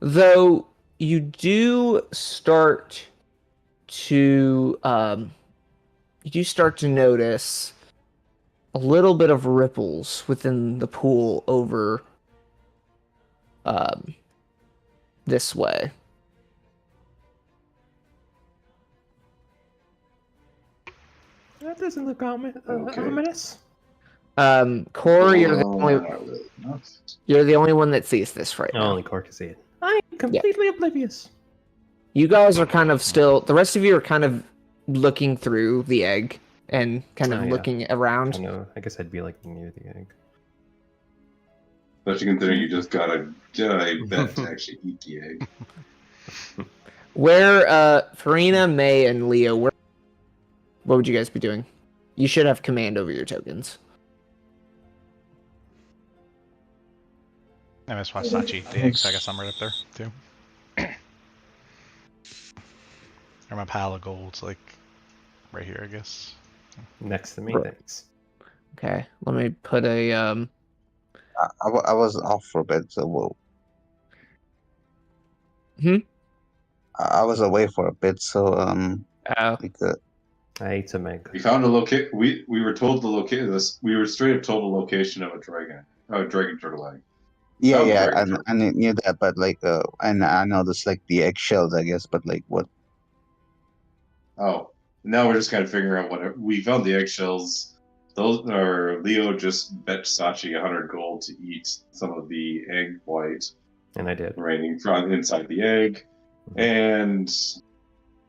Though you do start to notice a little bit of ripples within the pool over this way. That doesn't look Okay. ominous. Corey, you're Not the only one that sees this right now. Only Cork can see it. I am completely oblivious. You guys are kind of still. The rest of you are kind of looking through the egg and kind of Oh, yeah. looking I around. know. I guess I'd be like near the egg. Especially considering you just got a Jedi bet to actually eat the egg. Where, Farina, May, and Leo, what would you guys be doing? You should have command over your tokens. I miss watch not cheat the egg, so I guess I'm right up there too. Or my pile of gold's like right here, I guess. Next to me, Right. thanks. Okay, let me put a I was off for a bit, so we'll. I was away for a bit, so we could. I ate some egg. We found a location. We were told the location. We were straight up told the location of a dragon turtle egg. Yeah, Oh, yeah, very good. I knew that, but like, and I know this like the eggshells, I guess, but like what? Oh, now we're just kind of figuring out what we found. The eggshells. Those are Leo just bet Sachi 100 gold to eat some of the egg white And I did. remaining from inside the egg, and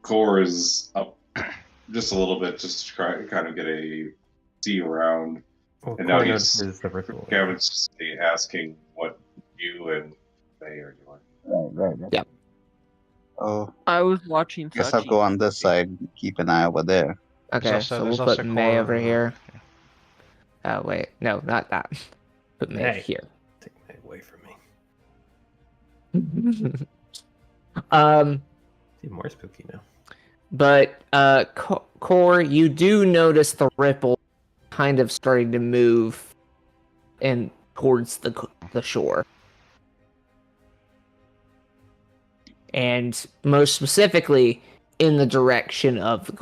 Core is up just a little bit just to try kind of get a see around. Well, And now Cork he's notices the ripple. Gavin's just asking what you and May are doing. Right. Yep. Oh, I was watching. guess I'll Sachi. go on this side. Keep an eye over there. Okay, There's so also- we'll there's put also May Cora over over here. there. Oh wait, no, not that. Put May Hey. here. Take my egg away from me. Even more spooky now. But Core, you do notice the ripple kind of starting to move in towards the shore. And most specifically in the direction of the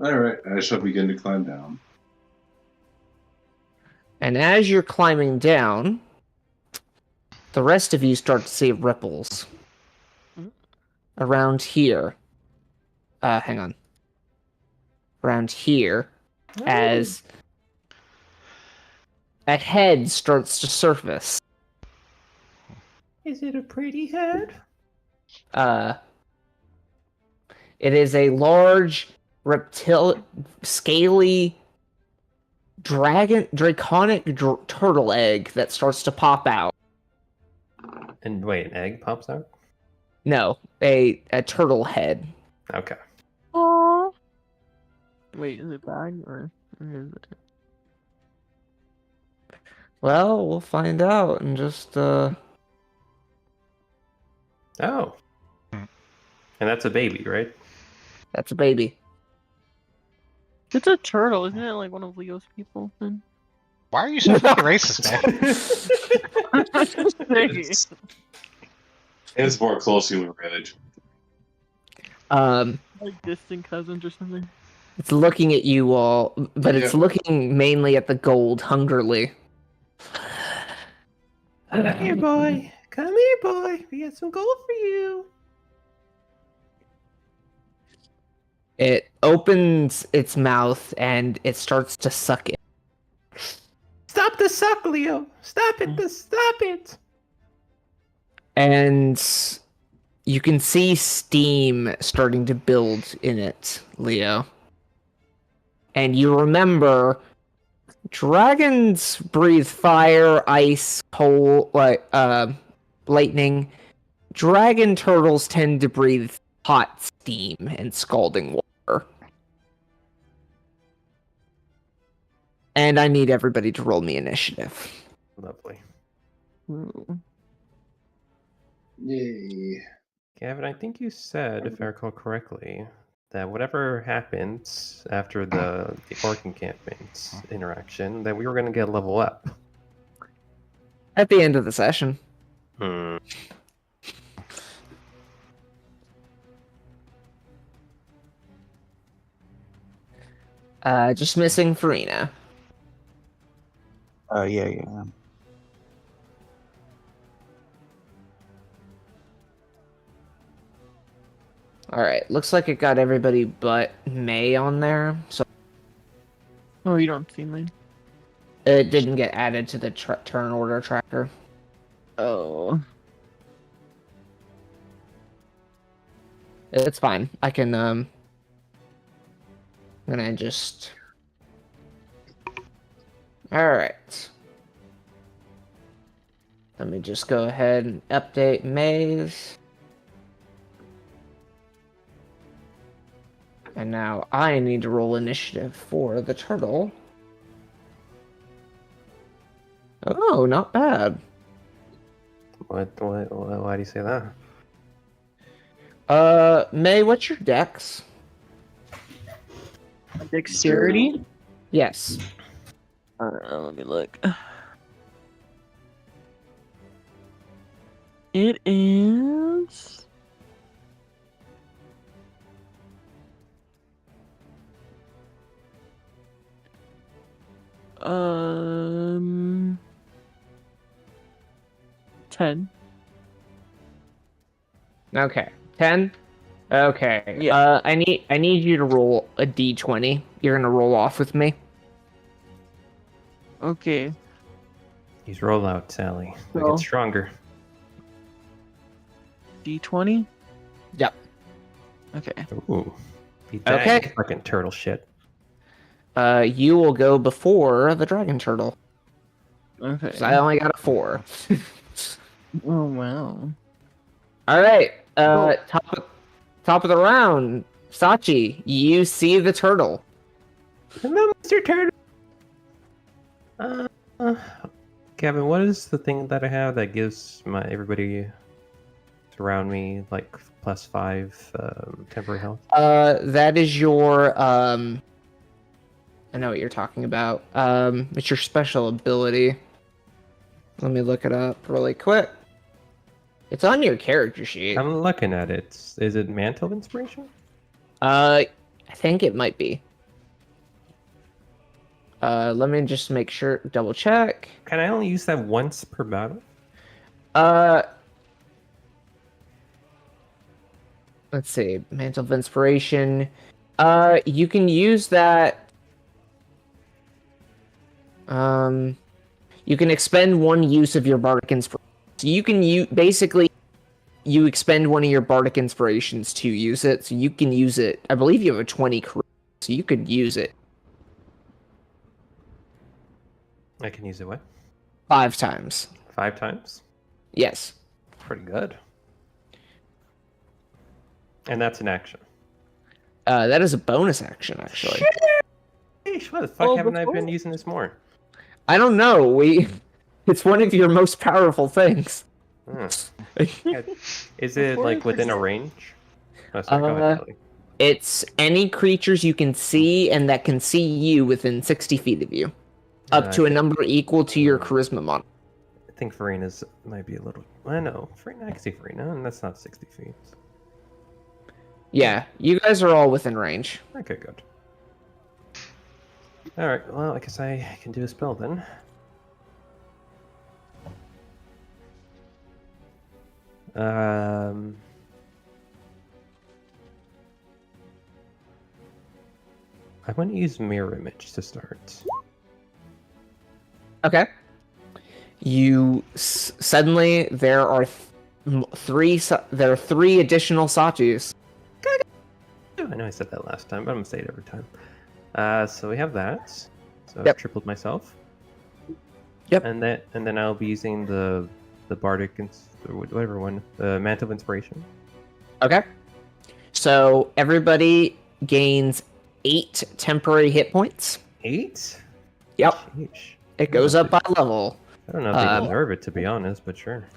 All right, I shall begin to climb down. And as you're climbing down, the rest of you start to see ripples around here. Hang on. Around here, as a head starts to surface. Is it a pretty head? It is a large scaly draconic turtle egg that starts to pop out. And wait, an egg pops out? No, a turtle head. Okay. Aww. Wait, is it bag or is it? Well, we'll find out and just Oh. Hmm. And that's a baby, right? That's a baby. It's a turtle, isn't it? Like one of Leo's people. Then. Why are you so fucking racist, man? I'm just saying. It's more closely related. Like distant cousins or something. It's looking at you all, but it's Yeah. looking mainly at the gold hungrily. Come here, boy. Come here, boy. We got some gold for you. It opens its mouth and it starts to suck it. Stop the suck, Leo. Stop it. Stop it. And you can see steam starting to build in it, Leo. And you remember dragons breathe fire, ice, cold, lightning. Dragon turtles tend to breathe hot steam and scalding water. And I need everybody to roll me initiative. Lovely. Ooh. Yay. Gavin, I think you said, if I recall correctly, that whatever happens after the orc encampment interaction, that we were going to get a level up. At the end of the session. Hmm. Just missing Farina. Yeah. Alright, looks like it got everybody but May on there, so Oh, you don't see mine. it didn't get added to the turn order tracker. Oh. It's fine. I can, I'm gonna just... Alright. Let me just go ahead and update May's. And now I need to roll initiative for the turtle. Oh, not bad. Why do you say that? May, what's your dex? Dexterity? Yes. Let me look. It is 10. Okay. 10? Okay. Yeah. I need you to roll a d20. You're gonna roll off with me. Okay. He's rolled out, Sally. We Roll. get stronger. D20? Yep. Okay. Ooh. Beat that, Okay. you fucking turtle shit. You will go before the dragon turtle. Okay. 'Cause I only got a 4. Oh, wow. Alright. Top of the round. Sachi, you see the turtle. Hello, Mr. Turtle. Gavin, what is the thing that I have that gives everybody around me like +5 temporary health? That is your I know what you're talking about. It's your special ability. Let me look it up really quick. It's on your character sheet. I'm looking at it. Is it Mantle of Inspiration? I think it might be. Let me just make sure, double check. Can I only use that once per battle? Let's see, Mantle of Inspiration. You can use that. You can expend one use of your bardic inspiration. So you can basically you expend one of your bardic inspirations to use it. So you can use it. I believe you have a 20 charisma, so you could use it I can use it what? 5 times. 5 times? Yes. Pretty good. And that's an action. That is a bonus action, actually. Sheesh, why the fuck haven't I been using this more? I don't know. It's one of your most powerful things. Hmm. Is it like within a range? Oh, sorry, go ahead, Kelly. It's any creatures you can see and that can see you within 60 feet of you, up to a number equal to your charisma mod. I think Farina's might be a little. I know Farina. I can see Farina, and that's not 60 feet. Yeah, you guys are all within range. Okay, good. All right. Well, I guess I can do a spell then. I want to use mirror image to start. Okay. You suddenly there are three additional Satus. I know I said that last time, but I'm gonna say it every time. So we have that. So Yep. I've tripled myself. Yep. And then I'll be using the bardic whatever one, the mantle of inspiration. Okay. So everybody gains 8 temporary hit points. 8? Yep. Sheesh. It goes up by level. I don't know if they deserve it, to be honest, but sure.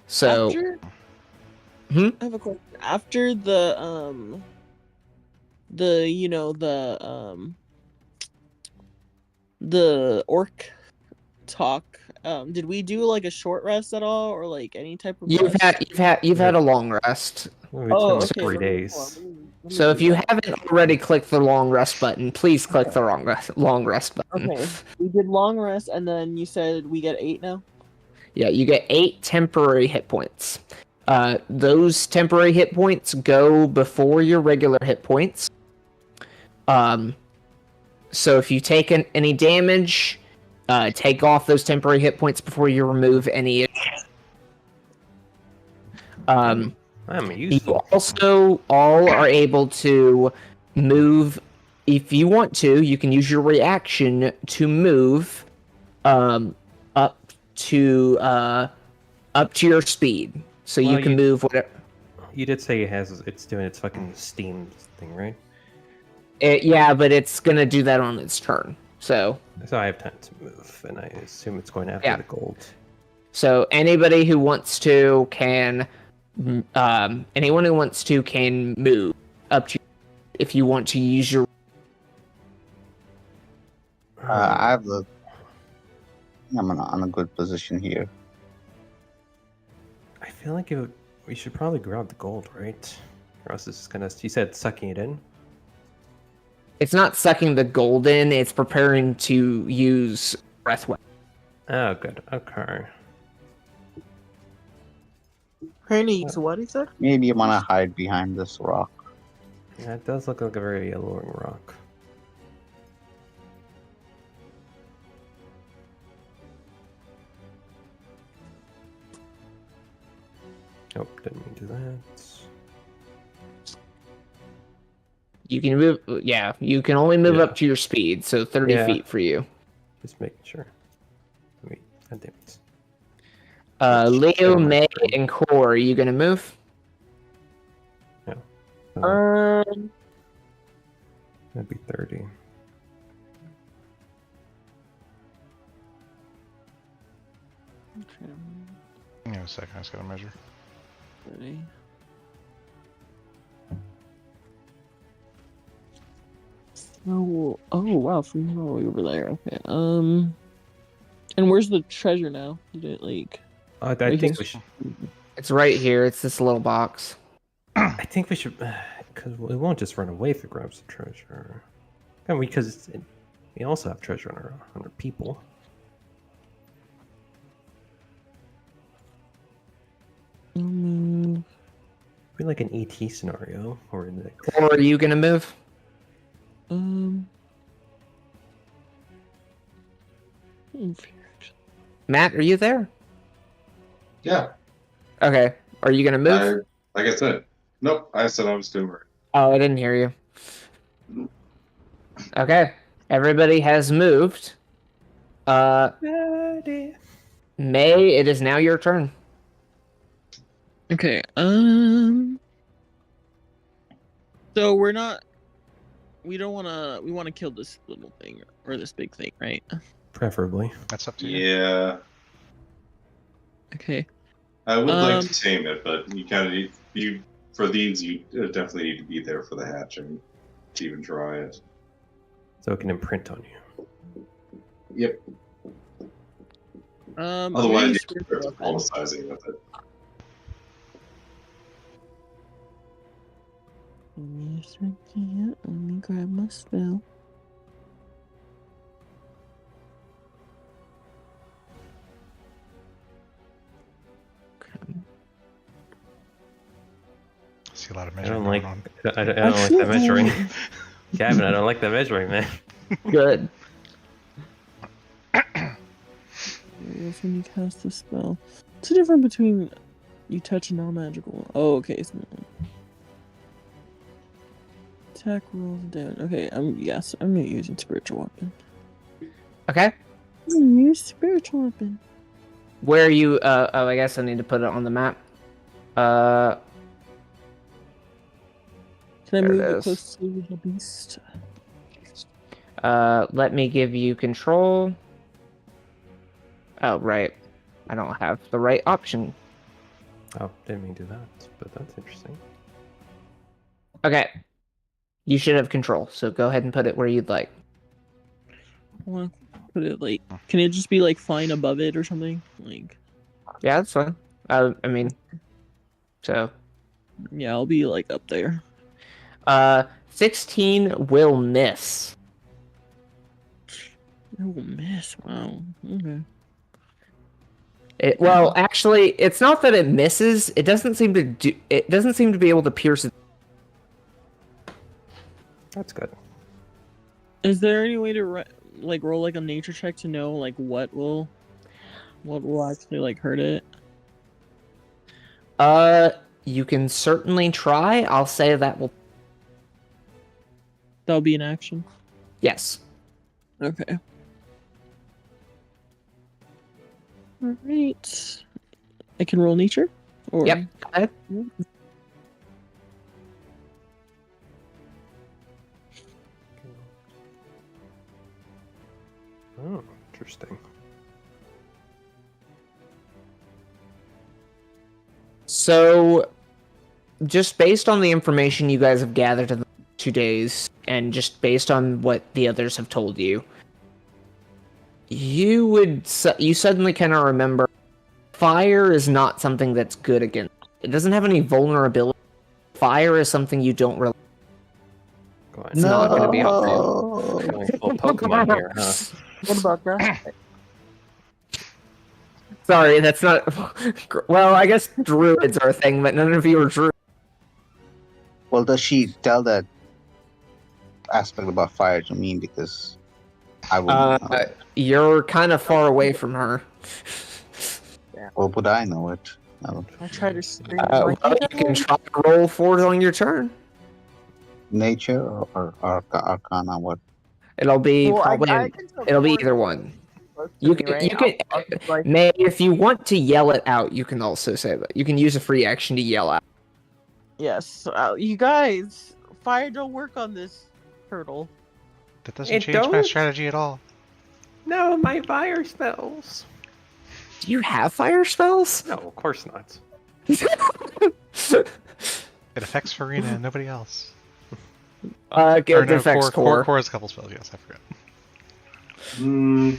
So After... I have a question. After the orc talk, did we do like a short rest at all, or like any type of you've rest? had a long rest. It's okay. 3 days. So if you haven't already clicked the long rest button, please click the long rest button. Okay, we did long rest, and then you said we get 8 now? Yeah, you get 8 temporary hit points. Those temporary hit points go before your regular hit points. So if you take any damage, take off those temporary hit points before you remove any. I'm You useful. also all are able to move. If you want to, you can use your reaction to move up to your speed. So Well, you can move whatever. You did say it's doing its fucking steam thing, right? Yeah, but it's gonna do that on its turn. So I have time to move, and I assume it's going after the gold. So anybody who wants to can, anyone who wants to can move up to. If you want to use your. I have the. I'm in a good position here. I feel like we should probably grab the gold, right? Or else it's gonna. You said sucking it in. It's not sucking the gold in. It's preparing to use breath weapon. Oh, good. Okay. Penny, so what is that? Maybe you want to hide behind this rock. Yeah, it does look like a very alluring rock. Oh, didn't mean to do that. You can move. Yeah, you can only move up to your speed, so 30 feet for you. Just making sure. Wait, God damn it. Leo, May, and Core, are you gonna move? No. That'd be 30. Give me a second, I just gotta measure. 30. Oh wow, from all the way over there. Okay. And where's the treasure now? Did it like? I think we should. It's right here. It's this little box. I think we should, because we won't just run away if it grabs the treasure. And because we also have treasure on our people. Be like an ET scenario, or in the. Or are you gonna move? Matt, are you there? Yeah. Okay. Are you gonna move? Like I said, nope. I said I was doing it. Oh, I didn't hear you. Okay. Everybody has moved. May, it is now your turn. Okay. So we don't want to. We want to kill this little thing or this big thing, right? Preferably. That's up to you. Yeah. Okay. I would like to tame it, but you kind of need for these. You definitely need to be there for the hatching to even try it. So it can imprint on you. Yep. Otherwise, you're diplomatizing with it. Let me grab my spell. I see a lot of I measuring don't like. going on. I don't like that measuring. Gavin, I don't like that measuring, man. Good. When you cast a spell. What's the difference between you touch and non-magical? Oh, okay. So attack rolls down. Okay, I'm using spiritual weapon. Okay. I'm gonna use spiritual weapon. Where are you? Oh, I guess I need to put it on the map. Can I There move it it is. close to the beast? Let me give you control. Oh, right. I don't have the right option. Oh, didn't mean to do that, but that's interesting. Okay. You should have control, so go ahead and put it where you'd like. I want to put it like. Can it just be like flying above it or something? Like. Yeah, that's fine. I mean, so. Yeah, I'll be like up there. 16 will miss. It will miss. Wow. Okay. Well, actually, it's not that it misses. It doesn't seem to do. It doesn't seem to be able to pierce it. That's good. Is there any way to roll like a nature check to know like what will actually like hurt it? You can certainly try. I'll say that'll be an action. Yes. Okay. All right. I can roll nature. Or... Yep. Go ahead. Oh, interesting. So, just based on the information you guys have gathered in the 2 days, and just based on what the others have told you, you suddenly kind of remember fire is not something that's good against. It doesn't have any vulnerability. Fire is something you don't really. It's not going to be helpful. Going full Pokemon here, huh? What about that? Sorry, that's not. Well, I guess druids are a thing, but none of you are druids. Well, does she tell that aspect about fire to me? Because I would. You're kind of far away from her. Well, would I know it? I don't. I try to scream. Well, you can try to roll for it on your turn. Nature or Arcana? What? It'll be Well, probably. It'll be either one. You can. May, if you want to yell it out, you can also say that. You can use a free action to yell out. Yes, you guys, fire don't work on this turtle. That doesn't change my strategy at all. No, my fire spells. Do you have fire spells? No, of course not. It affects Farina and nobody else. It affects Core. Core has a couple spells, yes, I forgot.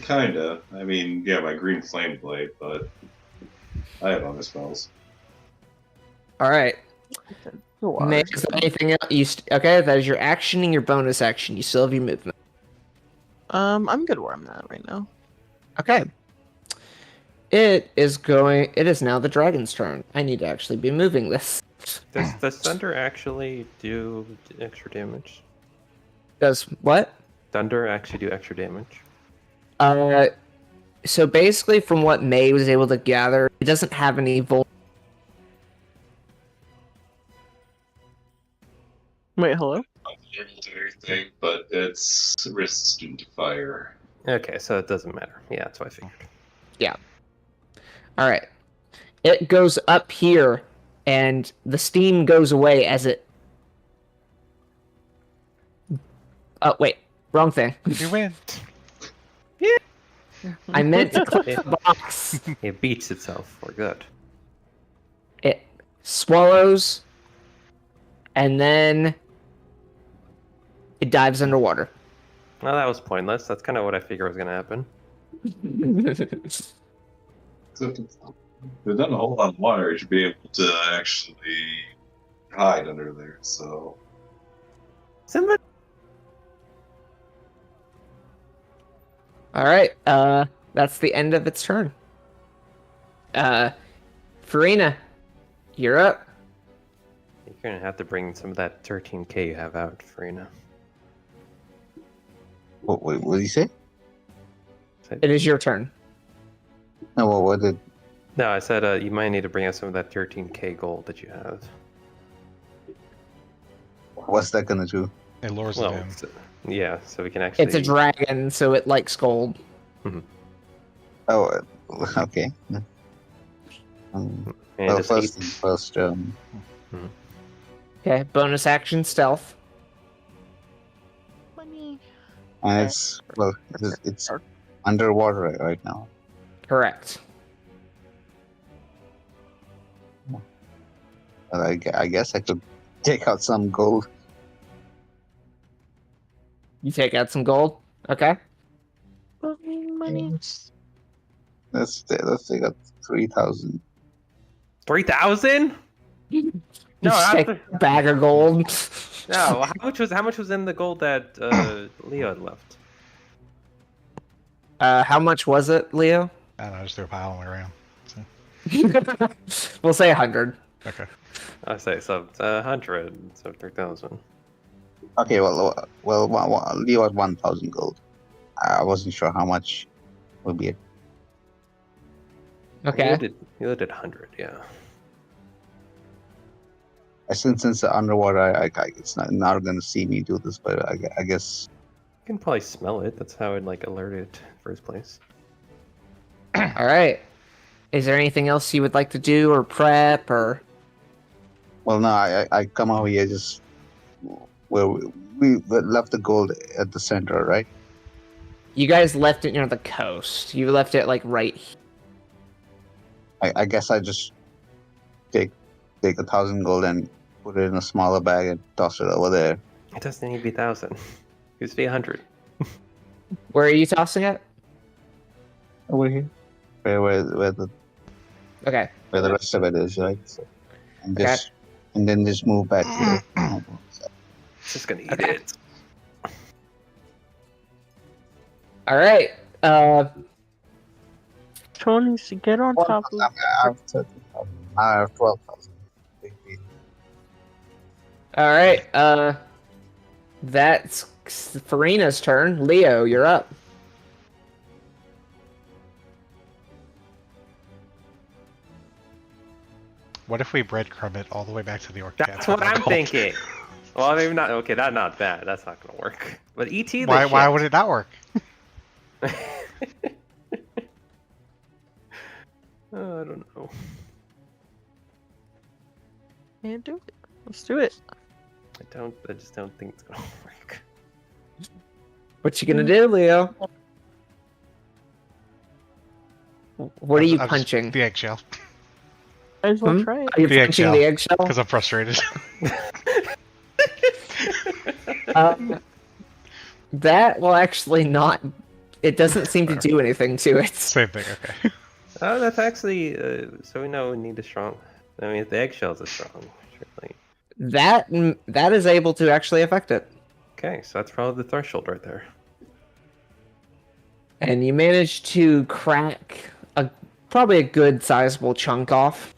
Kinda. I mean, yeah, my green flame blade, but I have other spells. Alright. May, is there anything else? Okay, that is your action and your bonus action. You still have your movement. I'm good where I'm at right now. Okay. It is now the dragon's turn. I need to actually be moving this. Does thunder actually do extra damage? Does what? Thunder actually do extra damage? So basically, from what May was able to gather, it doesn't have any Wait, hello? Anything, but it's resistant to fire. Okay, so it doesn't matter. Yeah, that's what I figured. Yeah. All right. It goes up here, and the steam goes away as it. Oh wait, wrong thing. You win. I meant to click the box. It beats itself. We're good. It swallows, and then it dives underwater. Well, that was pointless. That's kind of what I figured was going to happen. Except there's not a whole lot of water to be able to actually hide under there. So Somebody. All right. That's the end of its turn. Farina, you're up. You're going to have to bring some of that 13k you have out, Farina. What did you say? It is your turn. No, what did? No, I said you might need to bring out some of that 13k gold that you have. What's that gonna do? It lures it in. Yeah, so we can actually... It's a dragon, so it likes gold. Oh, okay. And Well, just first eat- things first. Okay, bonus action stealth. Money. And it's underwater right now. Correct. Well, I guess I could take out some gold. You take out some gold. Okay. Money. Let's take out 3,000. 3,000? You No, just that's take a bag of gold. No, how much was in the gold that Leo had left? How much was it, Leo? I don't know, I just threw a pile on my around. So. We'll say 100. Okay. I say so. 100, so 3,000. Okay, well, Leo had 1,000 gold. I wasn't sure how much would be it. Okay. You did 100, yeah. Since it's underwater, it's not going to see me do this, but I guess. You can probably smell it. That's how it like alerted it in the first place. All right. Is there anything else you would like to do or prep or? Well, no, I come over here just where we left the gold at the center, right? You guys left it near the coast. You left it like right here. I guess I just take 1,000 gold and put it in a smaller bag and toss it over there. It doesn't need to be 1,000. It used to be 100. Where are you tossing it? Over here, where the Okay. rest of it is, right? So, and Okay. and then just move back here. It's just gonna eat Okay. it. All right. Tony, to get on top of. I have 13,000. I have 12,000. All right. That's Farina's turn. Leo, you're up. What if we breadcrumb it all the way back to the orc That's cats what with our I'm gold? thinking. Well, maybe not. Okay, that's not bad. That's not gonna work. But ET. Why would it not work? Oh, I don't know. Can't do it. Let's do it. I just don't think it's gonna work. What you gonna do, Leo? What are you I'm just- punching? The eggshell. Might as well try it. Are you The punching eggshell. the eggshell? Because I'm frustrated. That will actually not. It doesn't seem to do anything to it. Same thing, okay. Oh, that's actually. So we know we need a strong. I mean, if the eggshells are strong, surely. That is able to actually affect it. Okay, so that's probably the threshold right there. And you managed to crack probably a good sizable chunk off.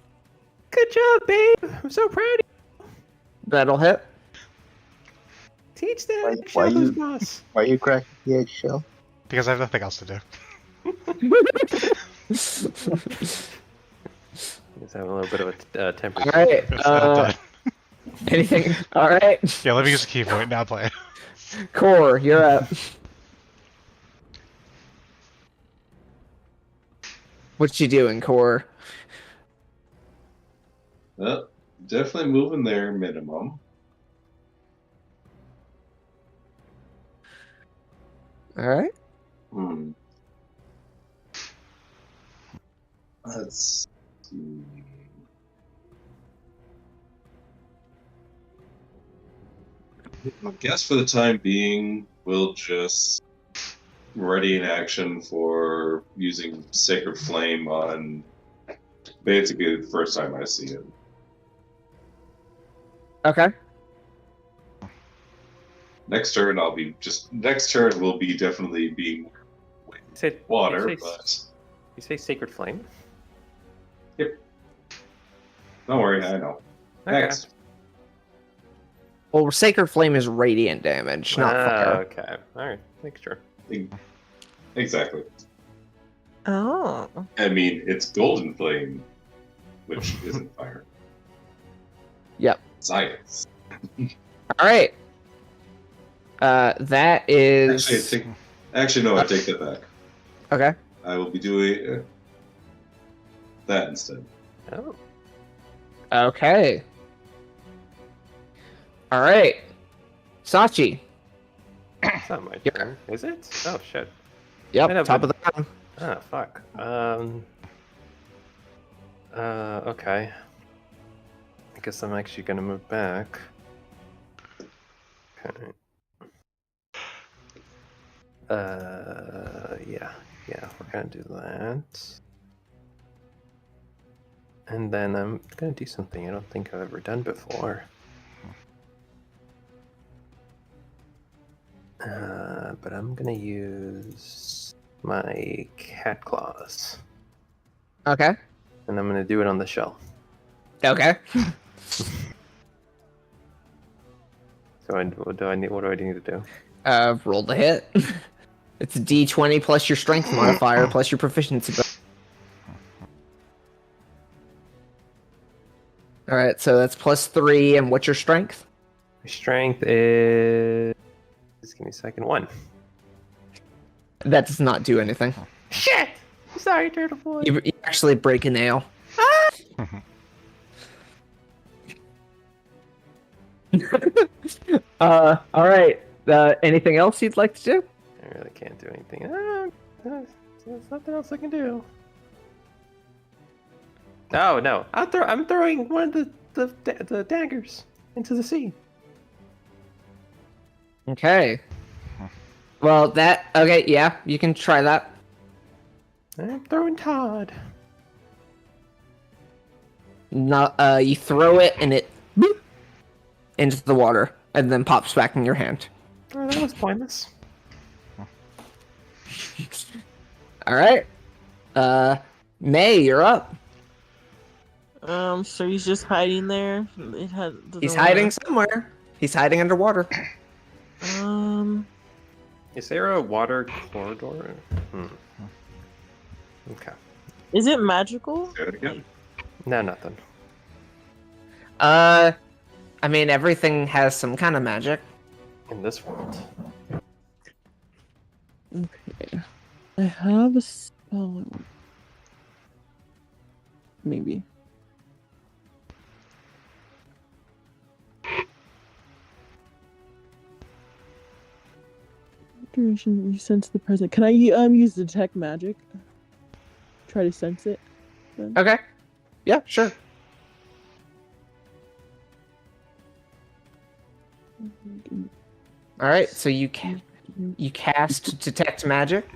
Good job, babe. I'm so proud of you. That'll hit. Teach that Why eggshell you- who's boss. Why are you cracking the eggshell? Because I have nothing else to do. Just having a little bit of a temper. All right. That's not done. Anything? All right. Yeah, let me use the key point, now play. Core, you're up. What you doing, Core? Definitely moving there minimum. All right. Let's see. I guess for the time being, we'll just ready in action for using Sacred Flame on basically the first time I see it. Okay. Next turn will be definitely being water, but You say Sacred Flame? yep. Don't worry, I know. Okay. Next. Well, Sacred Flame is radiant damage, not fire. Okay. Alright, make sure. Exactly. Oh. I mean, it's Golden Flame, which isn't fire. Yep. Science. All right. That is. Actually, no, I take that back. Okay. I will be doing that instead. Oh. Okay. All right. Sachi. It's not my turn, is it? Oh shit. Yep. I know, Top but- of the round. Ah, fuck. Okay. I guess I'm actually gonna move back. Okay. Yeah, we're gonna do that. And then I'm gonna do something I don't think I've ever done before. But I'm gonna use my cat claws. Okay. And I'm gonna do it on the shell. Okay. So what do I need to do? Roll the hit. It's a D20 plus your strength modifier plus your proficiency. All right, so that's +3, and what's your strength? My strength is. Just give me a second. 1. That does not do anything. Shit! Sorry, Turtle Boy. You actually break a nail. All right. Anything else you'd like to do? I really can't do anything. There's nothing else I can do. Oh no! I'm throwing one of the daggers into the sea. Okay. Well, okay, yeah, you can try that. I'm throwing Todd. No, you throw it and it boop, into the water and then pops back in your hand. Oh, that was pointless. All right. May, you're up. So he's just hiding there. He's hiding somewhere. He's hiding underwater. Is there a water corridor? Okay. Is it magical? Say it again. No, nothing. I mean, everything has some kind of magic. In this world. Okay. I have a spell. Maybe. Duration, you sense the present. Can I use detect magic? Try to sense it. Then? Okay. Yeah, sure. All right, so you cast detect magic.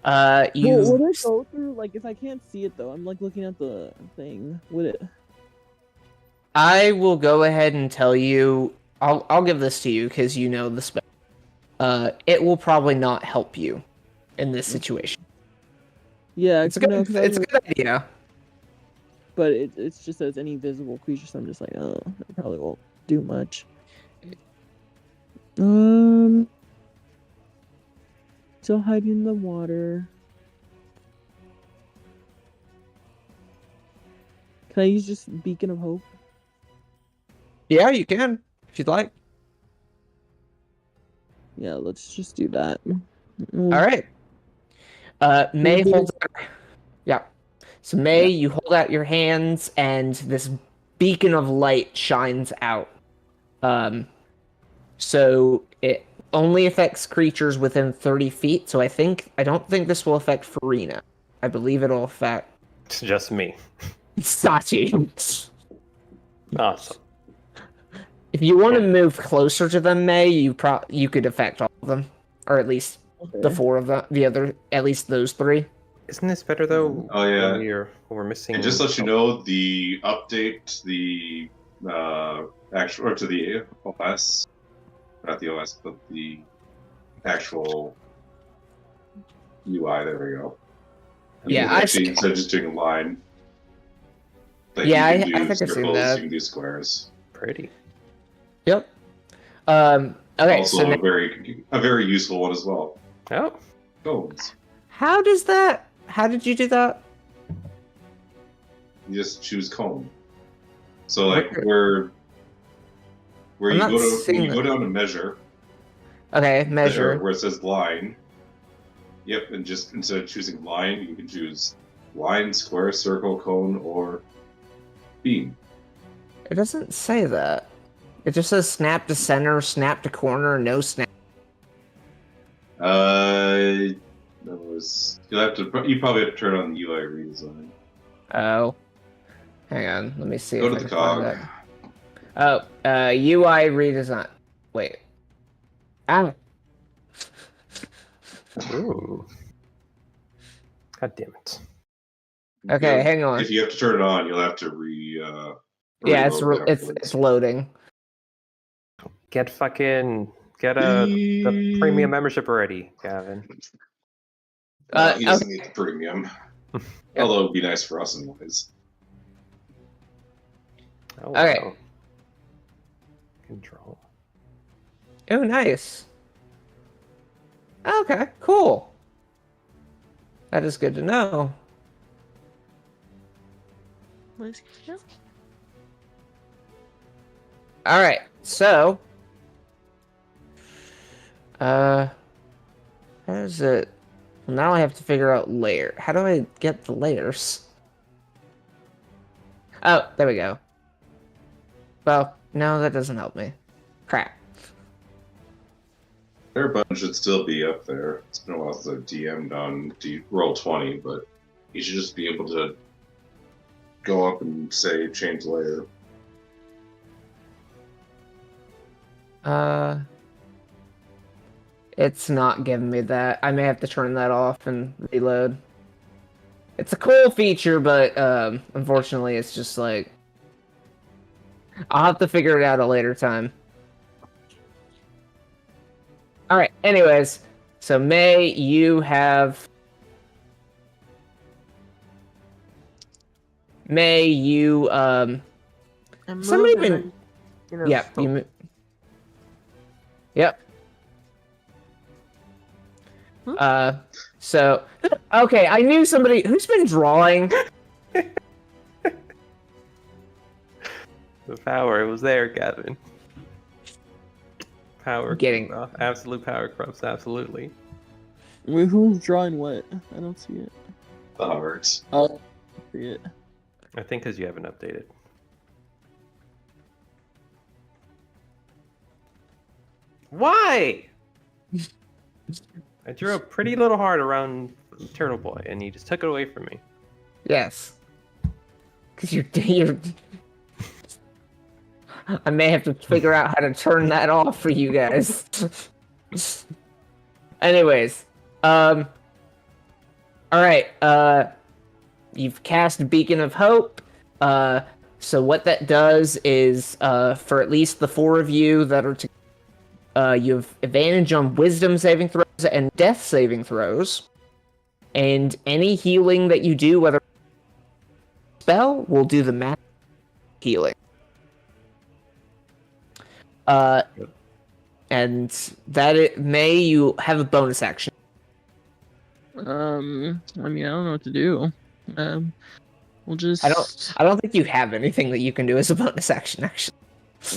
Well, would it go through? Like, if I can't see it though, I'm like looking at the thing. Would it? I will go ahead and tell you. I'll give this to you because you know the spell. It will probably not help you in this situation. Yeah, It's a good idea. But it's just as any visible creature, so I'm just like, oh, it probably won't do much. Still hiding in the water. Can I use just Beacon of Hope? Yeah, you can if you'd like. Yeah, let's just do that. All right. May holds. Yeah. So May, you hold out your hands, and this beacon of light shines out. So it only affects creatures within 30 feet. So I don't think this will affect Farina. I believe it'll affect It's just me. Sachi. Awesome. If you want to move closer to them, May, you could affect all of them, or at least the four of them. The other, at least those three. Isn't this better though? Oh yeah. When we're missing. And just to let you know, the update, the actual, or to the OS, not the OS, but the actual UI. There we go. Yeah, actually, instead of just doing a line. Like yeah, I you can do think I've seen circles, that. you can do squares. Pretty. Yep. Okay, Also, so a very useful one as well. Oh. Cones. how does that? How did you do that? You just choose cone. So like Where- where I'm you not go to seeing when you go that. down to measure Okay, measure. where it says line. Yep, and just instead of choosing line, you can choose line, square, circle, cone, or beam. It doesn't say that. It just says snap to center, snap to corner, no snap. That was you probably have to turn on the UI redesign. Oh, hang on. Let me see. Go if to I the can find cog. that. Oh, UI redesign. Wait. Ah. Ooh. God damn it. Okay, You'll- hang on. If you have to turn it on, you'll have to Yeah, it's reload it's afterwards. loading. Get the premium membership already, Gavin. He doesn't need the premium. Although it'd be nice for us anyways. Oh, Okay. wow. Control. Oh, nice. Okay, cool. That is good to know. All right, so, how is it? Well, now I have to figure out layer. How do I get the layers? Oh, there we go. Well, no, that doesn't help me. Crap. Their button should still be up there. It's been a while since I've DM'd on Roll20, but you should just be able to go up and say change layer. It's not giving me that. I may have to turn that off and reload. It's a cool feature, but unfortunately, it's just like I'll have to figure it out at a later time. All right. Anyways, so May, you have somebody been yep yep. So okay, I knew somebody who's been drawing. The power, it was there, Gavin. Power. Getting absolute power corrupts, absolutely. Wait, who's drawing what? I don't see it. The hearts. Oh, I see it. I think because you haven't updated. Why? I drew a pretty little heart around Turtle Boy, and you just took it away from me. Yes. Because you're I may have to figure out how to turn that off for you guys. Anyways, all right, you've cast Beacon of Hope. So what that does is, for at least the four of you that are you have advantage on Wisdom saving throws and Death saving throws, and any healing that you do, whether spell, will do the max healing. And that you have a bonus action. I mean, I don't know what to do. We'll just. I don't think you have anything that you can do as a bonus action, actually.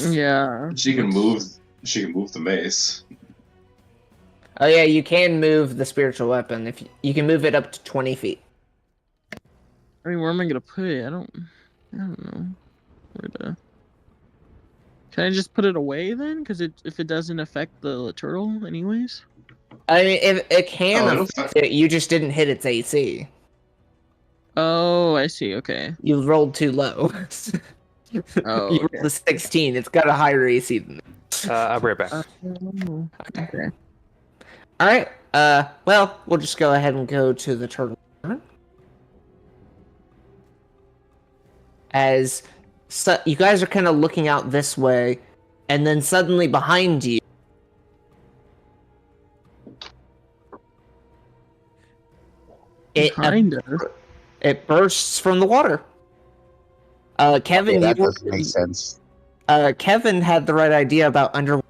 Yeah. She can move the mace. Oh yeah, you can move the spiritual weapon if you can move it up to 20 feet. I mean, where am I gonna put it? I don't know. Where to? Can I just put it away then? Because if it doesn't affect the turtle anyways. I mean, if it can affect it, you just didn't hit its AC. Oh, I see. Okay. You rolled too low. Oh, You okay. rolled a 16. It's got a higher AC than that. I'll be right back. Okay. All right. Well, we'll just go ahead and go to the turn. As you guys are kind of looking out this way, and then suddenly behind you, Behind us. it bursts from the water. Kevin, that doesn't make sense. Kevin had the right idea about under.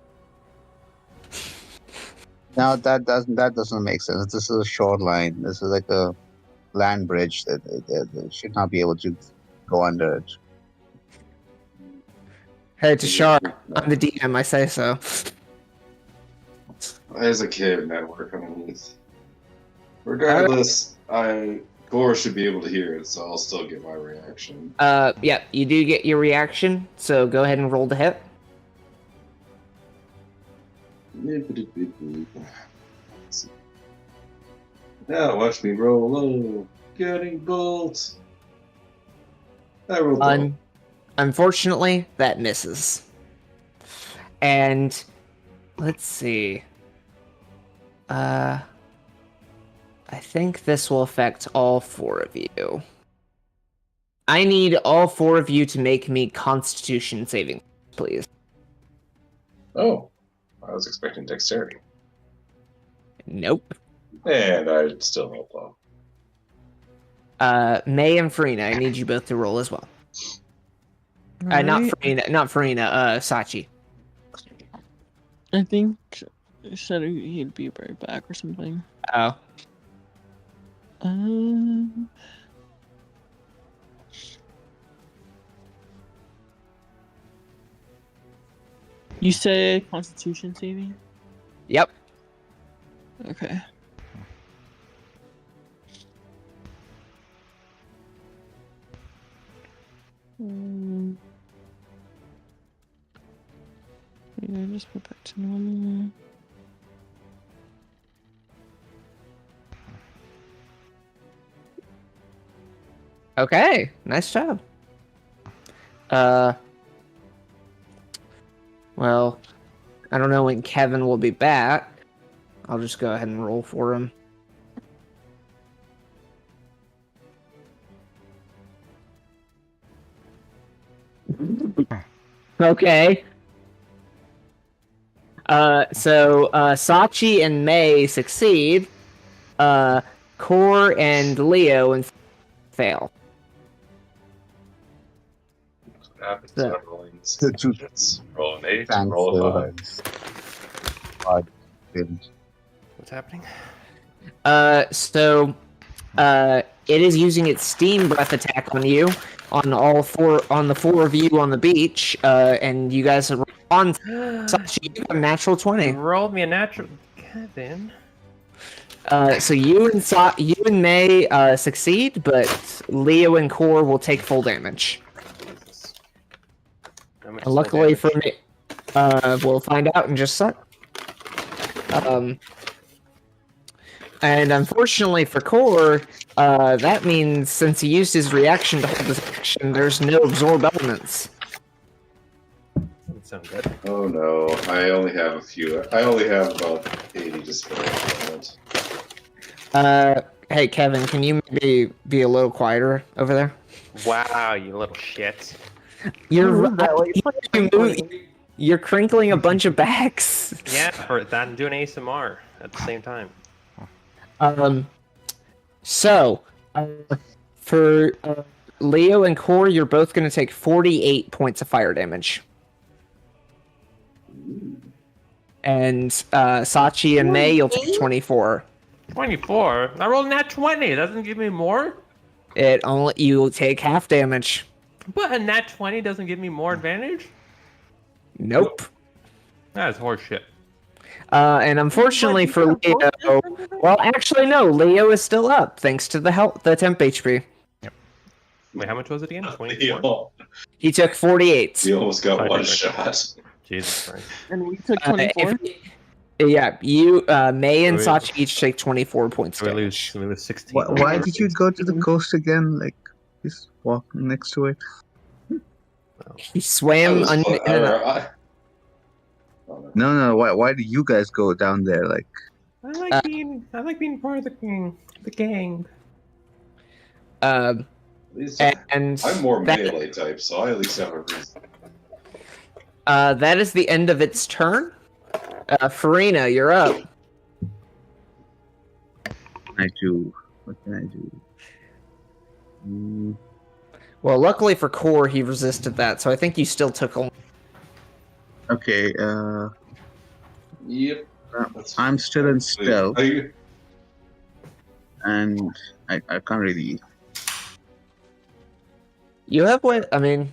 No, that doesn't make sense. This is a shoreline. This is like a land bridge that should not be able to go under it. Hey, Tashar, I'm the DM. I say so. As a kid, network. Regardless, Gore should be able to hear it, so I'll still get my reaction. Yeah, you do get your reaction. So go ahead and roll the hit. Now watch me roll low. Getting bolt. I rolled low. Unfortunately, that misses. And let's see. I think this will affect all 4 of you. I need all 4 of you to make me Constitution saving, please. Oh, I was expecting dexterity. Nope. And I still rolled low. May and Farina, I need you both to roll as well. Not Farina, Sachi. I think he said he'd be right back or something. Oh. You said Constitution saving? Yep. Okay. Yeah, just go back to normal. Okay, nice job. Well, I don't know when Kevin will be back. I'll just go ahead and roll for him. Okay. So Sachi and May succeed. Core and Leo and fail. What happens So- when I'm rolling this? The two- It's roll an 8, Thanks, roll a 5. What's happening? So it is using its steam breath attack on you, on the 4 of you on the beach, and you guys are on. Sachi, you got a natural 20. You rolled me a natural. Kevin. So you and May succeed, but Leo and Core will take full damage. How much Luckily is for me, we'll find out in just a sec. And unfortunately for Core, that means since he used his reaction to hold his action, there's no absorb elements. that sound good. Oh no, I only have a few. I only have about 80 to spare at the moment. Hey Kevin, can you maybe be a little quieter over there? Wow, you little shit. You're crinkling a bunch of backs. Yeah, for that, I'm doing ASMR at the same time. So, for Leo and Core, you're both going to take 48 points of fire damage. And Sachi and May, you'll take 24. 24? I rolled a nat 20. It doesn't give me more? You will take half damage. But a nat 20 doesn't give me more advantage? Nope. That's horseshit. And unfortunately for Leo, well, actually no, Leo is still up thanks to the temp HP. Wait, how much was it again? 24? Leo, He took 48. you almost got I one did. shot. Jesus Christ. And we took 24. Yeah, you, May and Wait. Sachi each take 24 points So we damage. lose 16. Why did you go to the coast again? Like, just walk next to it. He swam under. No. Why do you guys go down there? Like, I like being part of the gang. At least And I'm more that, melee type, so I at least have a reason. that is the end of its turn. Farina, you're up. what can I do? Well, luckily for Core, he resisted that, so I think you still took only. Okay, Yep. I'm still in stealth, and I can't really. You have what? I mean,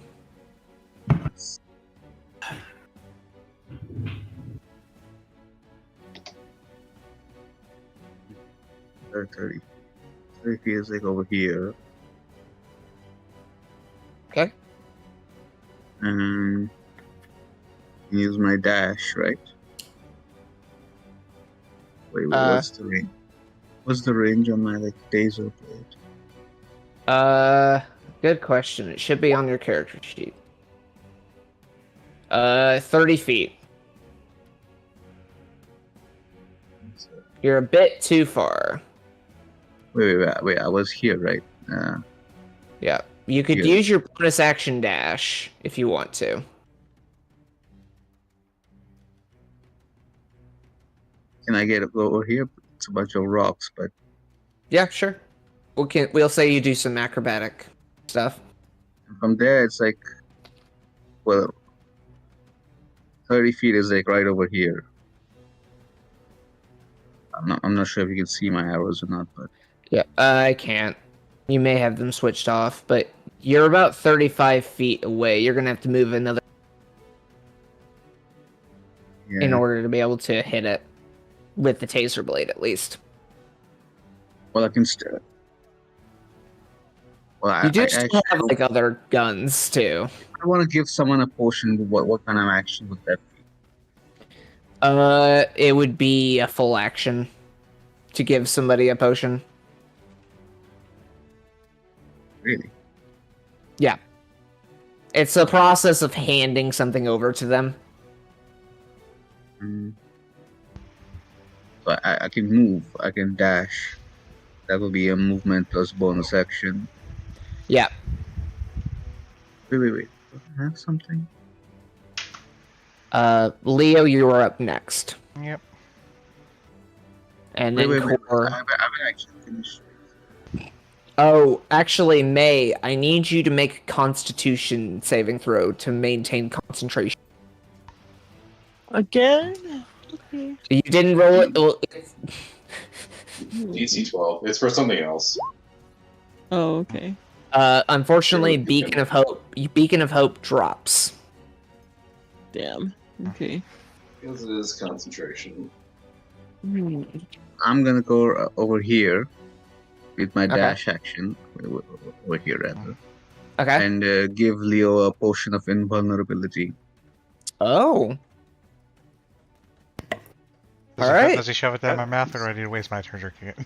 30 feet is like over here. okay. And use my dash, right? Wait, what's the range? What's the range on my like taser blade? Good question. It should be on your character sheet. 30 feet. You're a bit too far. Wait, I was here, right? Yeah. You could Yeah. use your bonus action dash if you want to. Can I get over here? It's a bunch of rocks, but Yeah, sure. We'll say you do some acrobatic stuff. from there it's like, well, 30 feet is like right over here. I'm not sure if you can see my arrows or not, but Yeah, I can't. You may have them switched off, but you're about 35 feet away. You're gonna have to move another in yeah. order to be able to hit it with the taser blade, at least. Well, I can still. Well, You do I still actually have like other guns too. I want to give someone a potion. What kind of action would that be? It would be a full action to give somebody a potion. Really? Yeah. It's a process of handing something over to them. So I can move. I can dash. That will be a movement plus bonus action. Yeah. Wait. Do I have something? Leo, you are up next. Yep. And then Wait. Core. I haven't actually finished. Oh, actually, May, I need you to make a Constitution saving throw to maintain concentration. Again? Okay. You didn't roll it. Well, DC 12. It's for something else. Oh, okay. unfortunately, Yeah, Beacon of Hope drops. Damn. Okay. This is concentration. I'm gonna go over here with my Okay. dash action. Over here, rather. Okay. And give Leo a potion of invulnerability. Oh. Alright. Does he shove it down my mouth, or do I need to waste my turn drinking it?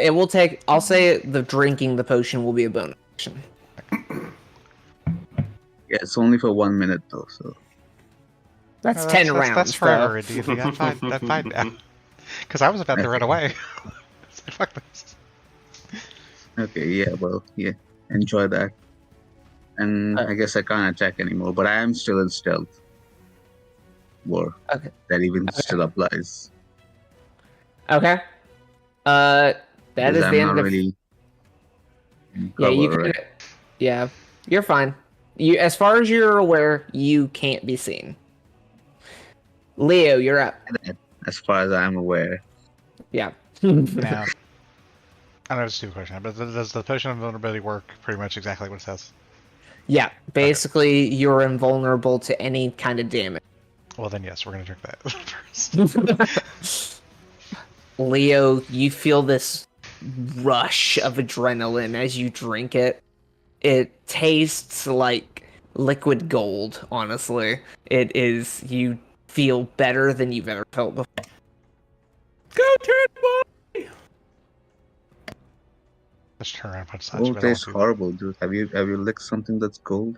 It will take. I'll say the drinking the potion will be a bonus action. Yeah, it's only for 1 minute though, so. That's 10 rounds. That's forever in D&D. That's fine now. Because I was about to run away. So, fuck this. Okay, yeah. Enjoy that. And I guess I can't attack anymore, but I am still in stealth. War. Okay. That even still applies. Okay. That Because is I'm the not end of. really in Yeah, you cover, can. right? Yeah, you're fine. As far as you're aware, you can't be seen. Leo, you're up. As far as I'm aware. Yeah. Now, I know it's a stupid question, but does the potion of vulnerability work pretty much exactly what it says? Yeah, basically, you're invulnerable to any kind of damage. Well, then yes, we're gonna drink that first. Leo, you feel this rush of adrenaline as you drink it. It tastes like liquid gold, honestly. It is, you feel better than you've ever felt before. Go turn boy! Just turn around and punch Gold sides. tastes horrible, dude. Have you licked something that's gold?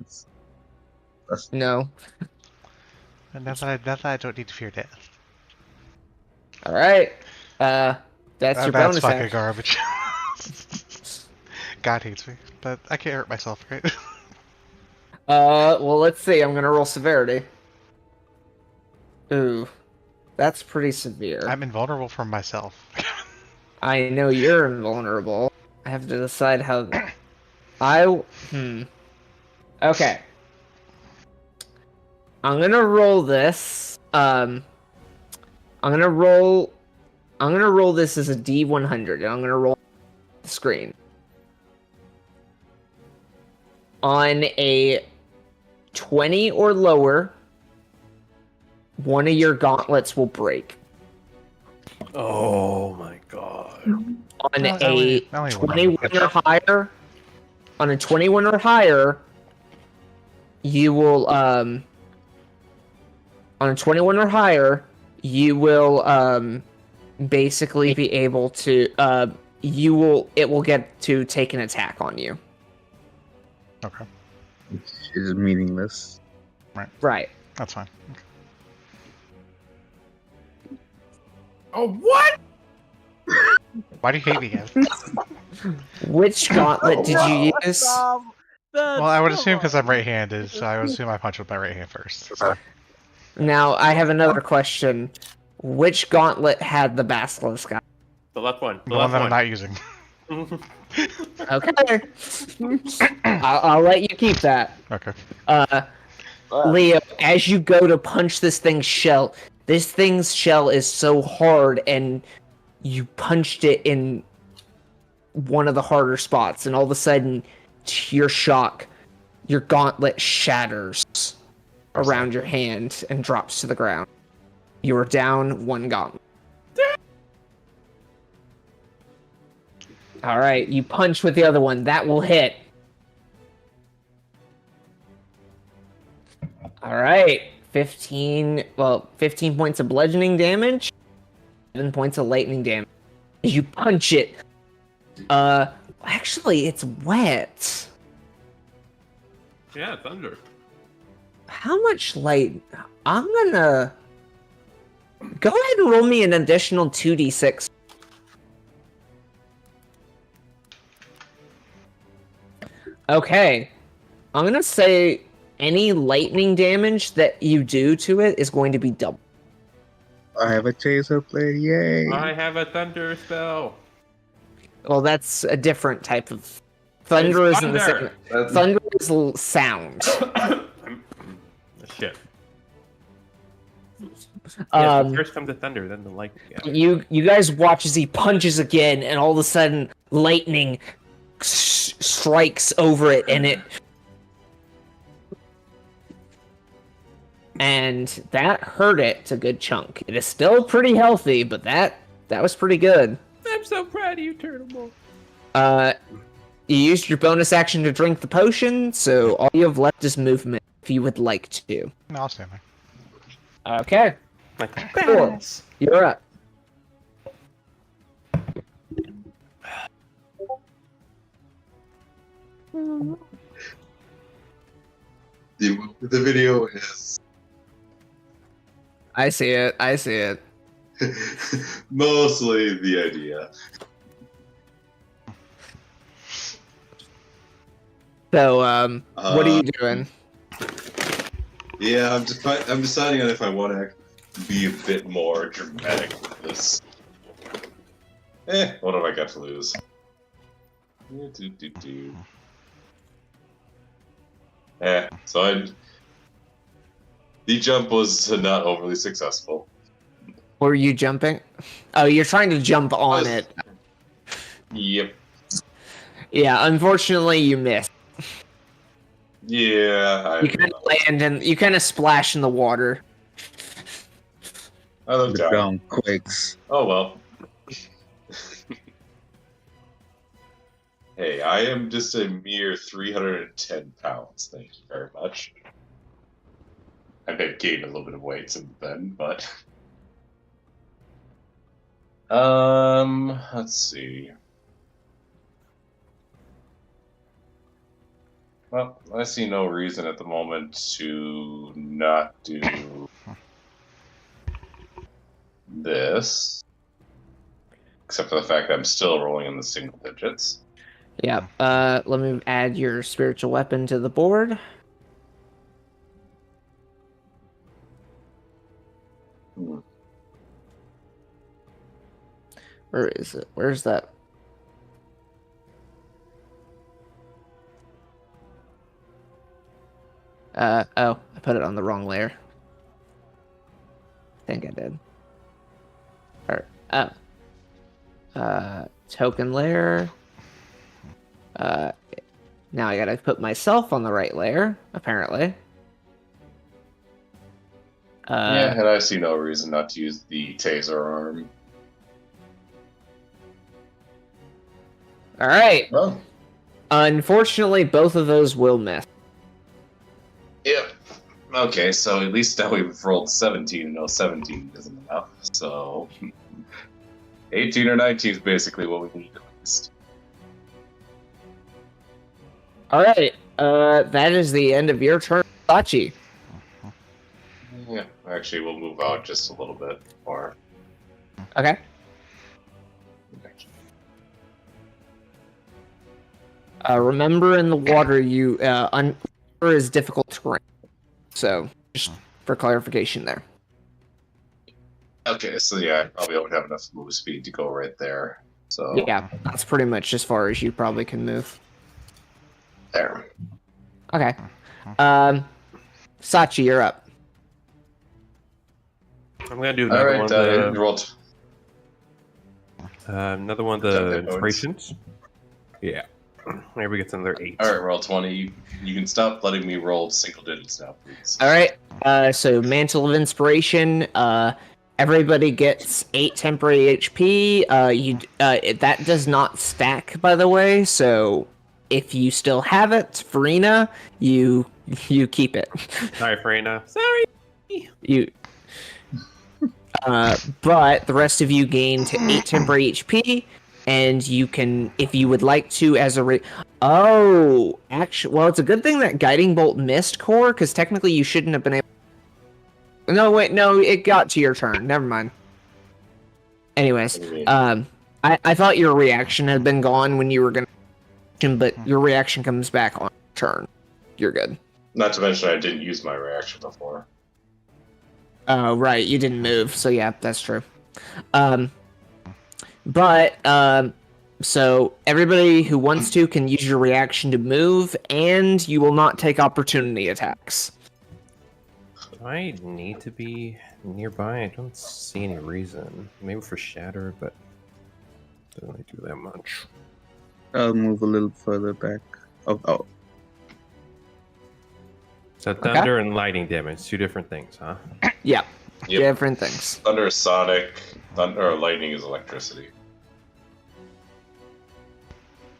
That's No. And now that I don't need to fear death. All right. That's your bonus fucking action. garbage. God hates me, but I can't hurt myself, right? Well, let's see. I'm gonna roll severity. Ooh, that's pretty severe. I'm invulnerable from myself. I know you're invulnerable. I have to decide how. Okay. I'm gonna roll this. I'm gonna roll this as a D100, and I'm gonna roll the screen. On a 20 or lower, one of your gauntlets will break. Oh my god. On Not a only one 21 or higher, you will on a 21 or higher, you will basically be able to it will get to take an attack on you. Okay, which is meaningless. Right. that's fine. Okay. Oh, what? Why do you hate me, guys? Which gauntlet did you use? Well, I would assume because I'm right-handed, so I would assume I punch with my right hand first. Now, I have another question. Which gauntlet had the basilisk on? The left one. The one that I'm not using. Okay. I'll let you keep that. Okay. Leo, as you go to punch this thing's shell is so hard, and you punched it in one of the harder spots, and all of a sudden, to your shock, your gauntlet shatters around your hand and drops to the ground. You are down one gauntlet. All right, you punch with the other one. That will hit. All right, 15 points of bludgeoning damage, 7 points of lightning damage. As you punch it, actually, it's wet. Yeah, thunder. How much light? I'm gonna go ahead and roll me an additional 2d6. Okay, I'm gonna say any lightning damage that you do to it is going to be double. I have a taser blade, yay! I have a thunder spell. Well, that's a different type of thunder. It's Isn't the same. That's- Thunder is sound. Shit. Yeah, Um, first comes the thunder, then the lightning. Yeah. you guys watch as he punches again, and all of a sudden, lightning strikes over it, and that hurt it a good chunk. It is still pretty healthy, but that was pretty good. I'm so proud of you, Turtle. You used your bonus action to drink the potion, so all you have left is movement if you would like to. No, I'll stand there. Okay, Like, cool. You're up. The video is I see it. mostly the idea. So, what are you doing? Yeah, I'm deciding on if I want to be a bit more dramatic with this. What have I got to lose? So the jump was not overly successful. Were you jumping? Oh, you're trying to jump on it. Yep. Yeah, unfortunately, you missed. Yeah, You kind of land and you kind of splash in the water. I looked The down. ground quakes. Oh well. Hey, I am just a mere 310 pounds. Thank you very much. I've gained a little bit of weight since then, but let's see. Well, I see no reason at the moment to not do this, except for the fact that I'm still rolling in the single digits. Yeah. Let me add your spiritual weapon to the board. Where is it? Where's that? Oh, I put it on the wrong layer. I think I did. Or, token layer. Now I gotta put myself on the right layer, apparently. Yeah, and I see no reason not to use the taser arm. Alright. Well, Unfortunately, both of those will miss. yep. Okay, so at least now we've rolled 17, and no 17 isn't enough. So 18 or 19 is basically what we need at least. Alright, that is the end of your turn, Sachi. Yeah, actually, we'll move out just a little bit more. Okay. Remember in the water, water is difficult terrain. So, just for clarification there. Okay, so yeah, I probably don't have enough move speed to go right there. So Yeah, that's pretty much as far as you probably can move. there. Okay. Sachi, you're up. I'm gonna do All another right, one. rolled. Another one of the inspirations. Yeah. There we get another 8. All right, roll 20. You can stop letting me roll single digits now, please. All right. So Mantle of Inspiration. Everybody gets 8 temporary HP. That does not stack, by the way. So if you still have it, Farina, you keep it. Sorry, Farina. Sorry. But the rest of you gain to 8 temporary HP, and you can, if you would like to, well, it's a good thing that Guiding Bolt missed Core, because technically you shouldn't have been able. No, wait, no, it got to your turn. Never mind. Anyways, I thought your reaction had been gone when you were gonna, but your reaction comes back on turn. You're good. Not to mention, I didn't use my reaction before. Oh, right, you didn't move, so yeah, that's true. So everybody who wants to can use your reaction to move, and you will not take opportunity attacks. Do I need to be nearby? I don't see any reason. Maybe for Shatter, but doesn't really do that much. I'll move a little further back. Oh. So thunder and lightning damage, 2 different things, huh? Yeah, Yep. different things. Thunder is sonic, or lightning is electricity.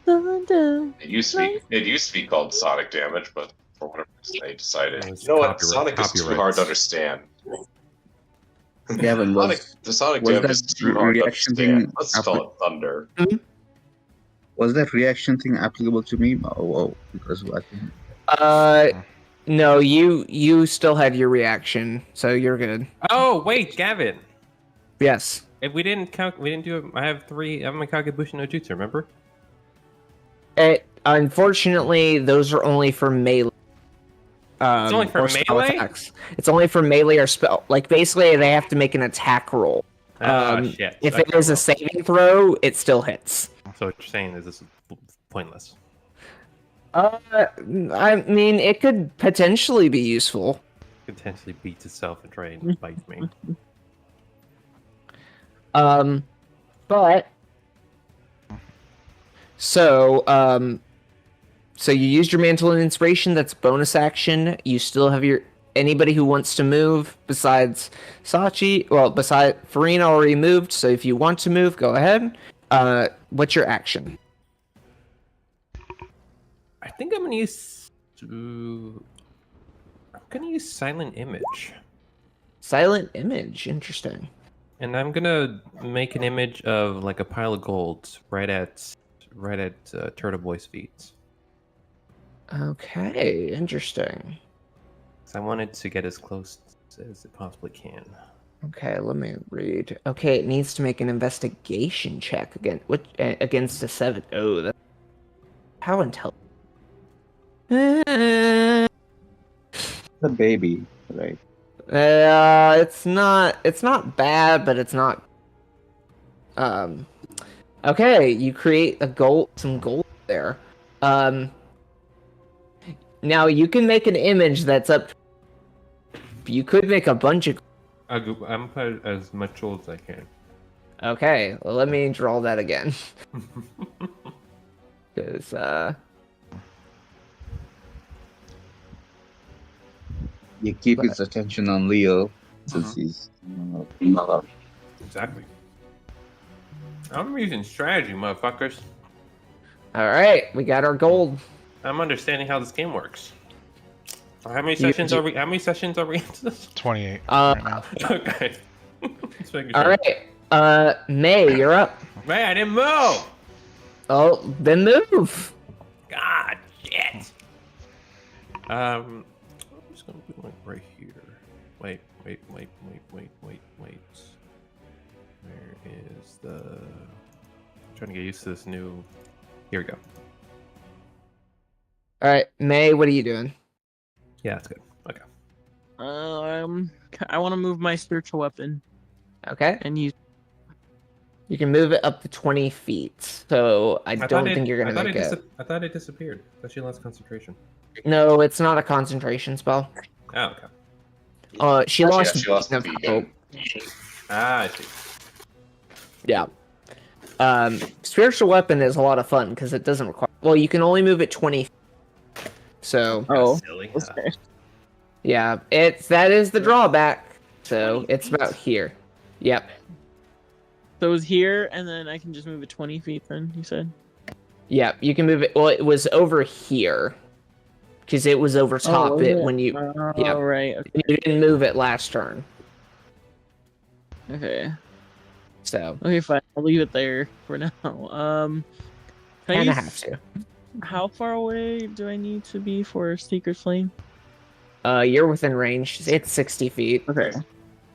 Thunder. It used to be called sonic damage, but for whatever reason they decided, It's you know what, copyright- sonic is too copyrights. hard to understand. Gavin, The sonic was damage that is too hard to reaction understand. thing Let's call it thunder. was that reaction thing applicable to me? Oh, because I think No, you still had your reaction, so you're good. Oh, wait, Gavin! Yes. If we didn't do it, I have my Kagebushi no Jutsu, remember? Unfortunately, those are only for melee. It's only for or spell melee? attacks. It's only for melee or spell. Like, basically, they have to make an attack roll. Shit. If it is a saving throw, it still hits. So what you're saying is this is pointless. I mean, it could potentially be useful. Potentially beats itself and try and bite me. But so you used your Mantle of Inspiration. That's bonus action. You still have anybody who wants to move besides Sachi. Well, besides Farina already moved. So if you want to move, go ahead. What's your action? I think I'm gonna use. I'm gonna use silent image, Silent image, interesting. and I'm gonna make an image of like a pile of gold right at Turtle Boy's feet. Okay, interesting. So I wanted to get as close as it possibly can. Okay, let me read. Okay, it needs to make an investigation check against a 7. Oh, that's how intelligent. The baby, right? It's not bad, but it's not. Okay, you create some gold there. Now you can make an image that's up. You could make a bunch of. I'm put as much gold as I can. Okay, well, let me draw that again. Because You keep his attention on Leo since he's Exactly. I'm using strategy, motherfuckers. all right, we got our gold. I'm understanding how this game works. How many sessions are we? How many sessions are we into this? 28 right now. Okay. Just making All sure. right, May, you're up. Man, I didn't move. Oh, then move. God, shit. I'm just gonna do like right here. Wait. Where is the? I'm trying to get used to this new. Here we go. All right, May, what are you doing? Yeah, that's good. Okay. I want to move my spiritual weapon Okay, and use. you can move it up to 20 feet. So I thought don't it- think you're gonna I thought make it. it. I thought it disappeared. I thought she lost concentration. No, it's not a concentration spell. Oh, okay. She lost. she lost the beacon of beacon. hope. I see. Yeah. Spiritual weapon is a lot of fun because it doesn't require. Well, you can only move it 20. So Oh, Silly. okay. yeah, that is the drawback. So it's about here. Yep. So it was here, and then I can just move it 20 feet. Then you said. Yep. You can move it. Well, it was over here because it was over top was it it? when you. Oh, yeah. right. Okay. You didn't move it last turn. Okay. So Okay, fine. I'll leave it there for now. Can I kind of use- have to. How far away do I need to be for Secret Flame? You're within range. It's 60 feet. Okay.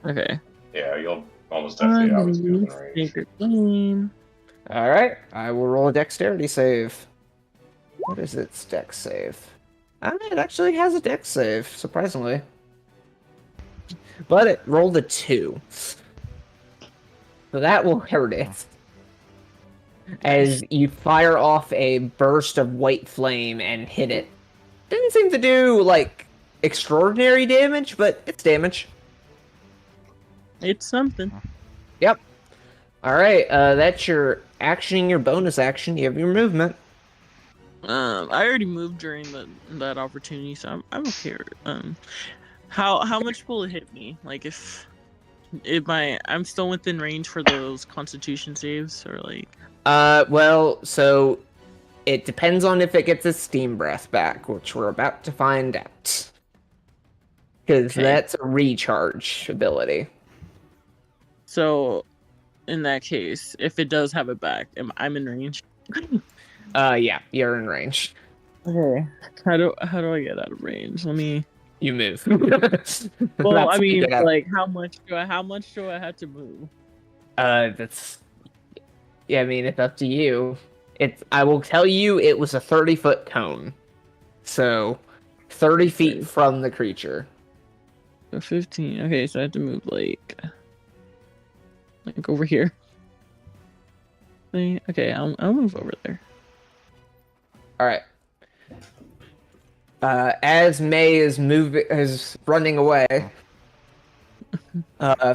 Okay. Yeah, you'll almost definitely always be within range. Secret Flame. All right. I will roll a dexterity save. What is its dex save? It actually has a dex save, surprisingly. But it rolled a 2. So that will hurt it. As you fire off a burst of white flame and hit it. Didn't seem to do, like, extraordinary damage, but it's damage. It's something. Yep. Alright, that's your action, your bonus action. You have your movement. I already moved during that opportunity, so I'm okay. How much will it hit me? Like if I'm still within range for those Constitution saves, or like? Well, so it depends on if it gets its steam breath back, which we're about to find out. Because Okay. that's a recharge ability. So, in that case, if it does have it back, I'm in range. Yeah, you're in range. Okay. How do I get out of range? Let me. You move. Well, That's I how you mean, get out. like, how much do I have to move? That's. Yeah, I mean, it's up to you. I will tell you, it was a 30-foot cone, so 30 feet from the creature. So 15. Okay, so I have to move like over here. Okay, I'll move over there. All right. As May is running away.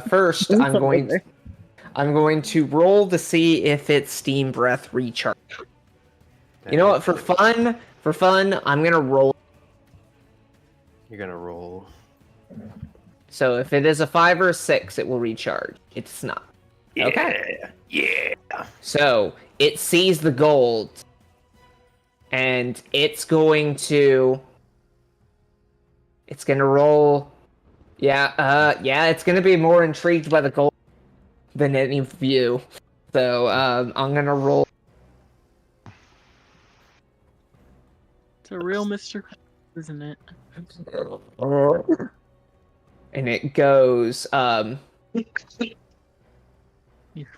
First, I'm going to roll to see if its steam breath recharge. You know what? For fun, I'm gonna roll. You're gonna roll. So if it is a 5 or a 6, it will recharge. It's not. Okay. Yeah. So it sees the gold, and it's going to It's gonna roll. Yeah, it's gonna be more intrigued by the gold than any of you. So, I'm gonna roll. It's a real Mr. Isn't it? And it goes, You're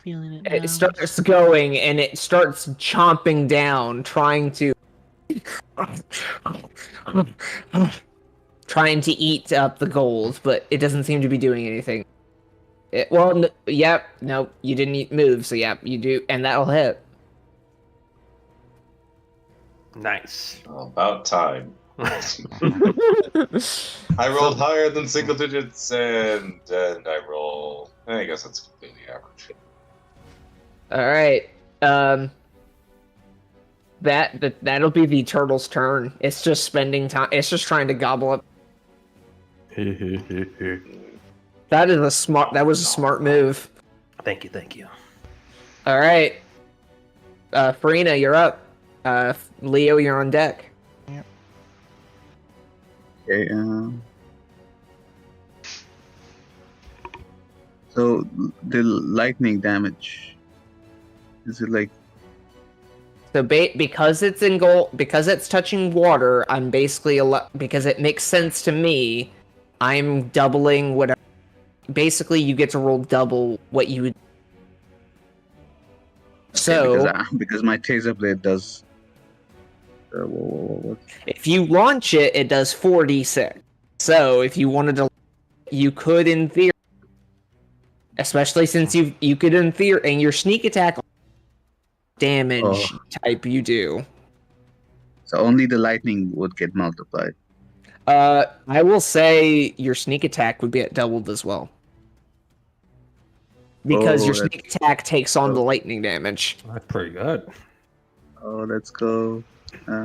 feeling it now. it starts going, and it starts chomping down, trying to eat up the gold, but it doesn't seem to be doing anything. No, you didn't move, so yep, you do, and that'll hit. Nice. About time. I rolled higher than single digits, and I roll. I guess that's completely average. All right. That'll be the turtle's turn. It's just spending time. It's just trying to gobble up. That was a smart move. Thank you. All right. Farina, you're up. Leo, you're on deck. Yep. Okay. So the lightning damage, is it like? So because it's in gold, because it's touching water, I'm basically because it makes sense to me. I'm doubling whatever. Basically, you get to roll double what you would. So because my taser blade does. What? If you launch it, it does 4d6. So if you wanted to, you could in theory, especially since you could in theory, and your sneak attack damage type you do. So only the lightning would get multiplied. I will say your sneak attack would get doubled as well. Because your sneak attack takes on the lightning damage. That's pretty good. Oh, let's go. I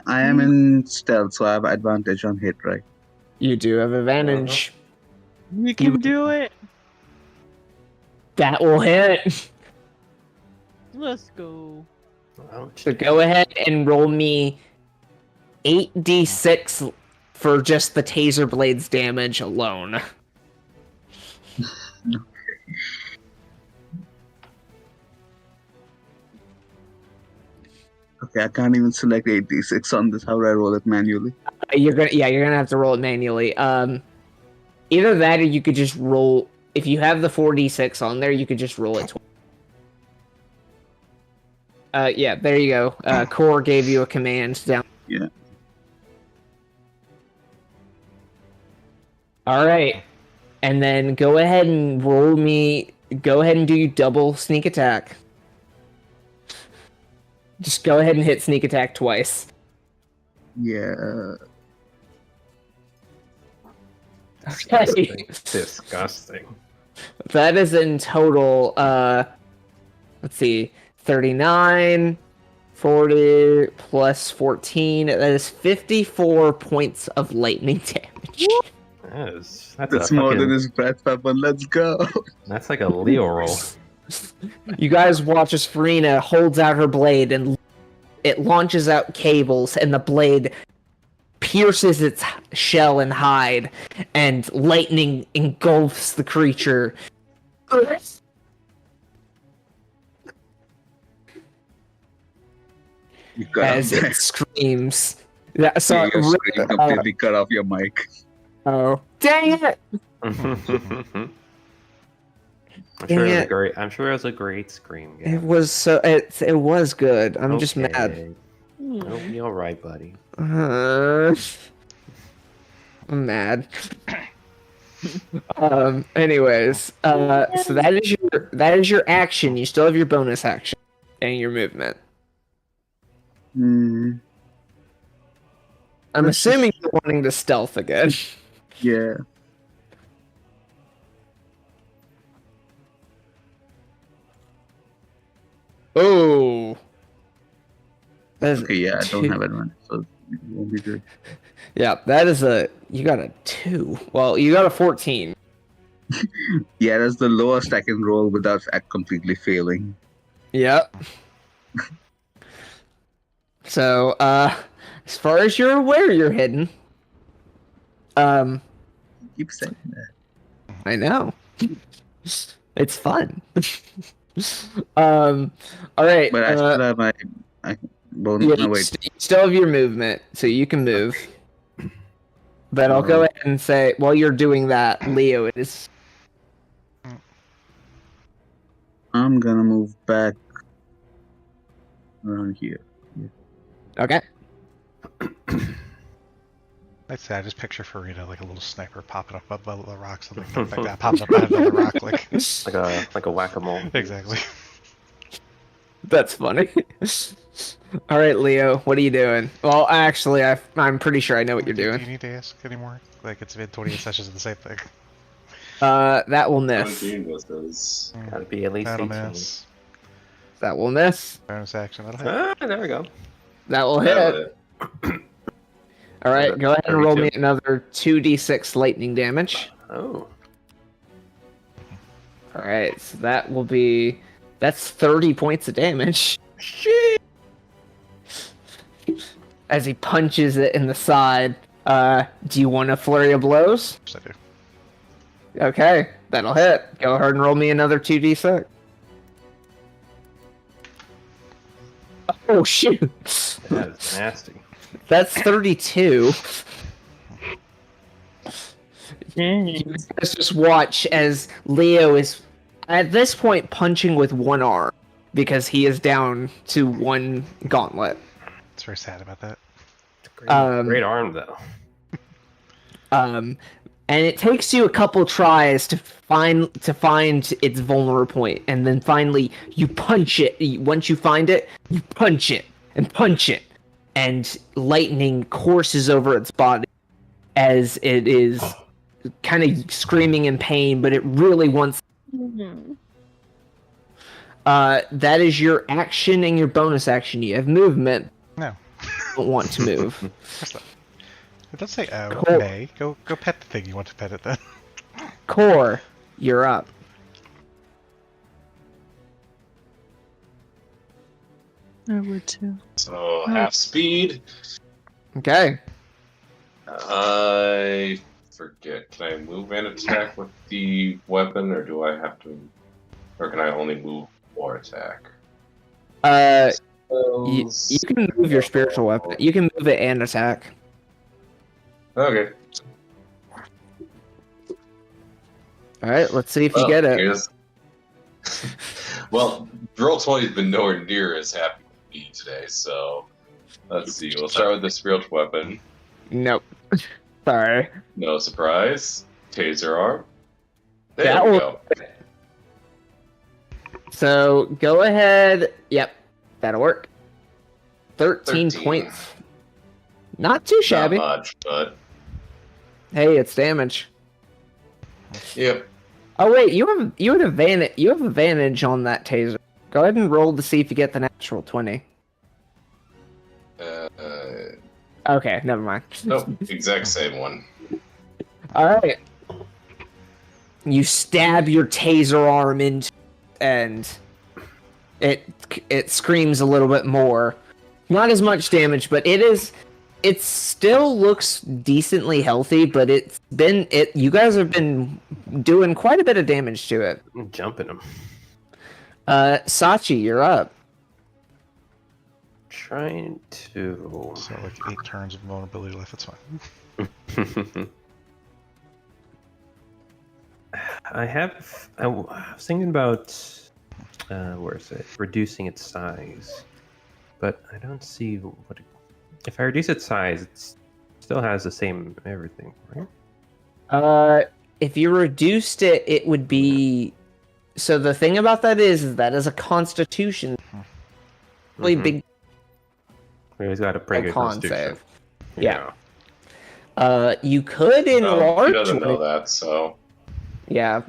am in stealth, so I have advantage on hit, right? You do have advantage. You can do it. That will hit. Let's go. So go ahead and roll me 8d6 for just the taser blade's damage alone. Okay, I can't even select 8d6 on this. How do I roll it manually? You're gonna have to roll it manually. Either that, or you could just roll. If you have the 4d6 on there, you could just roll it. Yeah, there you go. Core gave you a command down. Yeah. All right, and then go ahead and roll me. Go ahead and do your double sneak attack. Just go ahead and hit sneak attack twice. Yeah. Okay. Disgusting. That is in total, let's see, 39, 40, plus 14. That is 54 points of lightning damage. That's more than his breath weapon. Let's go. That's like a Leo roll. You guys watch as Farina holds out her blade and it launches out cables, and the blade pierces its shell and hide, and lightning engulfs the creature. As it screams. Yeah, sorry, you completely cut off your mic. Oh, dang it! I'm sure it was a great scream. It was it was good. I'm just mad. You'll be all right, buddy. I'm mad. Anyways, so that is your action. You still have your bonus action and your movement. I'm assuming you're wanting to stealth again. Yeah. Oh. Okay, yeah, I don't have advantage, so it won't be good. Yeah, that is you got a 2. Well, you got a 14. Yeah, that's the lowest I can roll without completely failing. Yep. So, as far as you're aware, you're hidden. Keep saying that. I know. It's fun. All right. But I still have my bonus. Yeah, No, wait. you still have your movement, so you can move. But I'll go ahead and say, while you're doing that, Leo is. I'm gonna move back around here. Okay. I'd say I just picture Farida like a little sniper popping up above the rock, something like that. Pops up out of the rock, like like a whack-a-mole. exactly. That's funny. All right, Leo, what are you doing? Well, actually, I'm pretty sure I know what you're doing. Do you need to ask anymore? Like it's been 28 sessions of the same thing. That will miss. 17 misses. Gotta be at least That'll 18. miss. That will miss. Bonus action. That'll hit. Ah, there we go. That will hit. All right, go ahead and roll me another 2d6 lightning damage. Oh. All right, so that's 30 points of damage. Shit. As he punches it in the side. Do you want a flurry of blows? Yes, I do. Okay, that'll hit. Go ahead and roll me another 2d6. Oh shoot! That's nasty. That's 32. Dang. You guys just watch as Leo is, at this point, punching with one arm because he is down to one gauntlet. It's very sad about that. Great arm, though. And it takes you a couple tries to find its vulnerable point, and then finally you punch it. Once you find it, you punch it and punch it, and lightning courses over its body as it is kind of screaming in pain, but it really wants. That is your action and your bonus action. You have movement. No. Don't want to move. It does say, oh, Cool. May. Go pet the thing you want to pet it then. Core, you're up. I would too. So half speed. Okay. I forget. Can I move and attack with the weapon, or do I have to? Or can I only move or attack? You can move your spiritual weapon. You can move it and attack. Okay. All right, let's see if you get it. here's- Well, Roll20 has been nowhere near as happy with me today, so let's see. We'll start with the spiritual weapon. Nope. Sorry. No surprise. Taser arm. There That we will- go. So go ahead. Yep, that'll work. 13 13. points. Not too shabby. Not much, but Hey, it's damage. yep. Oh wait, you have advantage on that taser. Go ahead and roll to see if you get the natural 20. Okay, never mind. Nope, exact same one. All right. You stab your taser arm into, and it screams a little bit more. Not as much damage, but it still looks decently healthy, but you guys have been doing quite a bit of damage to it. I'm jumping him. Sachi, you're up. Trying to. So like 8 turns of vulnerability left. That's fine. I was thinking about where is it? Reducing its size, but I don't see what. If I reduce its size, it still has the same everything, right? If you reduced it, it would be. So the thing about that is that as a Constitution, really big. He's got a pretty good con constitution. save. Yeah. You could No, enlarge. he doesn't know it. that, so Yeah.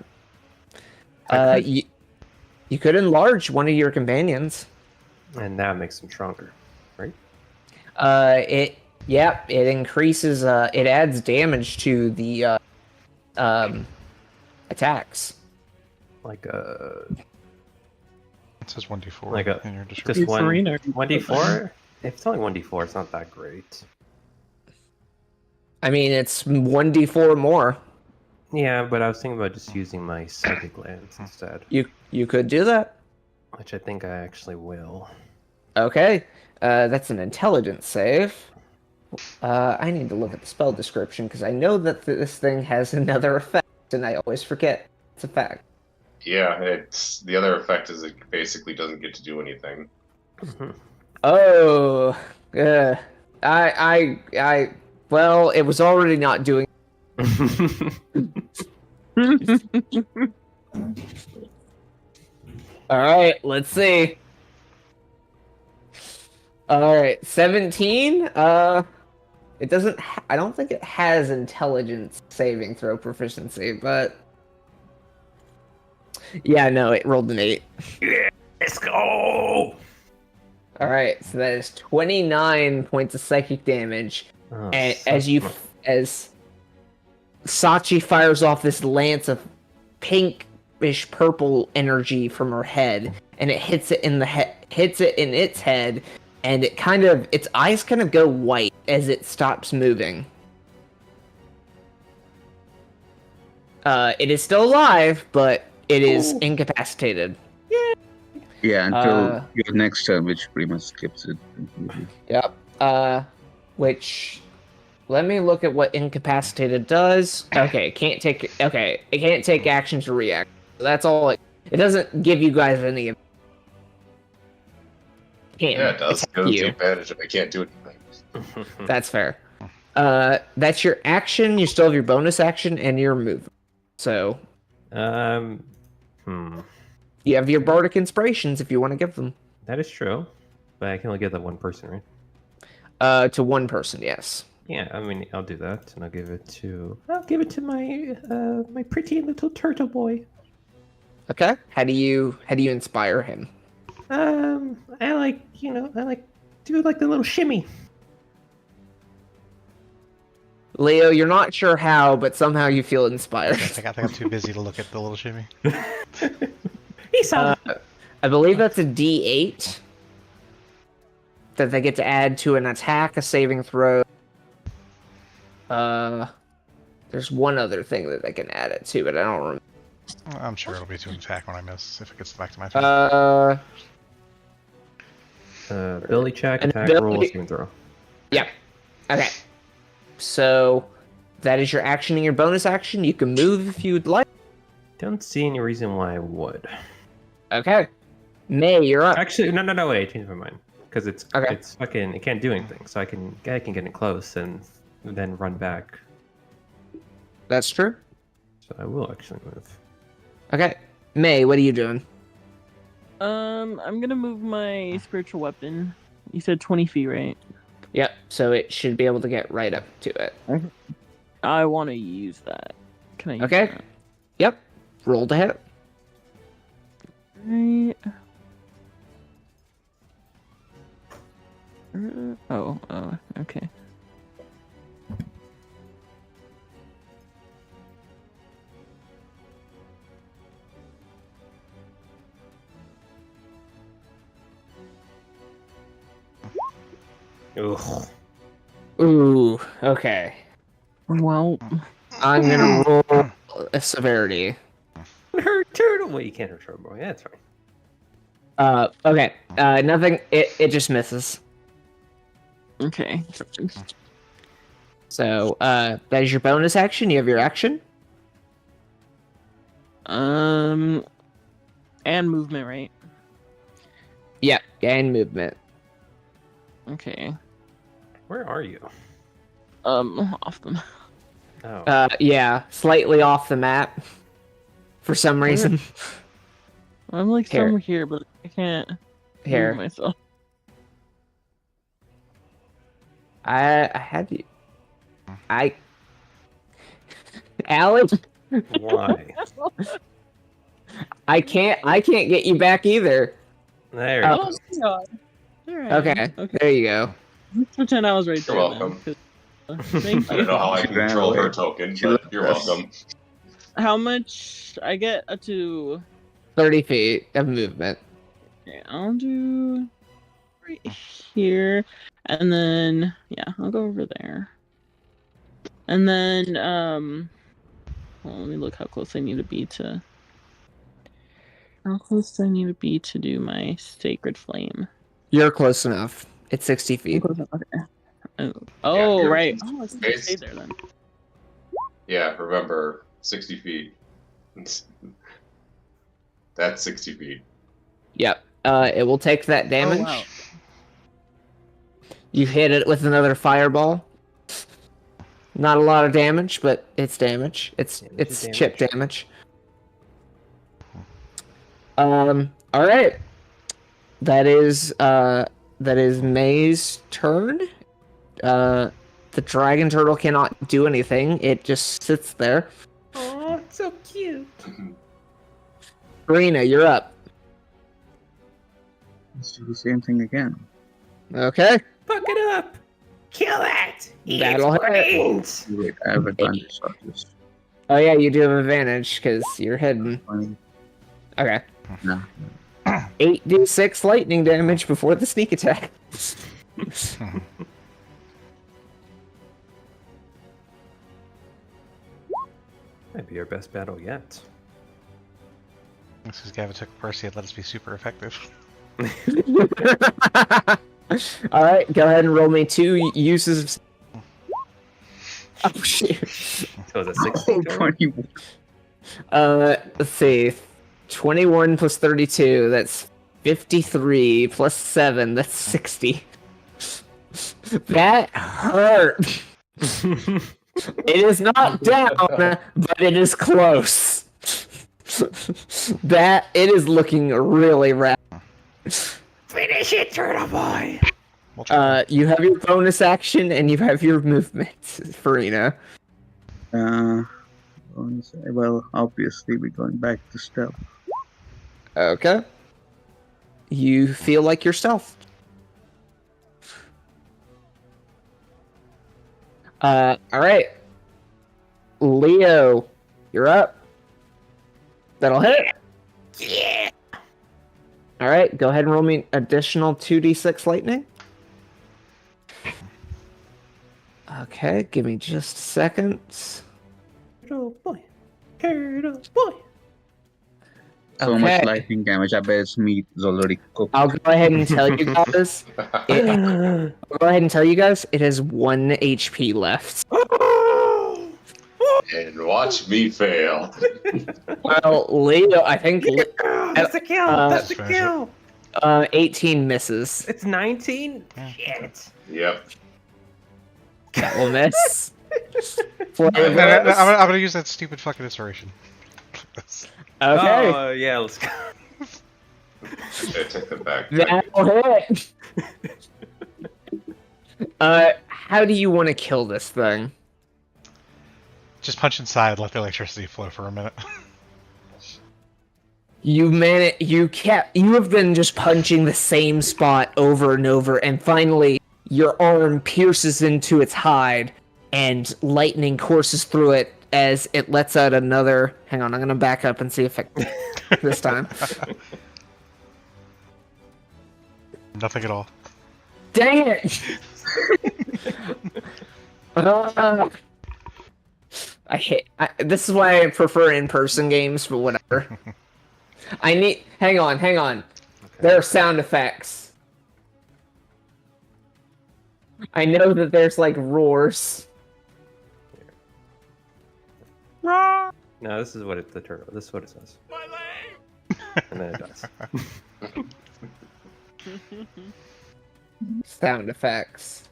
You could enlarge one of your companions. And that makes him stronger, right? It increases. It adds damage to the attacks. Like It says 1d4 Like in your just description. one Farina. 1d4. If it's only 1d4, it's not that great. I mean, it's 1d4 more. Yeah, but I was thinking about just using my psychic lens instead, You could do that. which I think I actually will. Okay. That's an intelligence save. I need to look at the spell description because I know that this thing has another effect, and I always forget its effect. Yeah, it's the other effect is it basically doesn't get to do anything. Oh, well, it was already not doing. All right, let's see. All right, 17. It doesn't. I don't think it has intelligence saving throw proficiency, but yeah, no, it rolled an 8. Let's go! All right, so that is 29 points of psychic damage, Oh, and so as Sachi fires off this lance of pinkish purple energy from her head, and it hits it in its head, and its eyes kind of go white as it stops moving. It is still alive, but it is incapacitated. Yeah, until your next turn, which pretty much skips it. Yep. Which, let me look at what incapacitated does. Okay, it can't take action to react. That's all. It doesn't give you guys any. Yeah, it does. It doesn't take advantage if I can't do anything. That's fair. That's your action. You still have your bonus action and your move. So, you have your bardic inspirations if you want to give them. That is true, but I can only give that one person, right? To one person, yes. Yeah, I mean, I'll do that, and I'll give it to my my pretty little turtle boy. Okay. How do you inspire him? I like do like the little shimmy. Leo, you're not sure how, but somehow you feel inspired. I think I'm too busy to look at the little shimmy. He saw. I believe that's a D8 that they get to add to an attack, a saving throw. There's one other thing that they can add it to, but I don't remember. I'm sure it'll be to an attack when I miss, if it gets back to my turn. Ability check, An attack ability- roll, saving throw. Yeah. Okay. So that is your action and your bonus action. You can move if you'd like. Don't see any reason why I would. Okay. May, you're up. Actually, no, wait, I changed my mind. Because it's Okay. fucking, it can't do anything, so I can get in close and then run back. That's true. So I will actually move. Okay. May, what are you doing? I'm gonna move my spiritual weapon. You said 20 feet, right? Yep. So it should be able to get right up to it. I want to use that. Can I use Okay. that? Yep. Roll to hit. Right. Oh, okay. Ugh. Ooh. Okay. Well, I'm gonna roll a severity. Hurt turtle. Well, you can't hurt turtle boy. Yeah, that's fine. Okay. Nothing. It just misses. okay. So, that is your bonus action. You have your action. And movement, right? Yeah, and movement. Okay. Where are you? Off them. Oh. Yeah, slightly off the map. For some reason. I'm like Here. somewhere here, but I can't Here. move myself. I had you. Alex, Why? I can't get you back either. There you Oh. go. God. Alright. Okay, there you go. Let's pretend I was right You're there. welcome. Then, 'cause- Thank I don't you. know how I can control her token, but you're welcome. How much I get up to? 30 feet of movement. Okay, I'll do right here, and then yeah, I'll go over there. And then, well, let me look how close I need to be to. How close do I need to be to do my Sacred Flame? You're close enough. It's 60 feet. Okay. Oh, you're- right. Oh, I can stay there then. Yeah, remember, 60 feet. That's 60 feet. Yep. It will take that damage. Oh, wow. You hit it with another fireball. Not a lot of damage, but it's damage. It's chip damage. All right. That is May's turn. The dragon turtle cannot do anything. It just sits there. Oh, it's so cute. Karina, you're up. Let's do the same thing again. Okay. Fuck it up. Kill it. Eat That'll its hit. brains. Wait, I have advantage, so I'll just Oh yeah, you do have advantage because you're hidden. 20. Okay. No. 8d6 lightning damage before the sneak attack. Might be our best battle yet. This is Gavin took Percy and let us be super effective. All right, go ahead and roll me 2 uses. Oh shit. So is it 16 total? 21. Let's see. 21 plus 32, that's 53 plus 7, that's 60. That hurt. It is not down, but it is close. That it is looking really rough. Finish it, turtle boy. You have your bonus action and you have your movement, Farina. Well, obviously we're going back to stealth. Okay. You feel like you're stealthed. Alright. Leo, you're up. That'll hit. Yeah. Alright, go ahead and roll me additional 2d6 lightning. Okay, give me just a second. Turtle boy. Turtle boy. So much lightning damage. I bet its meat is already cooked. I'll go ahead and tell you guys. It has 1 HP left. And watch me fail. Well, Leo, I think That's the kill. That's the kill. 18 misses. It's 19. Shit. Yep. That will miss. I'm gonna use that stupid fucking inspiration. Okay. Oh, yeah, let's go. I take them back. That'll hit. How do you want to kill this thing? Just punch inside, let the electricity flow for a minute. You have been just punching the same spot over and over, and finally your arm pierces into its hide, and lightning courses through it as it lets out another. Hang on, I'm gonna back up and see if it this time. Nothing at all. Dang it! This is why I prefer in-person games, but whatever. Hang on. Okay. There are sound effects. I know that there's like roars. No, this is what the turtle. This is what it says. And then it dies. Sound effects.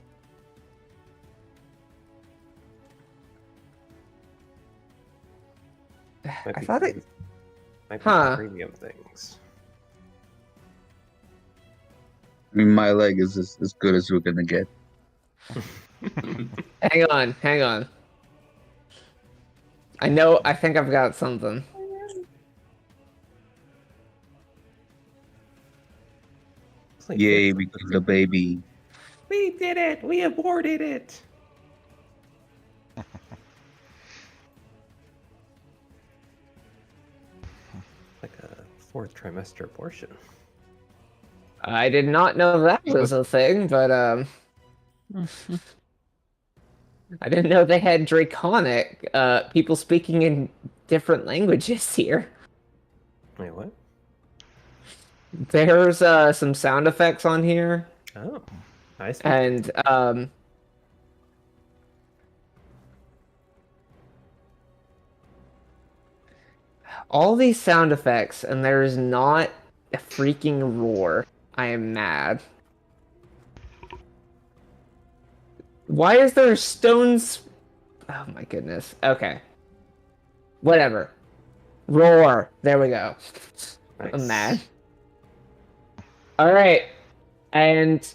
Might I be thought it. might be Huh. premium things. I mean, my leg is as good as we're gonna get. Hang on. I think I've got something. It's like Yay, this. we killed the baby. We did it. We aborted it. Like a 4th trimester abortion. I did not know that was a thing, but I didn't know they had Draconic, people speaking in different languages here. Wait, what? There's some sound effects on here, Oh, I speak. and all these sound effects, and there's not a freaking roar. I am mad. Why is there stones? Oh my goodness. Okay. Whatever. Roar. There we go. I'm Nice. mad. Alright. And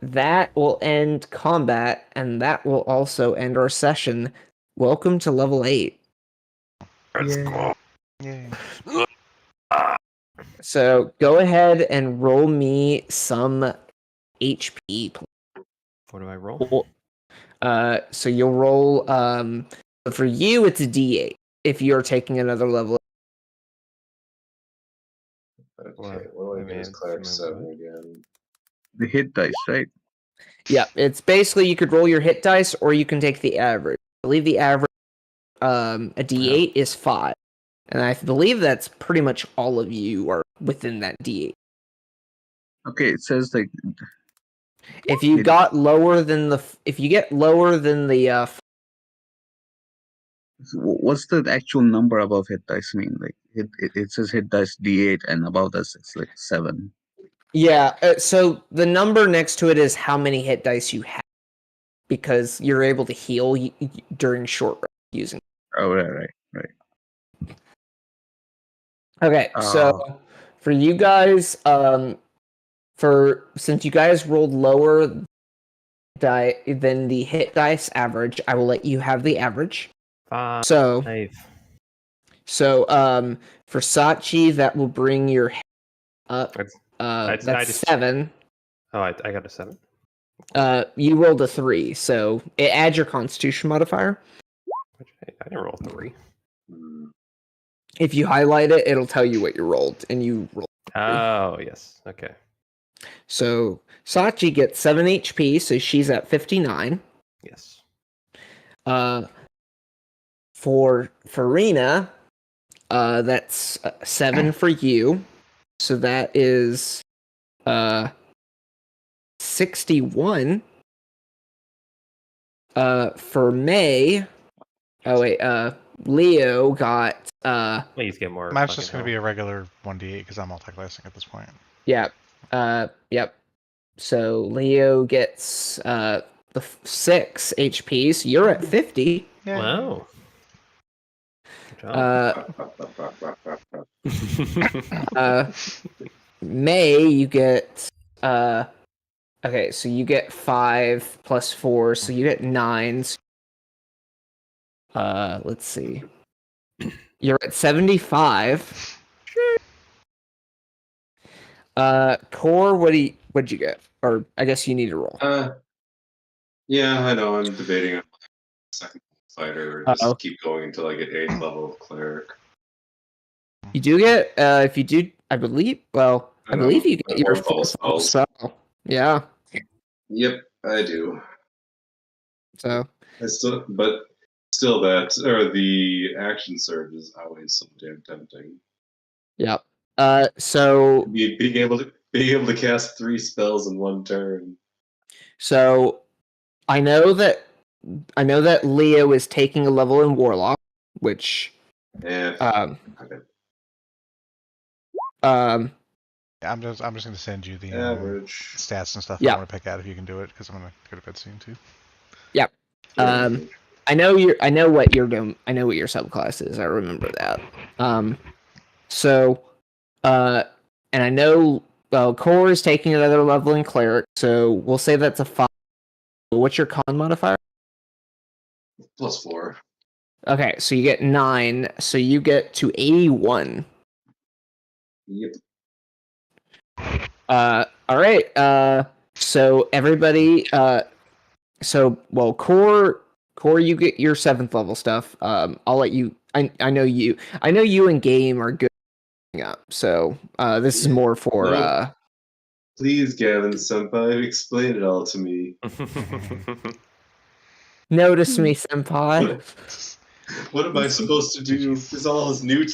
that will end combat, and that will also end our session. Welcome to level 8. Let's go. Yay. So go ahead and roll me some HP. What do I roll? So you'll roll. For you, it's a D8 if you're taking another level. Okay, Well, what do I I get as mean, Cleric so 7 again? The hit dice, right? Yeah, it's basically you could roll your hit dice, or you can take the average. I believe the average, a D8 is 5, and I believe that's pretty much all of you are within that D8. Okay, it says like If you got lower than if you get lower than the what's the actual number above hit dice mean? Like it says hit dice D8, and above that it's like 7. Yeah, so the number next to it is how many hit dice you have, because you're able to heal during short rest using. Oh, right. Okay, so for you guys, since you guys rolled lower than the hit dice average, I will let you have the average. 5. So for Sachi, that will bring your up. That's I just 7. Oh, I got a 7. You rolled a 3, so it adds your Constitution modifier. I didn't roll 3. If you highlight it, it'll tell you what you rolled, and you rolled. Oh, yes. Okay. So Sachi gets 7 HP, so she's at 59. Yes. For Farina, that's 7 for you, so that is 61. For May, Leo got Please get more. Mine's just going to be a regular 1d8 because I'm multiclassing at this point. Yeah. Yep. So Leo gets the 6 HP, so you're at 50. Yay. Wow. Good job. May, you get okay, so you get 5 plus 4, so you get 9. Let's see. You're at 75. Core, what'd you get? Or I guess you need to roll. Yeah, I know. I'm debating on second fighter or just keep going until I get 8th level cleric. You do get if you do, I believe. Well, I believe you get your 4th level spell. Yeah. Yep, I do. So but still, the action surge is always so damn tempting. Yep. So being able to cast 3 spells in one turn. So I know that Leo is taking a level in Warlock, which I'm just gonna send you the stats and stuff I want to pick out if you can do it, because I'm gonna go to bed soon too. Yep. I know what your subclass is. I remember that. And I know Core is taking another level in Cleric, so we'll say that's a 5. What's your con modifier? +4. Okay, so you get 9, so you get to 81. Yep. All right. So everybody. Core, you get your 7th level stuff. I'll let you. I know you. I know you and Game are good up. So this is more for. Please, Gavin Senpai, explain it all to me. Notice me, senpai. What am I supposed to do? This all is new to